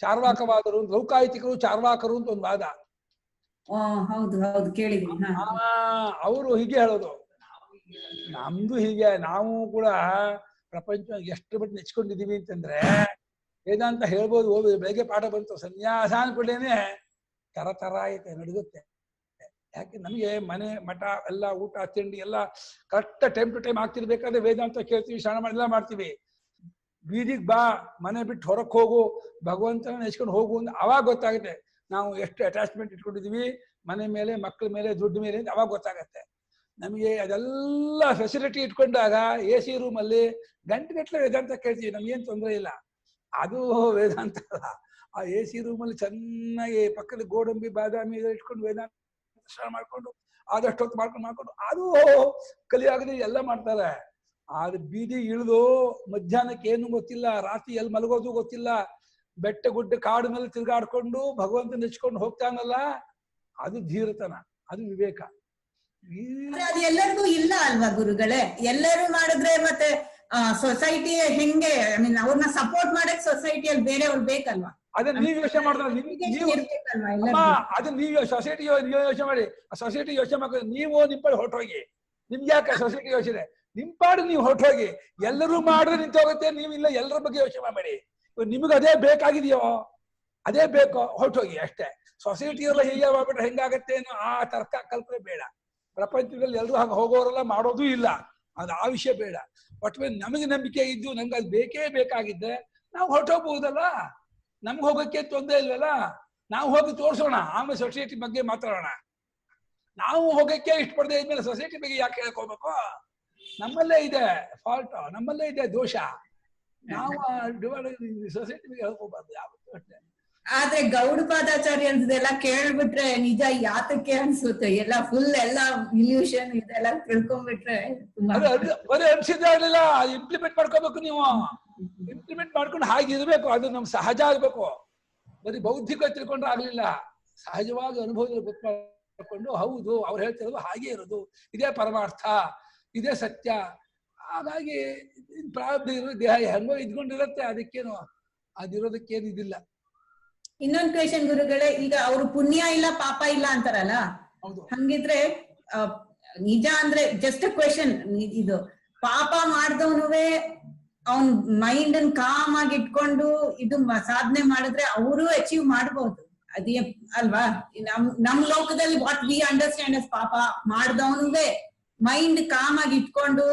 ಚಾರ್ವಾಕವಾದರು, ಲೌಕಾಯಿತಿಕರು ಚಾರ್ವಾಕರು ಅಂತ ಒಂದು ವಾದ. ಹೌದು ಹೌದು ಕೇಳಿದೀನಿ. ಅವರು ಹೀಗೆ ಹೇಳೋದು, ನಮ್ದು ಹೀಗೆ. ನಾವು ಕೂಡ ಪ್ರಪಂಚ ಎಷ್ಟು ಬಿಟ್ಟು ನೆಚ್ಕೊಂಡಿದೀವಿ ಅಂತಂದ್ರೆ ವೇದಾಂತ ಹೇಳ್ಬೋದು. ಬೆಳಗ್ಗೆ ಪಾಠ ಬಂತು ಸನ್ಯಾಸ ಅನ್ಕೊಂಡೇನೆ ತರ ತರ ಐತೆ ನಡುಗುತ್ತೆ. ಯಾಕೆ ನಮಗೆ ಮನೆ ಮಠ ಎಲ್ಲ ಊಟ ತಿಂಡಿ ಎಲ್ಲ ಕರೆಕ್ಟ್ ಟೈಮ್ ಟು ಟೈಮ್ ಆಗ್ತಿರ್ಬೇಕಾದ್ರೆ ವೇದಾಂತ ಕೇಳ್ತೀವಿ, ಸ್ನಾನ ಮಾಡಿಲ್ಲ ಮಾಡ್ತೀವಿ. ಬೀದಿಗೆ ಬಾ, ಮನೆ ಬಿಟ್ಟು ಹೊರಕ್ಕೆ ಹೋಗು, ಭಗವಂತನ ನೆಚ್ಕೊಂಡು ಹೋಗು ಅಂತ ಅವಾಗ ಗೊತ್ತಾಗುತ್ತೆ ನಾವು ಎಷ್ಟು ಅಟ್ಯಾಚ್ಮೆಂಟ್ ಇಟ್ಕೊಂಡಿದೀವಿ ಮನೆ ಮೇಲೆ, ಮಕ್ಕಳ ಮೇಲೆ, ದುಡ್ಡು ಮೇಲೆ ಅಂತ ಅವಾಗ ಗೊತ್ತಾಗತ್ತೆ ನಮಗೆ. ಅದೆಲ್ಲ ಫೆಸಿಲಿಟಿ ಇಟ್ಕೊಂಡಾಗ AC ರೂಮಲ್ಲಿ ಗಂಟೆಗಟ್ಟಲೆ ವೇದಾಂತ ಕೇಳ್ತೀವಿ, ನಮ್ಗೇನು ತೊಂದರೆ ಇಲ್ಲ. ಅದು ವೇದಾಂತ ಅಲ್ಲ. ಆ AC ರೂಮಲ್ಲಿ ಚೆನ್ನಾಗಿ ಪಕ್ಕದ ಗೋಡಂಬಿ ಬಾದಾಮಿ ಇಟ್ಕೊಂಡು ವೇದಾಂತ ಮಾಡ್ಕೊಂಡು ಆದಷ್ಟು ಹೊತ್ತು ಮಾಡ್ಕೊಂಡು ಅದು ಕಲಿಯಾಗದೆ ಎಲ್ಲ ಮಾಡ್ತಾರೆ. ಆದ್ರೆ ಬೀದಿ ಇಳಿದು ಮಧ್ಯಾಹ್ನಕ್ಕೆ ಏನು ಗೊತ್ತಿಲ್ಲ, ರಾತ್ರಿ ಎಲ್ಲಿ ಮಲಗೋದು ಗೊತ್ತಿಲ್ಲ, ಬೆಟ್ಟ ಗುಡ್ಡ ಕಾಡು ಮೇಲೆ ತಿರ್ಗಾಡ್ಕೊಂಡು ಭಗವಂತ ನೆಚ್ಕೊಂಡು ಹೋಗ್ತಾನಲ್ಲ, ಅದು ಧೀರತನ, ಅದು ವಿವೇಕ. ಅದು ಎಲ್ಲರಿಗೂ ಇಲ್ಲ ಅಲ್ವಾ ಗುರುಗಳೇ? ಎಲ್ಲರೂ ಮಾಡಿದ್ರೆ ಮತ್ತೆ ಸೊಸೈಟಿ ಹೆಂಗೆ? ಐ ಮೀನ್ ಅವ್ರನ್ನ ಸಪೋರ್ಟ್ ಮಾಡಕ್ ಸೊಸೈಟಿಯಲ್ಲಿ ಬೇರೆಯವ್ರು ಬೇಕಲ್ವಾ? ಅದನ್ನ ನೀವ್ ಯೋಚನೆ ಮಾಡಿದ್ರೆ ಅದನ್ನ ನೀವು ಸೊಸೈಟಿ ಯೋಚನೆ ಮಾಡಿ, ಆ ಸೊಸೈಟಿ ಯೋಚನೆ ಮಾಡಿ ನೀವು ನಿಂಪಾಡು ಹೊರಟೋಗಿ. ನಿಮ್ಗೆ ಯಾಕೆ ಸೊಸೈಟಿ ಯೋಚನೆ? ನಿಂಪಾಡು ನೀವು ಹೊರಟೋಗಿ. ಎಲ್ಲರೂ ಮಾಡಿದ್ರೆ ನಿಂತೋಗುತ್ತೆ, ನೀವು ಇಲ್ಲ ಎಲ್ಲರ ಬಗ್ಗೆ ಯೋಚನೆ ಮಾಡಿ. ನಿಮ್ಗೆ ಅದೇ ಬೇಕಾಗಿದೆಯೋ ಅದೇ ಬೇಕು, ಹೊರಟೋಗಿ ಅಷ್ಟೇ. ಸೊಸೈಟಿಯೆಲ್ಲ ಹೀಗೆ ಮಾಡ್ಬಿಟ್ರೆ ಹೆಂಗಾಗತ್ತೆ ಅನ್ನೋ ಆ ತರ್ಕ ಕಲ್ಪನೆ ಬೇಡ. ಪ್ರಪಂಚದಲ್ಲಿ ಎಲ್ಲರೂ ಹಾಗೆ ಹೋಗೋರೆಲ್ಲ ಮಾಡೋದೂ ಇಲ್ಲ, ಅದು ಆ ವಿಷಯ ಬೇಡ. ಒಟ್ಟು ನಮಗೆ ನಂಬಿಕೆ ಇದ್ದು ನಮ್ಗೆ ಅದು ಬೇಕೇ ಬೇಕಾಗಿದ್ದೆ ನಾವು ಹೊರಟೋಗ್ಬಹುದಲ್ಲ. ನಮ್ಗೆ ಹೋಗಕ್ಕೆ ತೊಂದರೆ ಇಲ್ವಲ್ಲ, ನಾವು ಹೋಗಿ ತೋರ್ಸೋಣ, ಆಮೇಲೆ ಸೊಸೈಟಿ ಬಗ್ಗೆ ಮಾತಾಡೋಣ. ನಾವು ಹೋಗಕ್ಕೆ ಇಷ್ಟಪಡದೆ ಇದ್ಮೇಲೆ ಸೊಸೈಟಿ ಬಗ್ಗೆ ಯಾಕೆ ಹೇಳ್ಕೋಬೇಕು? ನಮ್ಮಲ್ಲೇ ಇದೆ ಫಾಲ್ಟ್, ನಮ್ಮಲ್ಲೇ ಇದೆ ದೋಷ. ನಾವು ಸೊಸೈಟಿ ಬಗ್ಗೆ ಹೇಳ್ಕೋಬಾರ್ದು ಯಾವತ್ತೂ ಅಷ್ಟೇ. ಆದ್ರೆ ಗೌಡಪಾದಾಚಾರ್ಯದೆಲ್ಲ ಕೇಳ್ಬಿಟ್ರೆ ನಿಜ ಯಾತಕ್ಕೆ ಅನ್ಸುತ್ತೆ. ಎಲ್ಲ ಫುಲ್ ಎಲ್ಲ ಇಲ್ಯೂಷನ್ ಇದೆಲ್ಲ ತಿಳ್ಕೊಂಡ್ಬಿಟ್ರೆ ಬರೀ ಅನ್ಸಿದ್ದಾಗಲಿಲ್ಲ, ಇಂಪ್ಲಿಮೆಂಟ್ ಮಾಡ್ಕೋಬೇಕು. ನೀವು ಇಂಪ್ಲಿಮೆಂಟ್ ಮಾಡ್ಕೊಂಡು ಹಾಗಿರ್ಬೇಕು, ಅದು ನಮ್ ಸಹಜ ಆಗ್ಬೇಕು. ಬರೀ ಬೌದ್ಧಿಕ ತಿಳ್ಕೊಂಡ್ರೆ ಆಗ್ಲಿಲ್ಲ, ಸಹಜವಾಗಿ ಅನುಭವದಲ್ಲಿ ಗೊತ್ತು ಮಾಡ್ಕೊಂಡು ಹೌದು ಅವ್ರು ಹೇಳ್ತಿರೋದು ಹಾಗೆ ಇರೋದು, ಇದೇ ಪರಮಾರ್ಥ, ಇದೇ ಸತ್ಯ. ಹಾಗಾಗಿ ಪ್ರಾರಬ್ಧ ಇರೋ ದೇಹ ಹೆಂಗೋ ಇದ್ಕೊಂಡಿರತ್ತೆ, ಅದಕ್ಕೇನು ಅದಿರೋದಕ್ಕೇನು ಇದಿಲ್ಲ. ಇನ್ನೊಂದು ಕ್ವೆಶನ್ ಗುರುಗಳೇ, ಈಗ ಅವ್ರು ಪುಣ್ಯ ಇಲ್ಲ ಪಾಪ ಇಲ್ಲ ಅಂತಾರಲ್ಲ, ಹಂಗಿದ್ರೆ ನಿಜ ಅಂದ್ರೆ ಜಸ್ಟ್ ಕ್ವೆಶನ್ ಇದು, ಪಾಪ ಮಾಡ್ದವನುವೆ ಅವನ್ ಮೈಂಡ್ ಅನ್ ಕಾಮ್ ಆಗಿ ಇಟ್ಕೊಂಡು ಇದು ಸಾಧನೆ ಮಾಡಿದ್ರೆ ಅವರು ಅಚೀವ್ ಮಾಡ್ಬಹುದು ಅದೇ ಅಲ್ವಾ? ನಮ್ ಲೋಕದಲ್ಲಿ ವಾಟ್ ವಿ ಅಂಡರ್ಸ್ಟ್ಯಾಂಡ್ ಅಸ್ ಪಾಪ ಮಾಡ್ದವನುವೆ ಮೈಂಡ್ ಕಾಮ್ ಆಗಿ ಇಟ್ಕೊಂಡು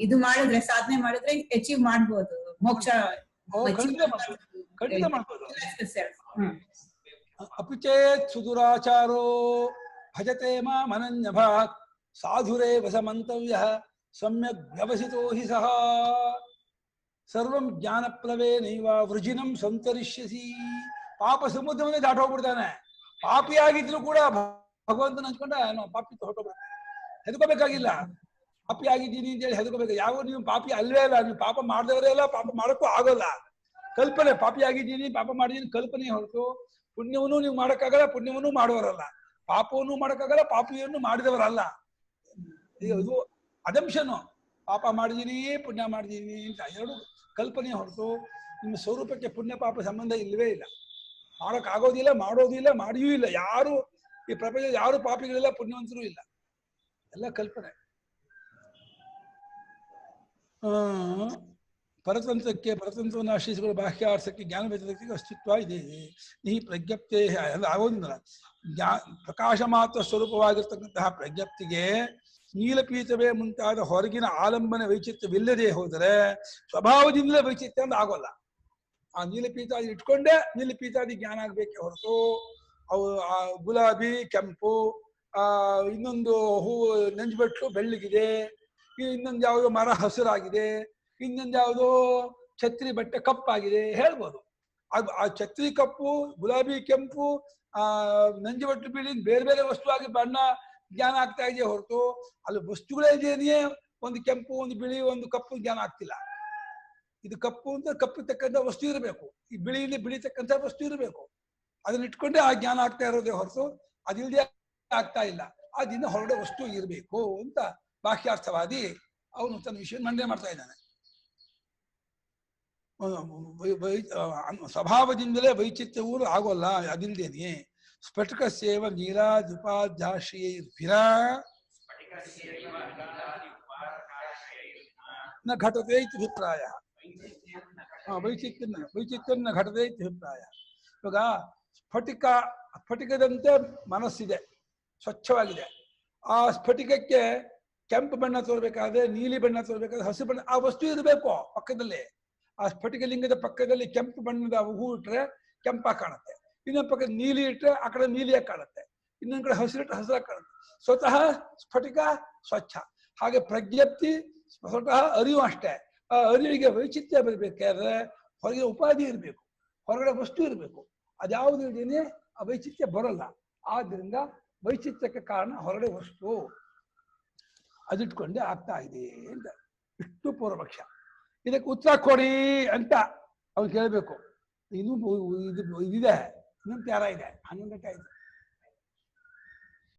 ಇದು ಮಾಡಿದ್ರೆ, ಸಾಧನೆ ಮಾಡಿದ್ರೆ ಅಚೀವ್ ಮಾಡ್ಬೋದು ಮೋಕ್ಷ ಖಂಡಿತ ಮಾಡ್ಬೋದು, ಖಂಡಿತ ಮಾಡ್ಬೋದು. Self. अपि चेत् सुदुराचारो भजते मामनन्यभाक् साधुरेव समन्तव्यः सम्यक् व्यवसितो हि सः सर्वं ज्ञानप्लवेनैव वृजिनं संतरिष्यसि. ಪಾಪ ಸಮುದ್ರವನ್ನೇ ದಾಟೋಗ್ಬಿಡ್ತಾನೆ. ಪಾಪಿಯಾಗಿದ್ರು ಕೂಡ ಭಗವಂತನ ಹಂಚ್ಕೊಂಡ ಪಾಪಿ ಹೊರಟೋಗ್ಬಿಡ್ತಾನೆ. ಹೆದರ್ಕೋಬೇಕಾಗಿಲ್ಲ. ಪಾಪಿ ಆಗಿದ್ದೀನಿ ಅಂತ ಹೇಳಿ ಹೆದರ್ಕೋಬೇಕು. ಯಾವ ನೀವು ಪಾಪಿ ಅಲ್ವೇ ಅಲ್ಲ, ನೀವು ಪಾಪ ಮಾಡಿದವರೇ ಅಲ್ಲ, ಪಾಪ ಮಾಡೋಕ್ಕೂ ಆಗೋಲ್ಲ. ಕಲ್ಪನೆ, ಪಾಪಿ ಆಗಿದ್ದೀನಿ ಪಾಪ ಮಾಡಿದ್ದೀನಿ ಕಲ್ಪನೆ ಹೊರತು ಪುಣ್ಯವನ್ನು ನೀವು ಮಾಡೋಕ್ಕಾಗಲ್ಲ, ಪುಣ್ಯವನ್ನು ಮಾಡೋರಲ್ಲ. ಪಾಪವನ್ನು ಮಾಡೋಕ್ಕಾಗಲ್ಲ, ಪಾಪಿಯನ್ನು ಮಾಡಿದವರಲ್ಲ. ಇದು ಅದಂಶನು. ಪಾಪ ಮಾಡಿದೀನಿ ಪುಣ್ಯ ಮಾಡಿದೀನಿ ಅಂತ ಎರಡು ಕಲ್ಪನೆ ಹೊರತು ನಿಮ್ಮ ಸ್ವರೂಪಕ್ಕೆ ಪುಣ್ಯ ಪಾಪ ಸಂಬಂಧ ಇಲ್ಲವೇ ಇಲ್ಲ. ಮಾಡೋಕ್ಕಾಗೋದಿಲ್ಲ, ಮಾಡೋದಿಲ್ಲ, ಮಾಡಿಯೂ ಇಲ್ಲ. ಯಾರು ಈ ಪ್ರಪಂಚ ಯಾರು ಪಾಪಿಗಳಿಲ್ಲ, ಪುಣ್ಯವಂತರೂ ಇಲ್ಲ, ಎಲ್ಲ ಕಲ್ಪನೆ. ಪರತಂತ್ರಕ್ಕೆ ಪರತಂತ್ರವನ್ನು ಆಶ್ರಯಿಸಿಕೊಳ್ಳೋ ಬಾಹ್ಯಾರ್ಥಕ್ಕೆ ಜ್ಞಾನ ವ್ಯತಿರಿಕ್ತಕ್ಕೆ ಅಸ್ತಿತ್ವ ಇದೆ. ಈ ಪ್ರಜ್ಞಪ್ತಿ ಆಗೋದಿಲ್ಲ. ಪ್ರಕಾಶ ಮಾತ್ರ ಸ್ವರೂಪವಾಗಿರ್ತಕ್ಕಂತಹ ಪ್ರಜ್ಞಪ್ತಿಗೆ ನೀಲಪೀತವೇ ಮುಂತಾದ ಹೊರಗಿನ ಆಲಂಬನೆ ವೈಚಿತ್ಯವಿಲ್ಲದೆ ಹೋದರೆ ಸ್ವಭಾವದಿಂದಲೇ ವೈಚಿತ್ಯ ಅಂತ ಆಗೋಲ್ಲ. ಆ ನೀಲಪೀತಾದಿ ಇಟ್ಕೊಂಡೇ ನೀಲಪೀತಾದಿ ಜ್ಞಾನ ಆಗ್ಬೇಕೆ ಹೊರತು ಅವು ಆ ಗುಲಾಬಿ ಕೆಂಪು, ಇನ್ನೊಂದು ಹೂವು ನಂಜುಬೆಟ್ಟು ಬೆಳ್ಳಗಿದೆ, ಇನ್ನೊಂದು ಯಾವುದೋ ಮರ ಹಸಿರಾಗಿದೆ, ಇನ್ನೊಂದು ಯಾವುದೋ ಛತ್ರಿ ಬಟ್ಟೆ ಕಪ್ಪಾಗಿದೆ ಹೇಳ್ಬೋದು. ಅದು ಆ ಛತ್ರಿ ಕಪ್ಪು, ಗುಲಾಬಿ ಕೆಂಪು, ನಂಜುಬೆಟ್ಟು ಬಿಳಿ ಬೇರೆ ಬೇರೆ ವಸ್ತು ಆಗಿ ಬಣ್ಣ ಜ್ಞಾನ ಆಗ್ತಾ ಇದೆಯೇ ಹೊರತು ಅಲ್ಲಿ ವಸ್ತುಗಳೇ ಇದೆಯೇ ಒಂದು ಕೆಂಪು, ಒಂದು ಬಿಳಿ, ಒಂದು ಕಪ್ಪು ಜ್ಞಾನ ಆಗ್ತಿಲ್ಲ. ಇದು ಕಪ್ಪು ಅಂತ ಕಪ್ಪು ತಕ್ಕಂಥ ವಸ್ತು ಇರಬೇಕು, ಈ ಬಿಳಿಯಲ್ಲಿ ಬಿಳಿ ತಕ್ಕಂಥ ವಸ್ತು ಇರಬೇಕು. ಅದನ್ನ ಇಟ್ಕೊಂಡೆ ಆ ಜ್ಞಾನ ಆಗ್ತಾ ಇರೋದೇ ಹೊರತು ಅದಿಲ್ಲದೆ ಆಗ್ತಾ ಇಲ್ಲ. ಅದರಿಂದ ಹೊರಗಡೆ ವಸ್ತು ಇರಬೇಕು ಅಂತ ಬಾಹ್ಯಾರ್ಥವಾದಿ ಅವನು ತನ್ನ ವಿಷಯ ಮಂಡನೆ ಮಾಡ್ತಾ ಇದ್ದಾನೆ. ಸ್ವಭಾವದಿಂದಲೇ ವೈಚಿತ್ಯವೂ ಆಗೋಲ್ಲ, ಅದಿಲ್ಲದೇನೆ. ಸ್ಫಟಿಕ ಸೇವ ನೀಲಾದುಪಾಧ್ಯಾಶ್ರಯೈರ್ಭಿರ ನ ಘಟತೆ ಇತಿ ಅಭಿಪ್ರಾಯ. ವೈಚಿತ್ಯನ್ನ ಘಟತೆ ಇತಿ ಅಭಿಪ್ರಾಯ. ಇವಾಗ ಸ್ಫಟಿಕದಂತೆ ಮನಸ್ಸಿದೆ, ಸ್ವಚ್ಛವಾಗಿದೆ. ಆ ಸ್ಫಟಿಕಕ್ಕೆ ಕೆಂಪು ಬಣ್ಣ ತೋರ್ಬೇಕಾದ್ರೆ, ನೀಲಿ ಬಣ್ಣ ತೋರ್ಬೇಕಾದ್ರೆ, ಹಸಿರು ಬಣ್ಣ ಆ ವಸ್ತು ಇರಬೇಕು ಪಕ್ಕದಲ್ಲಿ. ಆ ಸ್ಫಟಿಕ ಲಿಂಗದ ಪಕ್ಕದಲ್ಲಿ ಕೆಂಪು ಬಣ್ಣದ ಹೂ ಇಟ್ರೆ ಕೆಂಪಾಗಿ ಕಾಣುತ್ತೆ, ಇನ್ನೊಂದು ಪಕ್ಕ ನೀಲಿ ಇಟ್ಟರೆ ಆ ಕಡೆ ನೀಲಿಯಾಗಿ ಕಾಣುತ್ತೆ, ಇನ್ನೊಂದು ಕಡೆ ಹಸಿರಿಟ್ಟರೆ ಹಸಿರಾಗಿ ಕಾಣುತ್ತೆ. ಸ್ವತಃ ಸ್ಫಟಿಕ ಸ್ವಚ್ಛ. ಹಾಗೆ ಪ್ರಜ್ಞಪ್ತಿ ಸ್ವತಃ ಅರಿವು ಅಷ್ಟೇ. ಆ ಅರಿವಿಗೆ ವೈಚಿತ್ಯ ಬರಬೇಕಾದ್ರೆ ಹೊರಗೆ ಉಪಾಧಿ ಇರಬೇಕು, ಹೊರಗಡೆ ವಸ್ತು ಇರಬೇಕು. ಅದ್ಯಾವುದು ಇದ್ದೇನೆ ಆ ವೈಚಿತ್ಯ ಬರೋಲ್ಲ. ಆದ್ರಿಂದ ವೈಚಿತ್ಯಕ್ಕೆ ಕಾರಣ ಹೊರಗಡೆ ವಸ್ತು, ಅದಿಟ್ಕೊಂಡೆ ಆಗ್ತಾ ಇದೆ ಅಂತ ಇಷ್ಟು ಪೂರ್ವಪಕ್ಷ. ಇದಕ್ಕೆ ಉತ್ತರ ಕೊಡಿ ಅಂತ ಅವ್ನು ಕೇಳಬೇಕು. ಇನ್ನೂ ಇದು ಇದಿದೆ, ಇನ್ನೊಂದು ಪ್ಯಾರ ಇದೆ, 11 ಗಂಟೆ ಆಯ್ತು.